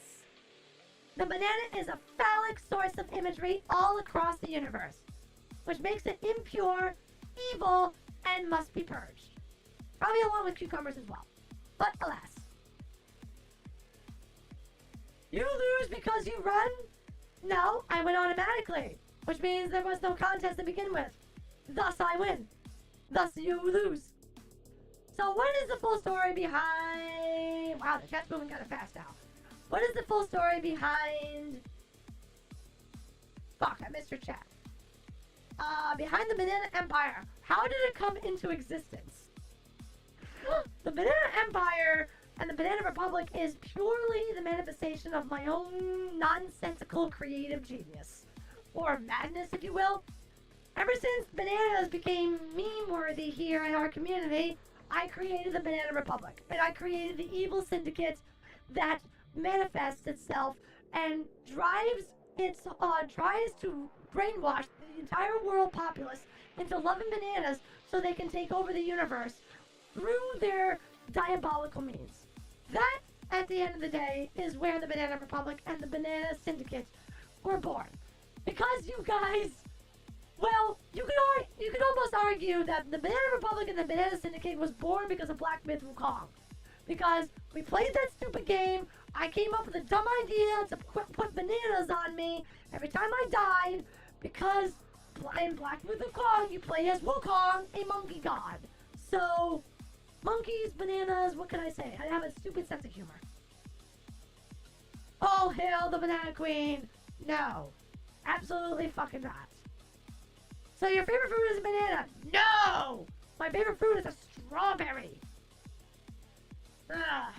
The banana is a phallic source of imagery all across the universe, which makes it impure, evil, and must be purged. Probably along with cucumbers as well. But alas. You lose because you run? No, I win automatically. Which means there was no contest to begin with. Thus I win. Thus you lose. So what is the full story behind... Wow, the chat's moving kind of fast now. What is the full story behind... Fuck, I missed your chat. Behind the Banana Empire. How did it come into existence? The Banana Empire and the Banana Republic is purely the manifestation of my own nonsensical creative genius. Or madness, if you will. Ever since bananas became meme-worthy here in our community, I created the Banana Republic. And I created the evil syndicate that manifests itself and tries to brainwash the entire world populace into loving bananas so they can take over the universe through their diabolical means. That, at the end of the day, is where the Banana Republic and the Banana Syndicate were born. Because you guys, well, you could almost argue that the Banana Republic and the Banana Syndicate was born because of Black Myth Wukong. Because we played that stupid game, I came up with a dumb idea to put bananas on me every time I died, because in Black Myth Wukong, you play as Wukong, a monkey god. So, monkeys, bananas, what can I say? I have a stupid sense of humor. Oh, hail the Banana Queen! No. Absolutely fucking not. So your favorite fruit is a banana? No! My favorite fruit is a strawberry. Ugh.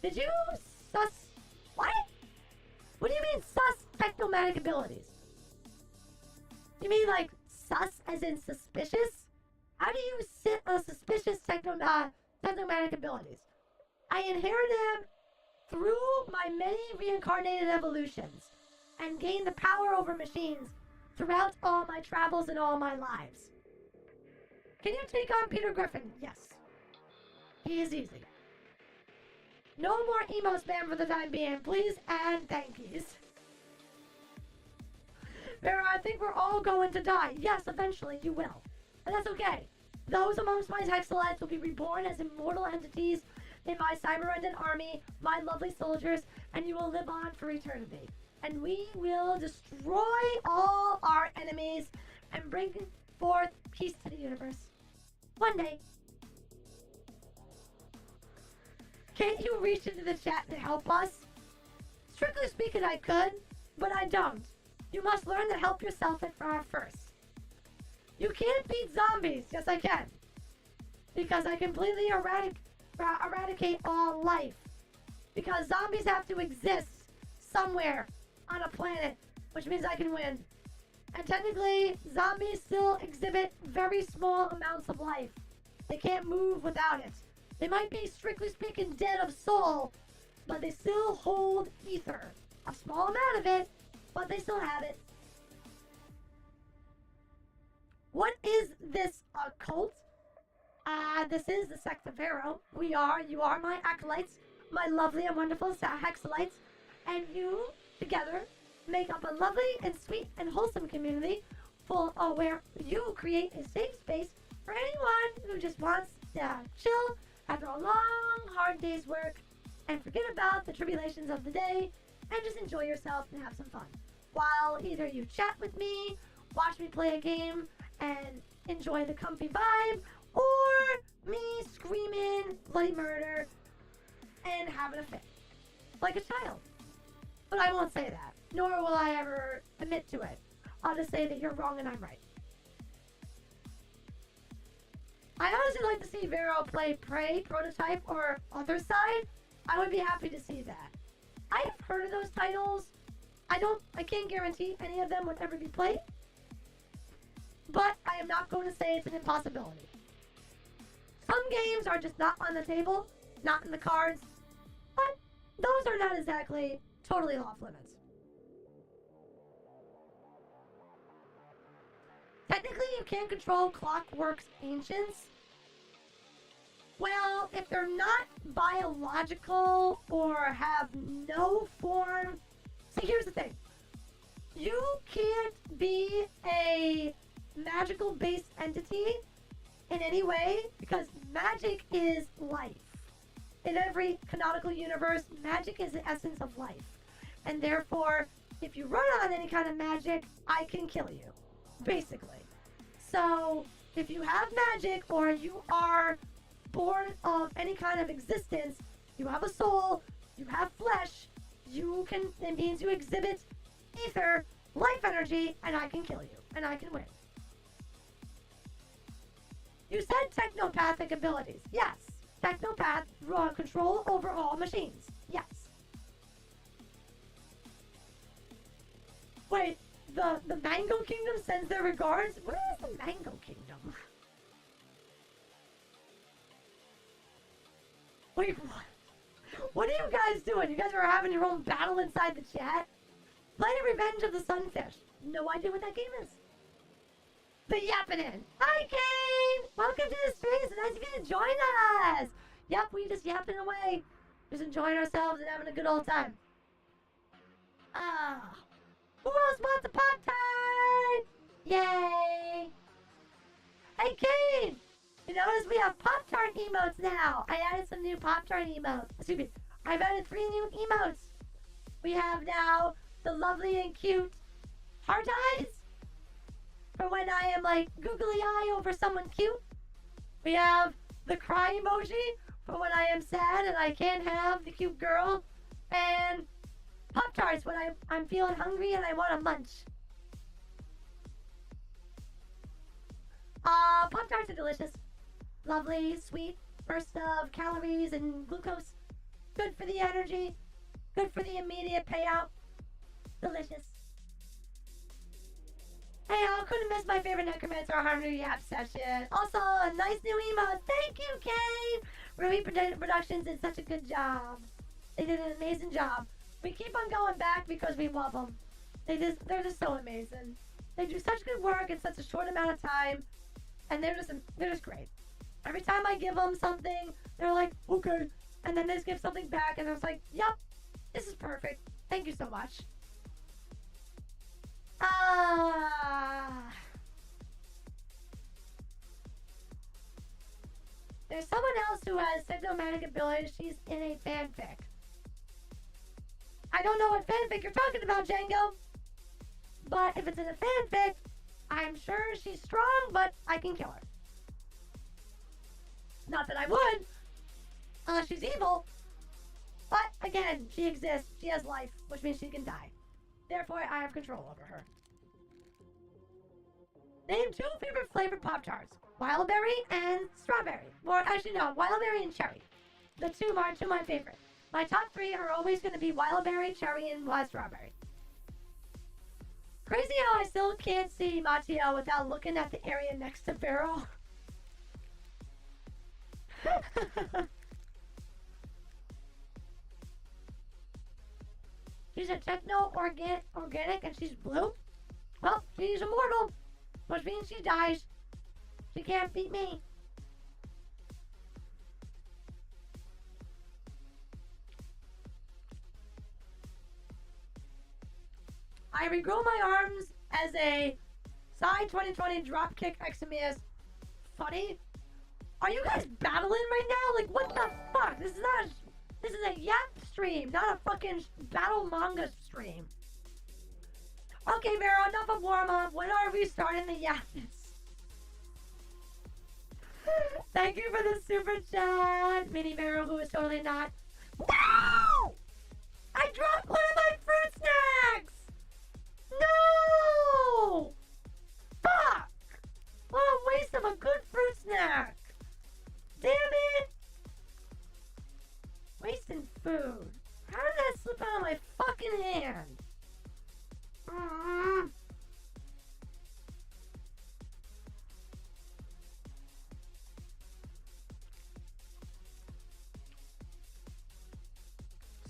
Did you sus... What? What do you mean sus technomatic abilities? You mean like sus as in suspicious? How do you sit on suspicious technomatic abilities? I inherited them through my many reincarnated evolutions and gained the power over machines throughout all my travels and all my lives. Can you take on Peter Griffin? Yes. He is easy. No more emo spam for the time being, please and thank yous. Vera, I think we're all going to die. Yes, eventually you will. And that's okay. Those amongst my Hexalites will be reborn as immortal entities in my Cyberundead army, my lovely soldiers, and you will live on for eternity. And we will destroy all our enemies and bring forth peace to the universe. One day. Can't you reach into the chat to help us? Strictly speaking, I could, but I don't. You must learn to help yourself first. You can't beat zombies. Yes, I can. Because I completely eradicate all life. Because zombies have to exist somewhere on a planet, which means I can win. And technically, zombies still exhibit very small amounts of life. They can't move without it. They might be, strictly speaking, dead of soul, but they still hold ether. A small amount of it, but they still have it. What is this cult? This is the sect of Vero. You are my acolytes, my lovely and wonderful Hexalites, and you, together, make up a lovely and sweet and wholesome community where you create a safe space for anyone who just wants to chill after a long, hard day's work and forget about the tribulations of the day and just enjoy yourself and have some fun. While either you chat with me, watch me play a game, and enjoy the comfy vibe, or me screaming bloody murder and having a fit. Like a child. But I won't say that, nor will I ever admit to it. I'll just say that you're wrong and I'm right. I honestly like to see Vero play Prey, Prototype, or Other Side. I would be happy to see that. I have heard of those titles. I can't guarantee any of them would ever be played. But I am not going to say it's an impossibility. Some games are just not on the table, not in the cards, but those are not exactly totally off limits. Technically, you can't control Clockwork's ancients. Well, if they're not biological or have no form... See, here's the thing. You can't be a magical-based entity in any way because magic is life. In every canonical universe, magic is the essence of life. And therefore, if you run on any kind of magic, I can kill you. Basically. So, if you have magic or you are born of any kind of existence, you have a soul, you have flesh, it means you exhibit ether, life energy, and I can kill you. And I can win. You said technopathic abilities. Yes. Technopath, control over all machines. Yes. Wait, the Mango Kingdom sends their regards? Where is the Mango Kingdom? Wait, what? What are you guys doing? You guys are having your own battle inside the chat? Play Revenge of the Sunfish. No idea what that game is. The Yappening. Hi, Kane! Welcome to the stream. So nice of you to join us. Yep, we just yapping away. Just enjoying ourselves and having a good old time. Ah. Who else wants a Pop-Tart? Yay! Hey, Kane! You notice we have Pop-Tart emotes now. I added some new Pop-Tart emotes. Excuse me. I've added 3 new emotes. We have now the lovely and cute heart eyes. For when I am like googly eye over someone cute. We have the cry emoji for when I am sad and I can't have the cute girl. And Pop-Tarts when I'm feeling hungry and I want to munch. Pop-Tarts are delicious. Lovely, sweet burst of calories and glucose. Good for the energy. Good for the immediate payout. Delicious. Hey, I couldn't miss my favorite Necromancer 100 Yap session. Also, a nice new emote. Thank you, Kane! Ruby Productions did such a good job. They did an amazing job. We keep on going back because we love them. They're just so amazing. They do such good work in such a short amount of time. And they're just great. Every time I give them something, they're like, okay. And then they just give something back and I was like, yep, this is perfect. Thank you so much. There's someone else who has technomanic abilities. She's in a fanfic. I don't know what fanfic you're talking about, Django. But if it's in a fanfic, I'm sure she's strong, but I can kill her. Not that I would, unless she's evil. But again, she exists. She has life, which means she can die. Therefore, I have control over her. Name 2 favorite flavored Pop-Tarts. Wildberry and strawberry. Or actually no, wildberry and cherry. The two are my favorite. My top 3 are always going to be wildberry, cherry, and strawberry. Crazy how I still can't see Mateo without looking at the area next to Vero. She's a techno-organic and she's blue. Well, she's immortal, which means she dies. She can't beat me. I regrew my arms as a side 2020 dropkick Eximius. Funny. Are you guys battling right now? Like, what the fuck? This is a yap stream, not a fucking battle manga stream. Okay, Vero, enough of warm-up. When are we starting the yapness? Thank you for the super chat, Mini Vero, who is totally not. No! I dropped one of my fruit snacks! No! Fuck! What a waste of a good fruit snack! Damn it! Wasting food. How did that slip out of my fucking hand?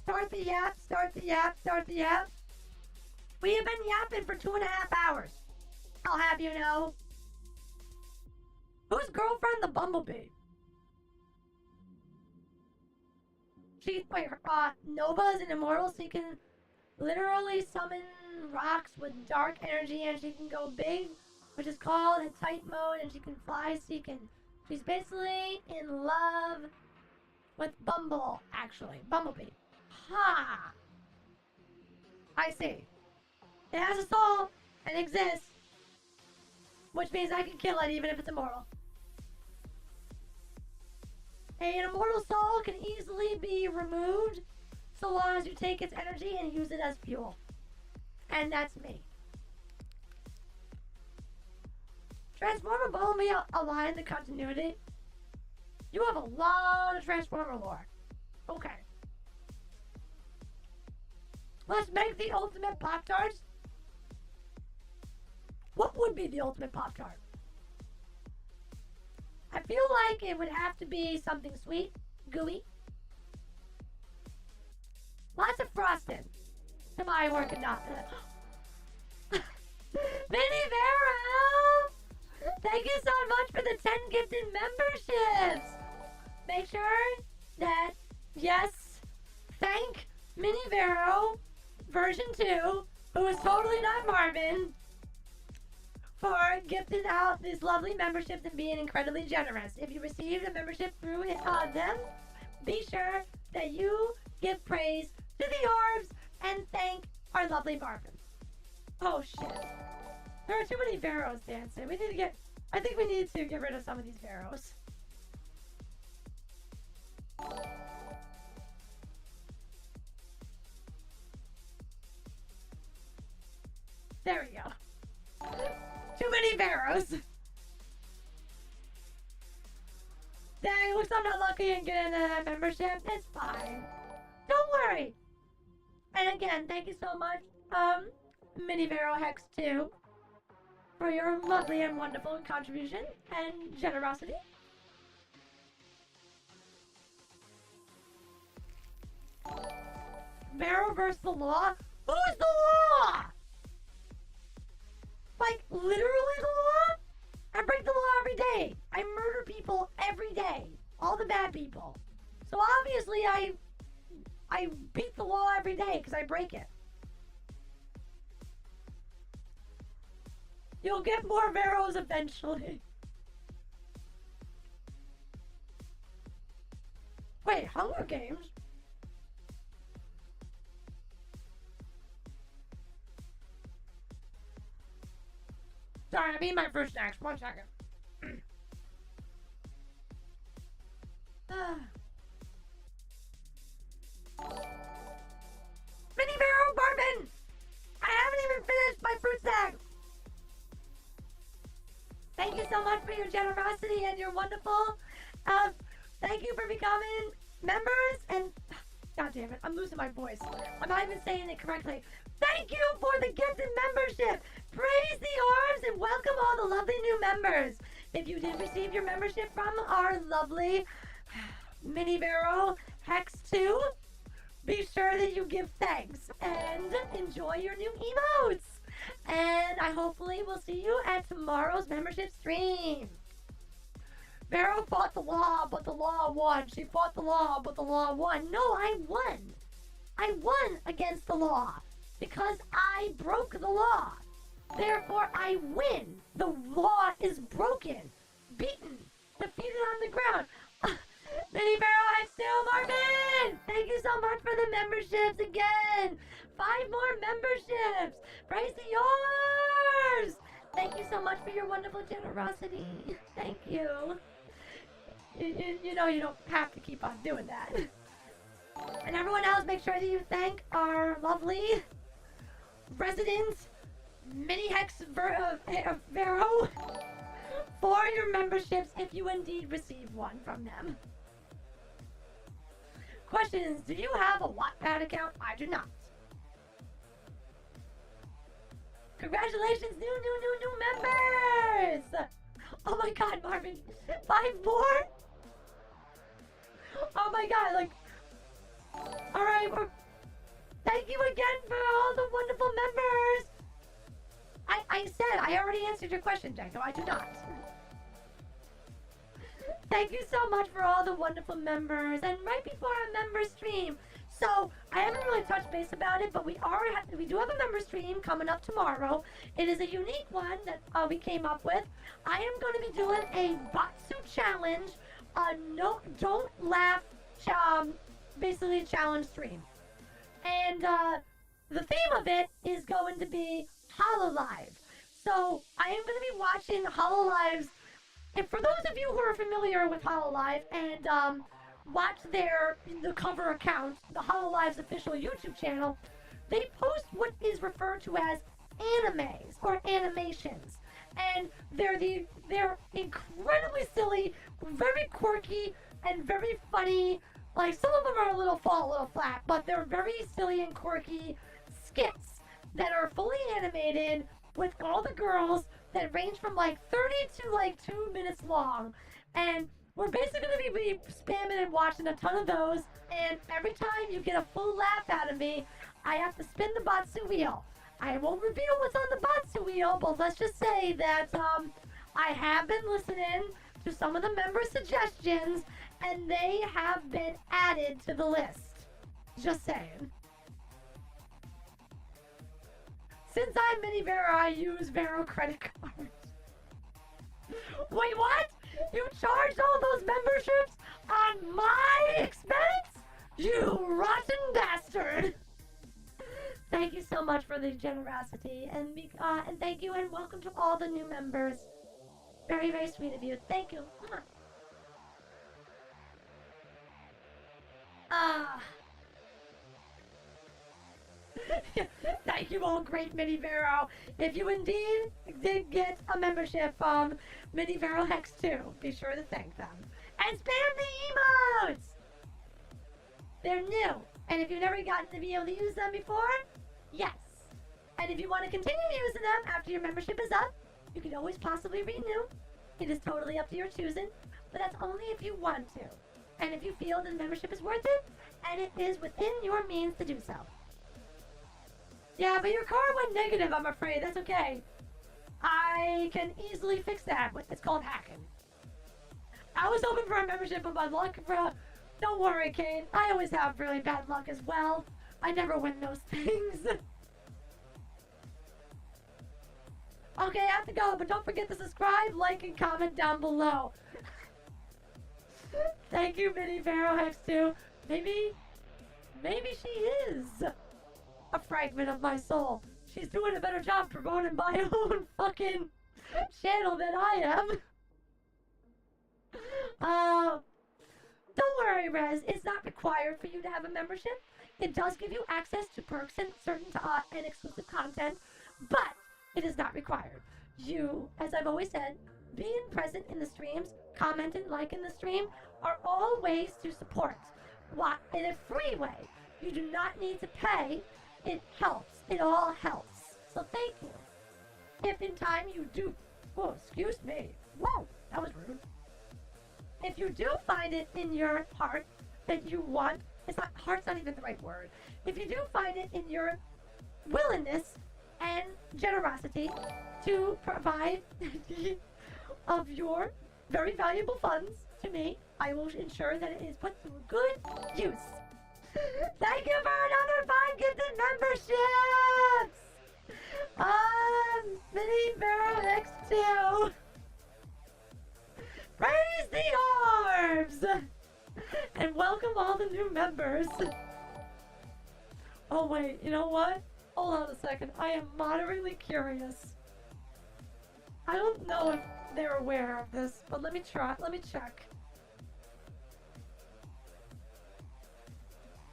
Start the yap, start the yap, start the yap. We have been yapping for 2.5 hours. I'll have you know. Whose girlfriend the bumblebee? Nova is an immortal, so you can literally summon rocks with dark energy, and she can go big, which is called a tight mode, and she can fly, so you can She's basically in love with Bumblebee. Ha! I see. It has a soul and exists, which means I can kill it even if it's immortal. An immortal soul can easily be removed so long as you take its energy and use it as fuel. And that's me. Transformer Bumblebee align the continuity. You have a lot of Transformer lore. Okay. Let's make the ultimate Pop-Tarts. What would be the ultimate Pop-Tart? I feel like it would have to be something sweet, gooey. Lots of frosting. To my work and not Vinny Vero! Thank you so much for the 10 gifted memberships! Make sure that, yes, thank Mini Vero version 2, who is totally not Marvin, for gifting out these lovely memberships and being incredibly generous. If you received a membership through them, be sure that you give praise to the orbs and thank our lovely Marvin. Oh shit. There are too many Veros dancing. I think we need to get rid of some of these Veros. There we go. Too many Veros. Dang, looks I'm not lucky in getting that membership. It's fine. Don't worry. And again, thank you so much, Mini Vero Hex 2, for your lovely and wonderful contribution and generosity. Vero versus the law? Who's the law? Like, literally the law? I break the law every day. I murder people every day. All the bad people. So obviously I beat the law every day because I break it. You'll get more Veros eventually. Wait, Hunger Games? Sorry, I mean my first snacks. 1 second. Mini Vero Barman! I haven't even finished my fruit snack! Thank you so much for your generosity and your wonderful, thank you for becoming members and, god damn it, I'm losing my voice. I'm not even saying it correctly. Thank you for the gifted membership! Praise the orbs and welcome all the lovely new members! If you did receive your membership from our lovely Mini Vero Hex 2, be sure that you give thanks and enjoy your new emotes! And I hopefully will see you at tomorrow's membership stream. Vero fought the law, but the law won. She fought the law, but the law won. No, I won. I won against the law because I broke the law. Therefore, I win. The law is broken, beaten, defeated on the ground. Mini Vero Hex 2, Marvin! Thank you so much for the memberships again. 5 more memberships. Praise the yours. Thank you so much for your wonderful generosity. Thank you. You know you don't have to keep on doing that. And everyone else, make sure that you thank our lovely resident Mini Hex Vero for your memberships if you indeed receive one from them. Questions: do you have a Wattpad account? I do not. Congratulations, new members! Oh my god, Marvin, 5 more? Oh my god, like, alright, thank you again for all the wonderful members! I said, I already answered your question, Janko, I do not. Thank you so much for all the wonderful members, and right before our member stream, so I haven't really touched base about it, but we do have a member stream coming up tomorrow. It is a unique one that we came up with. I am going to be doing a Batsu challenge, no, don't laugh, basically challenge stream. And the theme of it is going to be HoloLive. So I am going to be watching HoloLive's. And for those of you who are familiar with HoloLive and watch the cover account, the HoloLive's official YouTube channel, they post what is referred to as animes or animations. And they're incredibly silly, very quirky, and very funny. Like, some of them are a little flat, but they're very silly and quirky skits that are fully animated with all the girls that range from like 30 to like 2 minutes long. And we're basically going to be spamming and watching a ton of those. And every time you get a full laugh out of me, I have to spin the Batsu wheel. I won't reveal what's on the Batsu wheel, but let's just say that I have been listening to some of the member suggestions, and they have been added to the list. Just saying. Since I'm Mini Vero, I use Vero credit cards. Wait, what? You charged all those memberships on my expense? You rotten bastard! Thank you so much for the generosity, and thank you, and welcome to all the new members. Very, very sweet of you. Thank you. Thank you all, great Mini Vero. If you indeed did get a membership from Mini Vero Hex 2, be sure to thank them. And spam the emotes! They're new. And if you've never gotten to be able to use them before, yes. And if you want to continue using them after your membership is up, you can always possibly renew. It is totally up to your choosing, but that's only if you want to. And if you feel the membership is worth it, and it is within your means to do so. Yeah, but your card went negative, I'm afraid. That's okay. I can easily fix that. It's called hacking. I was hoping for a membership, but my luck for... Don't worry, Kane. I always have really bad luck as well. I never win those things. Okay, I have to go, but don't forget to subscribe, like, and comment down below. Thank you, Mini Vero Hex 2. Maybe she is a fragment of my soul. She's doing a better job promoting my own fucking channel than I am. Don't worry, Rez. It's not required for you to have a membership. It does give you access to perks and certain and exclusive content, but it is not required. You, as I've always said, being present in the streams, commenting, liking the stream, are all ways to support. In a free way. You do not need to pay. It helps. It all helps. So thank you. If in time you do... Oh, excuse me. Whoa, that was rude. If you do find it in your heart that you want... Heart's not even the right word. If you do find it in your willingness and generosity to provide of your very valuable funds to me, I will ensure that it is put to good use. Thank you for another 5 gifted memberships! Mini Vero Hex 2! Raise the arms! And welcome all the new members. Oh wait, you know what? Hold on a second. I am moderately curious. I don't know if they're aware of this, but let me try. Let me check.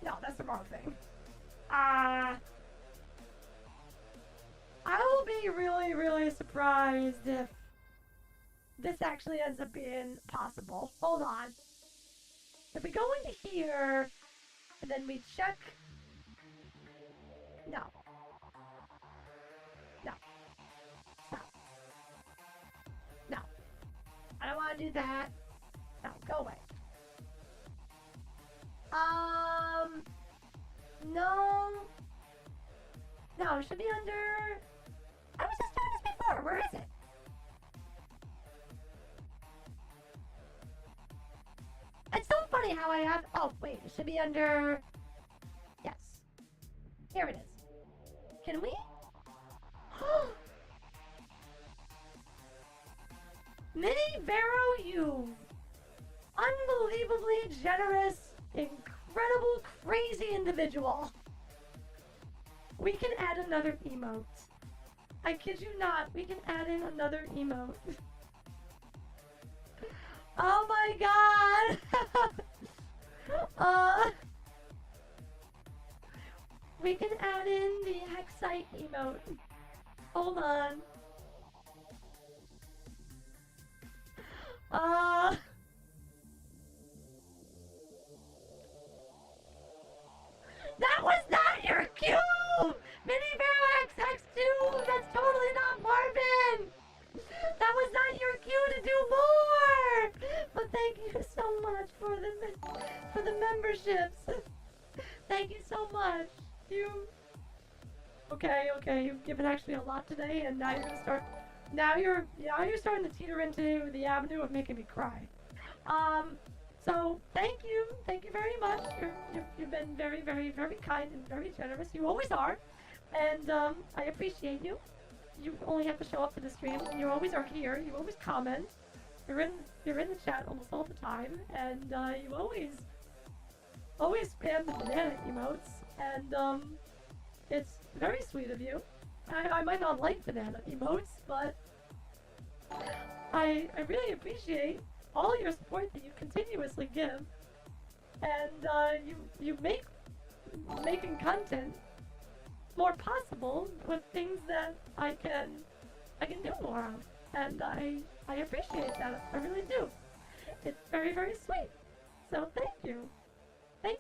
No, that's the wrong thing. I will be really, really surprised if this actually ends up being possible. Hold on. If we go into here, and then we check... No. No. Stop. No. I don't want to do that. No, go away. No. No, it should be under... I was just doing this before. Where is it? It's so funny how I have... Oh, wait. It should be under... Yes. Here it is. Can we? Mini Vero, you unbelievably generous, incredible, crazy individual. We can add another emote. I kid you not, we can add in another emote. Oh my god! We can add in the Hexite emote. Hold on. That was not your cue! Mini Vero XX2! That's totally not Marvin! That was not your cue to do more! But thank you so much for the memberships. Thank you so much. Okay, you've given actually a lot today, and now you're gonna start. Now you're starting to teeter into the avenue of making me cry. So thank you very much. You've been very, very, very kind and very generous. You always are, and I appreciate you. You only have to show up to the stream. You always are here. You always comment. You're in the chat almost all the time, and you always spam the banana emotes, and it's very sweet of you. I might not like banana emotes, but I really appreciate all your support that you continuously give, and you make making content more possible with things that I can do more of, and I appreciate that. I really do. It's very, very sweet. So thank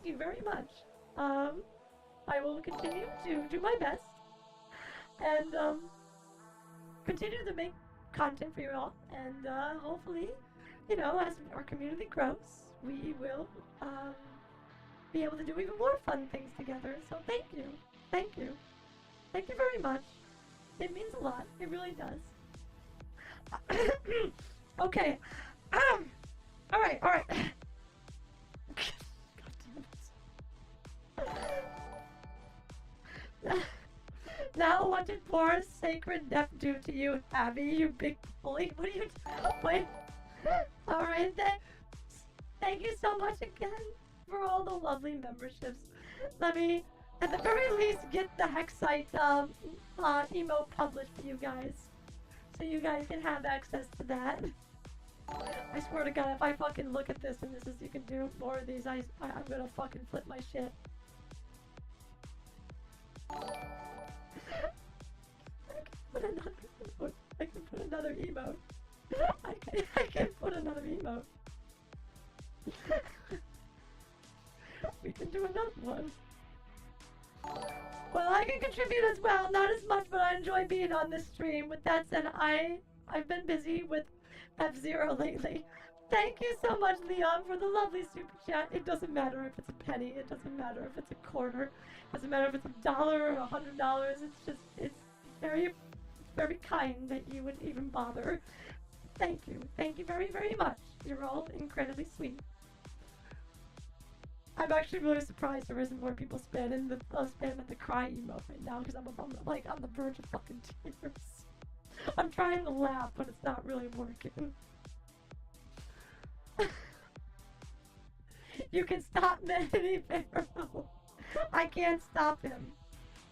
you very much. I will continue to do my best and continue to make content for you all, and hopefully, you know, as our community grows, we will be able to do even more fun things together. So thank you very much. It means a lot. It really does. Okay. All right. God damn it. Now what did poor sacred death do to you, Abby, you big bully? What are you wait. Alright then. Thank you so much again for all the lovely memberships. Let me, at the very least, get the Hexite emote published for you guys, so you guys can have access to that. I swear to God, if I fucking look at this and this is you can do more of these, I'm gonna fucking flip my shit. I can put another emote. I can put another emote. We can do another one. Well, I can contribute as well, not as much, but I enjoy being on this stream. With that said, I've been busy with F-Zero lately. Thank you so much, Leon, for the lovely super chat. It doesn't matter if it's a penny, it doesn't matter if it's a quarter, it doesn't matter if it's $1 or $100. It's very, very kind that you would even bother. Thank you very, very much. You're all incredibly sweet. I'm actually really surprised there isn't more people spamming the cry emote right now, because I'm on the verge of fucking tears. I'm trying to laugh, but it's not really working. You can stop Mini Vero. I can't stop him.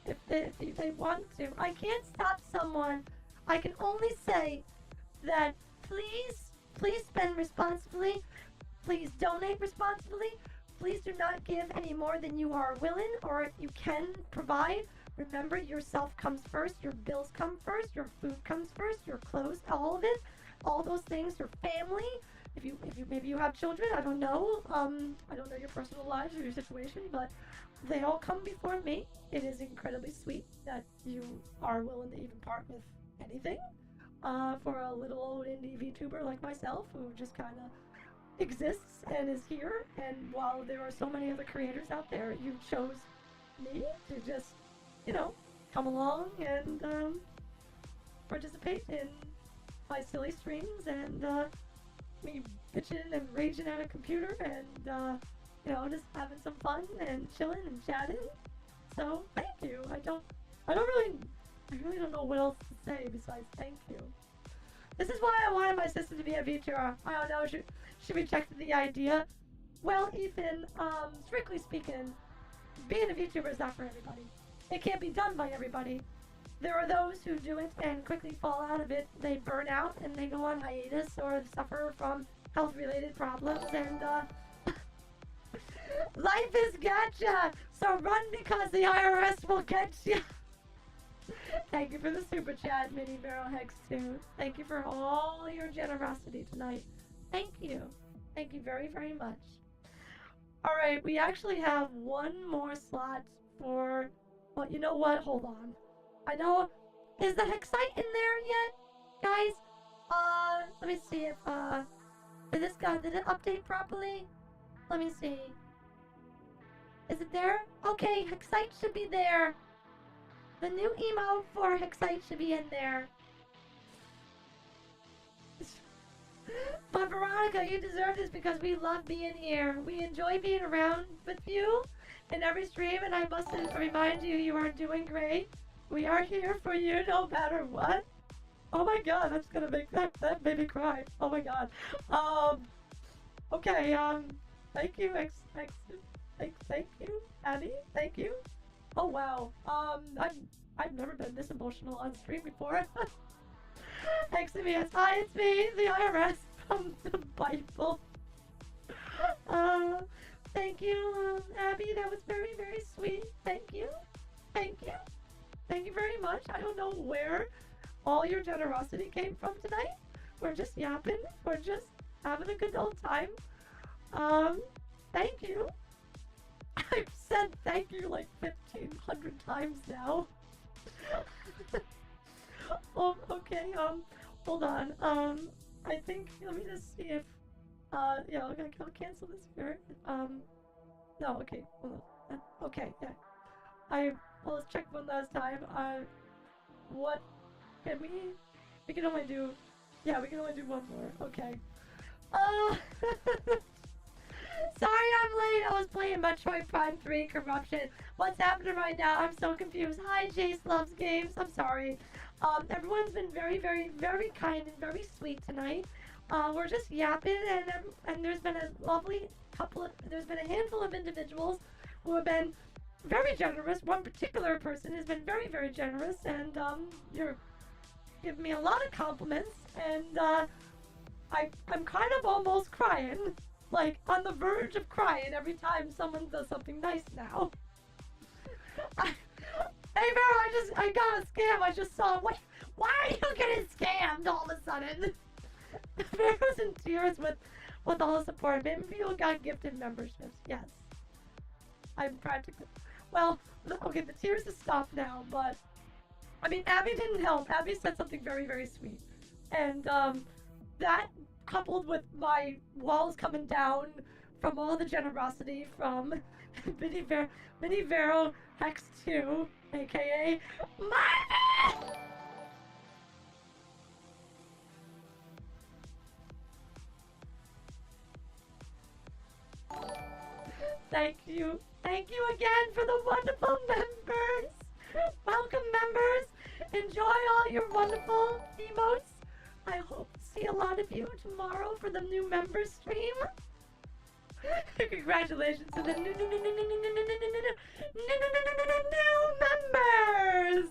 If they want to. I can't stop someone. I can only say that please spend responsibly. Please donate responsibly. Please do not give any more than you are willing or you can provide. Remember, yourself comes first, your bills come first, your food comes first, your clothes, all of it. All those things, your family. If you maybe you have children, I don't know. I don't know your personal lives or your situation, but they all come before me. It is incredibly sweet that you are willing to even part with anything for a little old indie VTuber like myself who just kind of exists and is here. And while there are so many other creators out there, you chose me to just, you know, come along and participate in my silly streams and me bitching and raging at a computer and you know, just having some fun and chilling and chatting. So thank you. I really don't know what else to say besides thank you. This is why I wanted my sister to be a VTuber. I don't know, she rejected the idea. Well, Ethan, strictly speaking, being a VTuber is not for everybody. It can't be done by everybody. There are those who do it and quickly fall out of it. They burn out and they go on hiatus or suffer from health-related problems, and life is gotcha! So run because the IRS will get you! Thank you for the super chat, Mini Veronic Hex 2. Thank you for all your generosity tonight. Thank you. Thank you very, very much. Alright, we actually have one more slot for... Well, you know what? Hold on. I know... Is the Hexite in there yet? Guys? Let me see if, did it update properly? Let me see. Is it there? Okay, Hexite should be there. The new emo for Hexite should be in there. But Veronica, you deserve this because we love being here. We enjoy being around with you in every stream, and I must remind you, you are doing great. We are here for you no matter what. Oh my god, that's gonna make that made me cry. Oh my god. Okay, thank you, thank you, Abby, thank you. Oh wow, I've never been this emotional on stream before. Thanks to me, hi, it's me, the IRS from the Bible. Thank you, Abby, that was very, very sweet. Thank you, thank you, thank you very much. I don't know where all your generosity came from tonight. We're just yapping, we're just having a good old time. Thank you. I've said thank you like 1,500 times now. Oh, okay, hold on, I think, let me just see if, yeah, I'll cancel this here, no, okay, hold on, okay, yeah, well, let's check one last time, what, can we can only do, yeah, we can only do one more, okay, sorry I'm late, I was playing Metroid Prime 3 Corruption. What's happening right now? I'm so confused. Hi, Jace Loves Games. I'm sorry. Everyone's been very, very, very kind and very sweet tonight. We're just yapping, and there's been a there's been a handful of individuals who have been very generous. One particular person has been very, very generous, and, you're giving me a lot of compliments, and, I'm kind of almost crying. Like, on the verge of crying every time someone does something nice now. Hey, Vero, I got a scam. I just saw. Why are you getting scammed all of a sudden? Vero's in tears with all the support. Maybe people got gifted memberships. Yes. I'm practically. Well, okay, the tears have stopped now, but. I mean, Abby didn't help. Abby said something very, very sweet. And, that coupled with my walls coming down from all the generosity from Mini Vero Hex 2, aka Marvin! Thank you again for the wonderful members! Welcome, members! Enjoy all your wonderful emotes! I hope to see a lot of you tomorrow for the new members stream. Congratulations to the new members!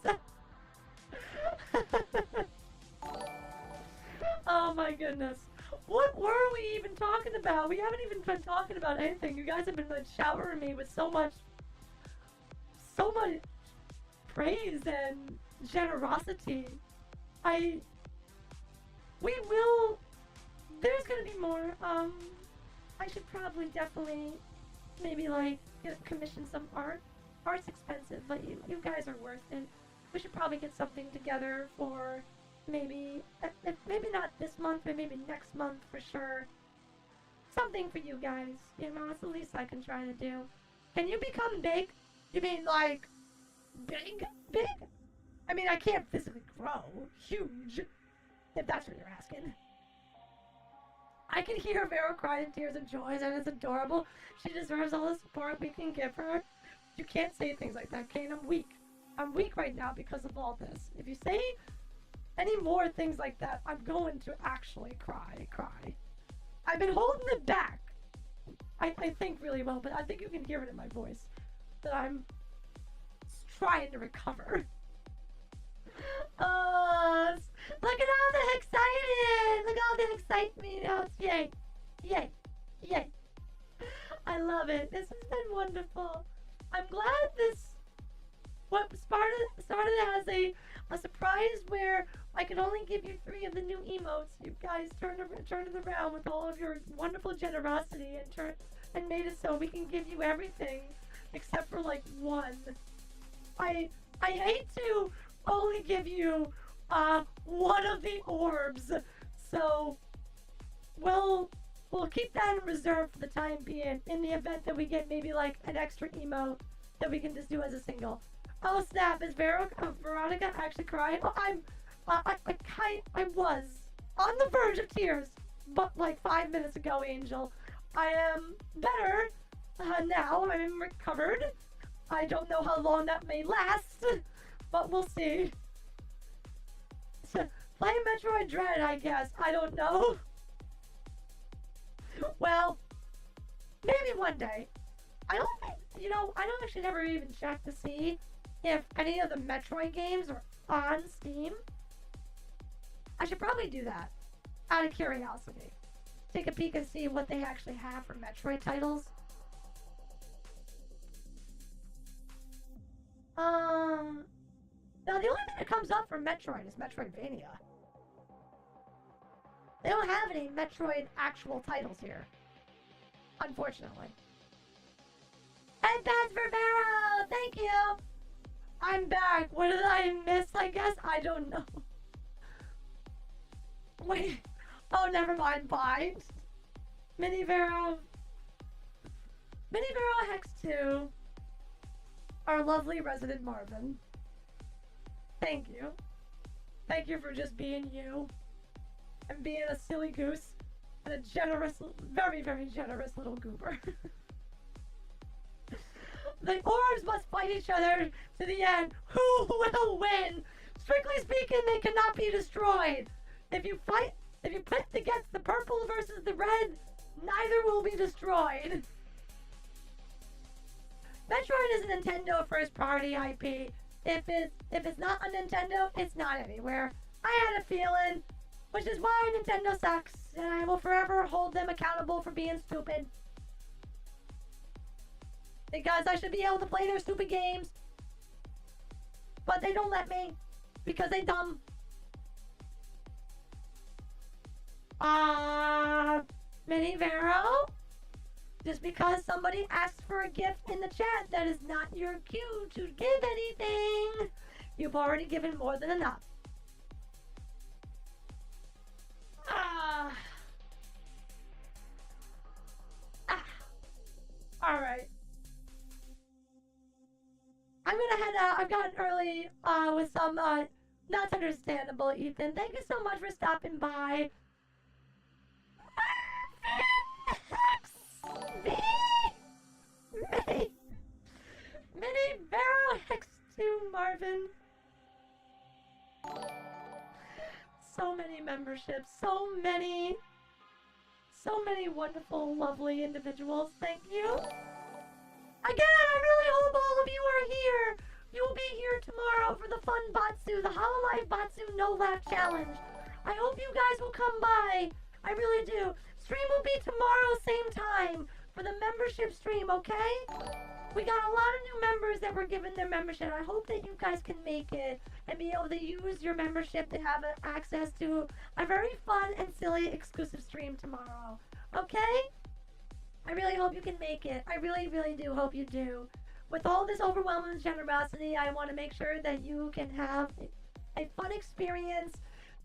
Oh my goodness. What were we even talking about? We haven't even been talking about anything. You guys have been like showering me with so much praise and generosity. There's gonna be more. I should probably definitely maybe like commission some art. Art's expensive, but you guys are worth it. We should probably get something together for maybe not this month, but maybe next month for sure. Something for you guys, you know, it's the least I can try to do. Can you become big? You mean like big? Big? I mean, I can't physically grow huge, if that's what you're asking. I can hear Vero cry in tears of joy, and it's adorable. She deserves all the support we can give her. You can't say things like that, Kane. I'm weak. I'm weak right now because of all this. If you say any more things like that, I'm going to actually cry. I've been holding it back. I think really well, but I think you can hear it in my voice that I'm trying to recover. Look at all the excited! Look at all the excitement! Yay! Yay! Yay! I love it. This has been wonderful. I'm glad this started as a surprise where I could only give you 3 of the new emotes. You guys turned it around with all of your wonderful generosity and made it so we can give you everything except for like 1. I hate to only give you 1 of the orbs, so we'll keep that in reserve for the time being in the event that we get maybe like an extra emote that we can just do as a single. Oh snap, is Veronica actually crying? Oh, I was on the verge of tears, but like 5 minutes ago, Angel. I am better now. I'm recovered. I don't know how long that may last, but we'll see. Play Metroid Dread, I guess. I don't know. Well, maybe one day. I don't actually never even check to see if any of the Metroid games are on Steam. I should probably do that out of curiosity. Take a peek and see what they actually have for Metroid titles. Now the only thing that comes up for Metroid is Metroidvania. They don't have any Metroid actual titles here, unfortunately. And that's Verbero! Thank you! I'm back. What did I miss, I guess? I don't know. Wait. Oh, never mind. Bye. Minivero Hex 2. Our lovely resident Marvin. Thank you. Thank you for just being you. And being a silly goose. And a generous, very, very generous little goober. The orbs must fight each other to the end. Who will win? Strictly speaking, they cannot be destroyed. If you pit against the purple versus the red, neither will be destroyed. Metroid is a Nintendo first-party IP. If it's not on Nintendo, it's not anywhere. I had a feeling, which is why Nintendo sucks, and I will forever hold them accountable for being stupid. Because I should be able to play their stupid games. But they don't let me. Because they dumb. Minivero? Just because somebody asks for a gift in the chat, that is not your cue to give anything. You've already given more than enough. Alright. I'm gonna head out. I've gotten early with some not understandable, Ethan. Thank you so much for stopping by. Mini Vero Hex 2 Marvin. So many memberships, so many wonderful, lovely individuals. Thank you. Again, I really hope all of you are here. You will be here tomorrow for the fun Batsu, the Hololive Batsu No Laugh Challenge. I hope you guys will come by. I really do. Stream will be tomorrow, same time, for the membership stream, okay? We got a lot of new members that were given their membership. I hope that you guys can make it and be able to use your membership to have access to a very fun and silly exclusive stream tomorrow. Okay? I really hope you can make it. I really, really do hope you do. With all this overwhelming generosity, I want to make sure that you can have a fun experience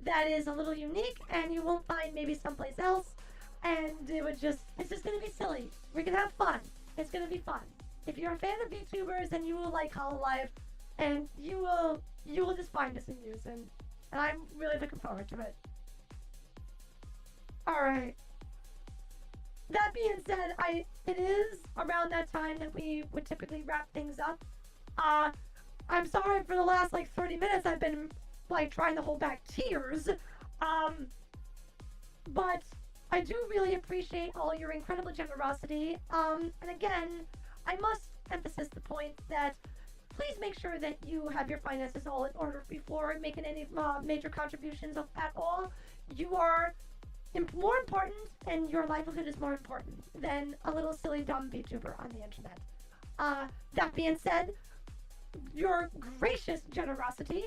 that is a little unique and you won't find maybe someplace else. And it's just going to be silly. We're going to have fun. It's going to be fun. If you're a fan of VTubers, then you will like Hololive, and you will just find us amusing. And I'm really looking forward to it. Alright. That being said, it is around that time that we would typically wrap things up. I'm sorry for the last like 30 minutes I've been like trying to hold back tears. But I do really appreciate all your incredible generosity. And again, I must emphasize the point that please make sure that you have your finances all in order before making any major contributions at all. You are more important, and your livelihood is more important than a little silly dumb VTuber on the internet. That being said, your gracious generosity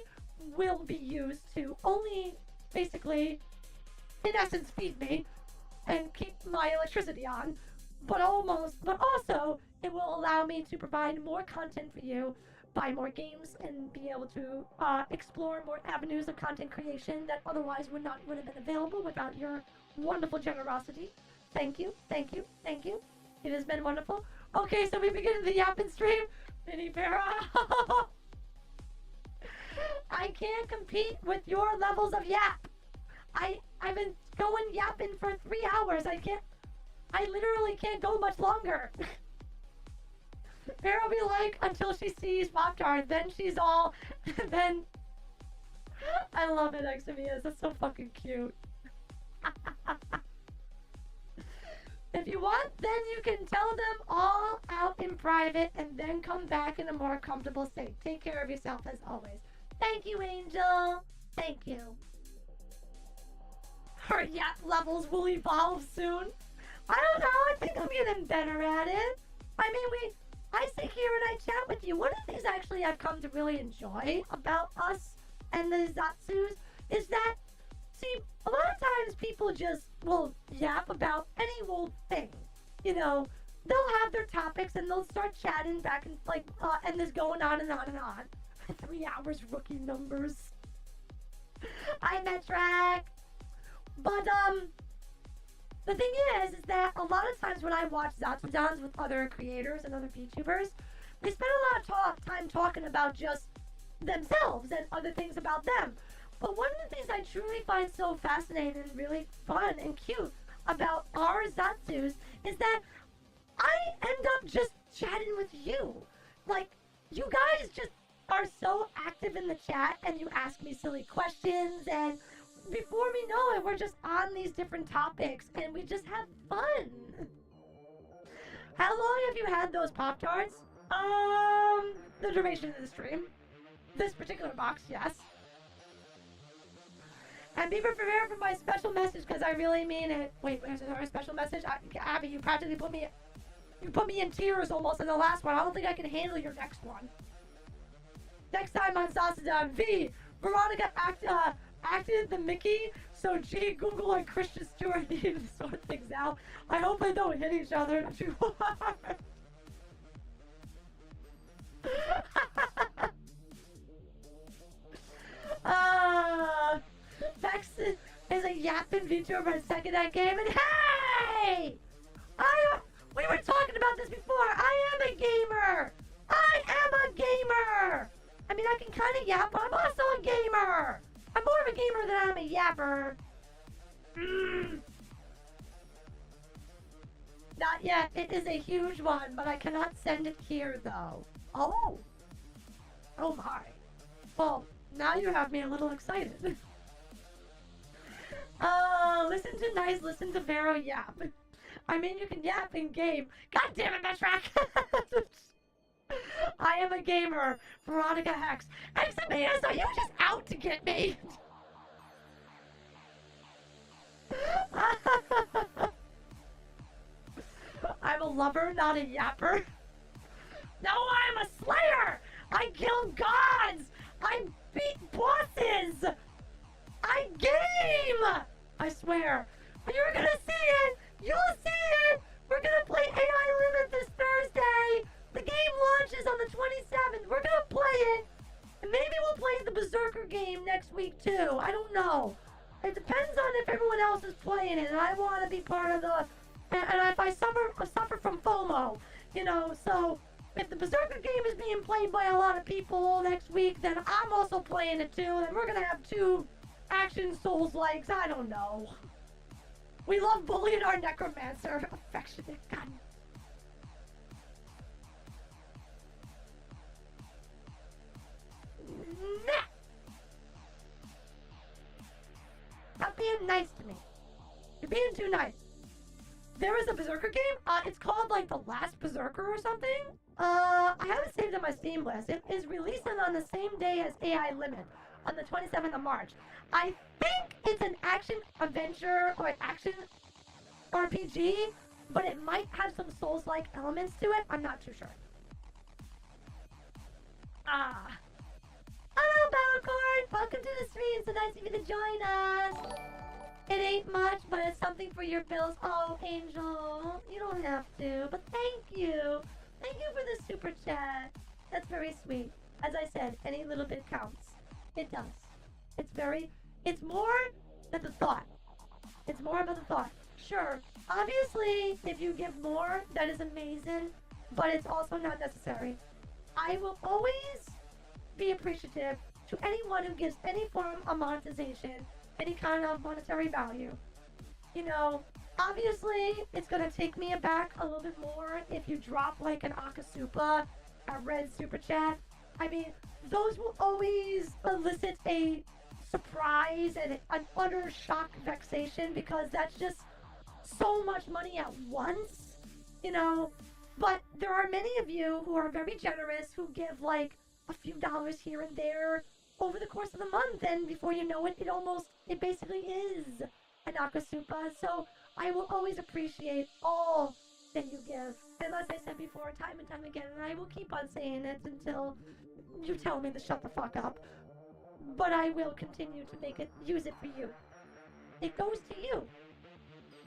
will be used to only basically, in essence, feed me and keep my electricity on, but also it will allow me to provide more content for you, buy more games, and be able to explore more avenues of content creation that otherwise would have been available without your wonderful generosity. Thank you, thank you, thank you. It has been wonderful. Okay, so we begin the yapping stream. Mini Vera. I can't compete with your levels of yap. I've been going yapping for 3 hours. I literally can't go much longer. Vera will be like, until she sees Pop-Tart, then she's all, then... I love it, Examias. That's so fucking cute. If you want, then you can tell them all out in private and then come back in a more comfortable state. Take care of yourself as always. Thank you, Angel. Thank you. Her yap levels will evolve soon. I don't know. I think I'm getting better at it. I mean, I sit here and I chat with you. One of the things actually I've come to really enjoy about us and the Zatsus is that, see, a lot of times people just will yap about any old thing. You know, they'll have their topics and they'll start chatting back and and this going on and on and on. 3 hours rookie numbers. I met track. But the thing is that a lot of times when I watch ZATSUDANs with other creators and other VTubers, they spend a lot of time talking about just themselves and other things about them. But one of the things I truly find so fascinating and really fun and cute about our Zatsus is that I end up just chatting with you. Like, you guys just are so active in the chat and you ask me silly questions, and before we know it, we're just on these different topics and we just have fun. How long have you had those Pop-Tarts? The duration of the stream. This particular box, yes. And be prepared for my special message, because I really mean it. Wait, is there a special message? Abby, you practically put me in tears almost in the last one. I don't think I can handle your next one. Next time on ZATSUDAN, Veronica acted the Mickey, so G, Google, and Christian Stewart needed to sort things out. I hope they don't hit each other too hard. Vex is a yapping VTuber and second that game, and hey! We were talking about this before. I am a gamer! I am a gamer! I mean, I can kind of yap, but I'm also a gamer! I'm more of a gamer than I'm a yapper. Not yet. It is a huge one, but I cannot send it here, though. Oh! Oh my. Well, now you have me a little excited. Listen to Vero yap. I mean, you can yap in game. God damn it, Metrack! I am a gamer. Veronic Hex. Examias, are you just out to get me? I'm a lover, not a yapper. No, I'm a slayer! I kill gods! I beat bosses! I game! I swear. You're gonna see it! You'll see it! We're gonna play AI Limit this Thursday! The game launches on the 27th. We're gonna play it! And maybe we'll play the Berserker game next week too. I don't know. It depends on if everyone else is playing it, and I want to be part of the... And if I suffer from FOMO, you know, so... If the Berserker game is being played by a lot of people next week, then I'm also playing it too, and we're gonna have 2 action Souls-likes. I don't know. We love bullying our necromancer. Affectionate. God. Nah. Stop being nice to me. You're being too nice. There is a Berserker game. It's called like The Last Berserker or something. I have it saved on my Steam list. It is releasing on the same day as AI Limit, on the 27th of March. I think it's an action adventure or action RPG, but it might have some Souls-like elements to it. I'm not too sure. Hello, Battlecorn! Welcome to the stream. So nice of you to join us. It ain't much, but it's something for your bills. Oh, Angel, you don't have to, but thank you. Thank you for the super chat. That's very sweet. As I said, any little bit counts. It does. It's more than the thought. It's more about the thought. Sure, obviously, if you give more, that is amazing, but it's also not necessary. I will always be appreciative to anyone who gives any form of monetization, any kind of monetary value. You know, obviously, it's gonna take me aback a little bit more if you drop like an Akasupa, a red super chat. I mean, those will always elicit a surprise and an utter shock vexation, because that's just so much money at once, you know. But there are many of you who are very generous, who give like a few dollars here and there over the course of the month, and before you know it, it basically is an Akasupa. So I will always appreciate all that you give. And as I said before, time and time again, and I will keep on saying it until you tell me to shut the fuck up. But I will continue to use it for you. It goes to you.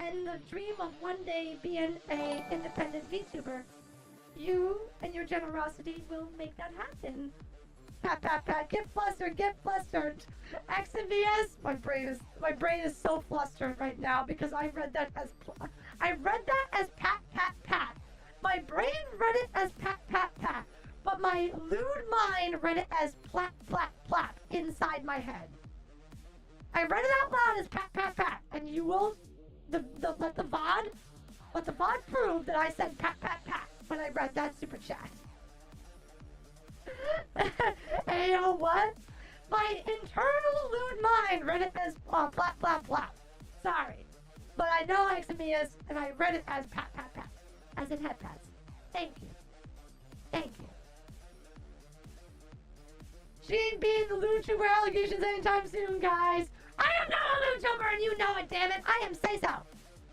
And the dream of one day being an independent VTuber, you and your generosity will make that happen. Pat, pat, pat, get flustered, get flustered. X and VS, my brain is so flustered right now because I read that as pat, pat, pat. My brain read it as pat, pat, pat. But my lewd mind read it as plap, plap, plap inside my head. I read it out loud as pat, pat, pat, and you will let the VOD prove that I said pat, pat, pat when I read that super chat. And you know what? My internal lewd mind read it as plap, plap, plap. Sorry, but I know Examias, and I read it as pat, pat, pat, as in head pats. Thank you. Thank you. She ain't being the LootTuber allegations anytime soon, guys. I am not a LootTuber, and you know it, damn it. I am say-so.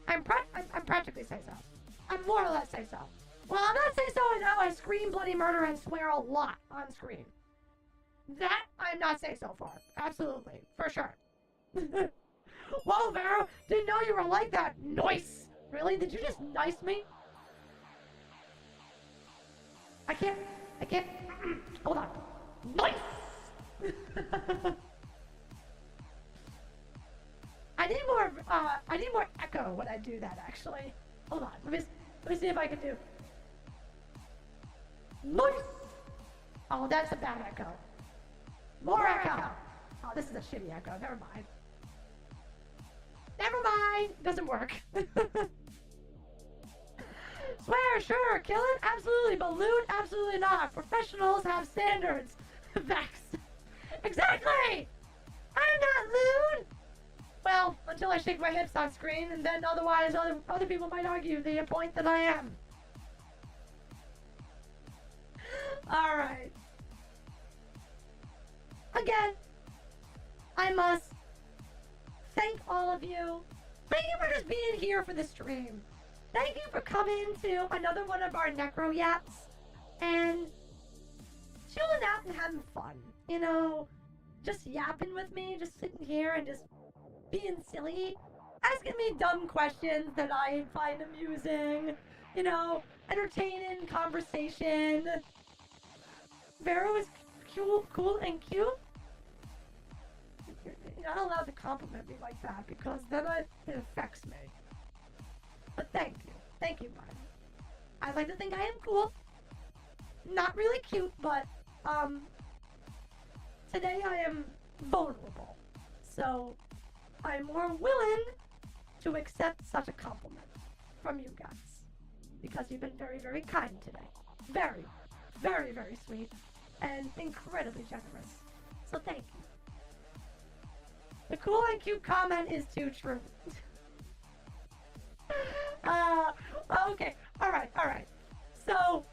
I'm practically say-so. I'm more or less say-so. Well, I'm not say-so in how I scream bloody murder and swear a lot on screen. That I'm not say-so for. Absolutely. For sure. Whoa, Vero. Didn't know you were like that. Nice. Really? Did you just nice me? I can't. Hold on. Nice! I need more echo when I do that, actually. Hold on, let me see if I can do. Nice! Oh, that's a bad echo. More echo! Oh, this is a shitty echo, never mind. Never mind, doesn't work. Swear, sure, kill it, absolutely, but loot, absolutely not. Professionals have standards. Vex. Exactly! I'm not lewd! Well, until I shake my hips on screen, and then otherwise other people might argue the point that I am. Alright. Again, I must thank all of you. Thank you for just being here for the stream. Thank you for coming to another one of our Necro Yaps and chilling out and having fun. You know, just yapping with me, just sitting here and just being silly, asking me dumb questions that I find amusing, you know, entertaining conversation. Vero is cool and cute. You're not allowed to compliment me like that because then it affects me. But thank you, bud. I like to think I am cool. Not really cute, but today I am vulnerable. So I'm more willing to accept such a compliment from you guys because you've been very, very kind today. Very, very, very sweet and incredibly generous. So thank you. The cool and cute comment is too true. uh, okay. All right. All right. So,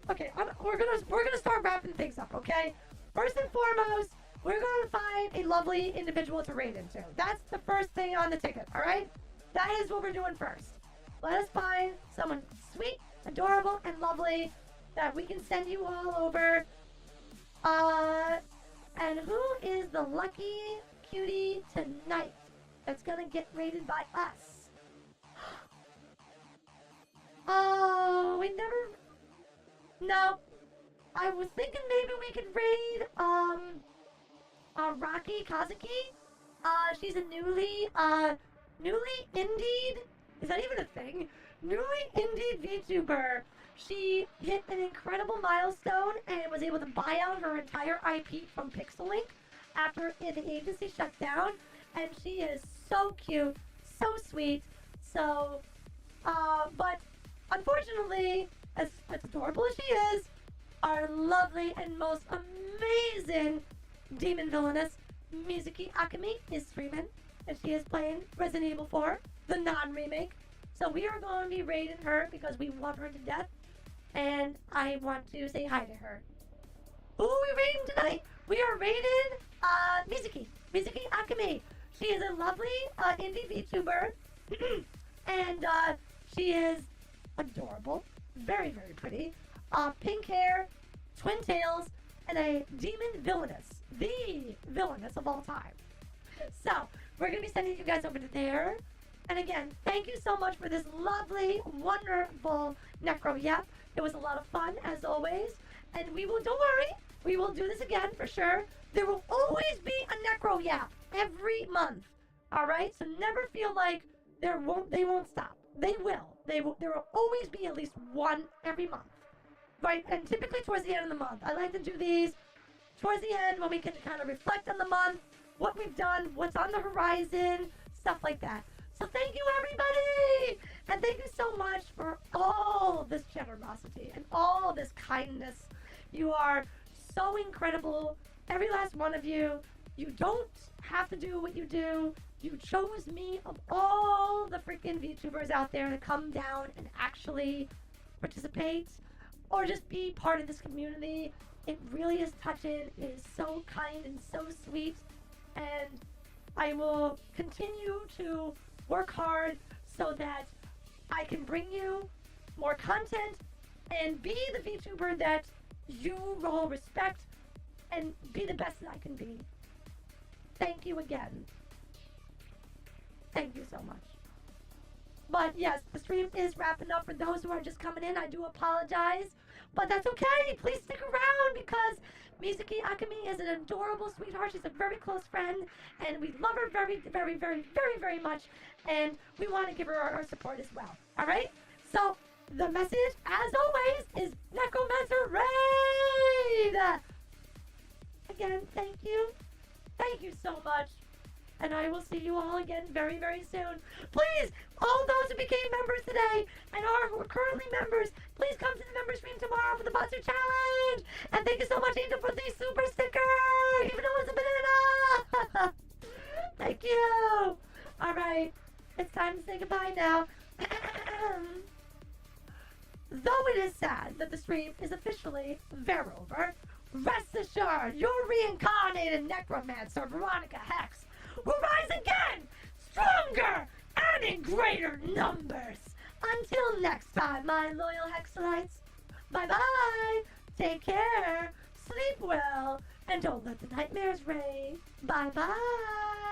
okay, we're gonna start wrapping things up. Okay. First and foremost, we're gonna find a lovely individual to raid into. That's the first thing on the ticket. All right. That is what we're doing first. Let us find someone sweet, adorable, and lovely that we can send you all over. And who is the lucky cutie tonight that's gonna get raided by us? Oh, we never... No. I was thinking maybe we could raid, Rocky Kazuki. She's a newly indied... Is that even a thing? Newly indied VTuber. She hit an incredible milestone and was able to buy out her entire IP from Pixelink after the agency shut down. And she is so cute, so sweet. So, but unfortunately, as adorable as she is, our lovely and most amazing demon villainess, Mizuki Akemi, is streaming. And she is playing Resident Evil 4, the non-remake. So we are going to be raiding her because we love her to death. And I want to say hi to her. Who are we raiding tonight? We are raiding Mizuki Akemi. She is a lovely indie VTuber. And she is adorable. Very, very pretty. Pink hair, twin tails, and a demon villainess. The villainess of all time. So, we're going to be sending you guys over to there. And again, thank you so much for this lovely, wonderful Necro Yap. It was a lot of fun, as always. And we will, don't worry, we will do this again for sure. There will always be a Necro Yap every month. Alright? So never feel like they won't stop. They will. There will always be at least one every month. Right? And typically towards the end of the month. I like to do these towards the end when we can kind of reflect on the month, what we've done, what's on the horizon, stuff like that. So thank you, everybody! And thank you so much for all this generosity and all this kindness. You are so incredible, every last one of you. You don't have to do what you do. You chose me of all the freaking VTubers out there to come down and actually participate or just be part of this community. It really is touching. It is so kind and so sweet. And I will continue to work hard so that I can bring you more content and be the VTuber that you all respect and be the best that I can be. Thank you again. Thank you so much. But yes, the stream is wrapping up. For those who are just coming in, I do apologize. But that's okay. Please stick around because Mizuki Akemi is an adorable sweetheart. She's a very close friend. And we love her very, very, very, very, very much. And we want to give her our support as well. Alright? So, the message, as always, is Necromancer Raid! Again, thank you. Thank you so much. And I will see you all again very, very soon. Please, all those who became members today and who are currently members, please come to the member stream tomorrow for the Batsu Challenge. And thank you so much, Angel, for the super sticker, even though it's a banana. Thank you. All right, it's time to say goodbye now. Though it is sad that the stream is officially over, rest assured, your reincarnated necromancer, Veronica Hex, will rise again, stronger, and in greater numbers. Until next time, my loyal Hexalites, bye-bye, take care, sleep well, and don't let the nightmares raid. Bye-bye.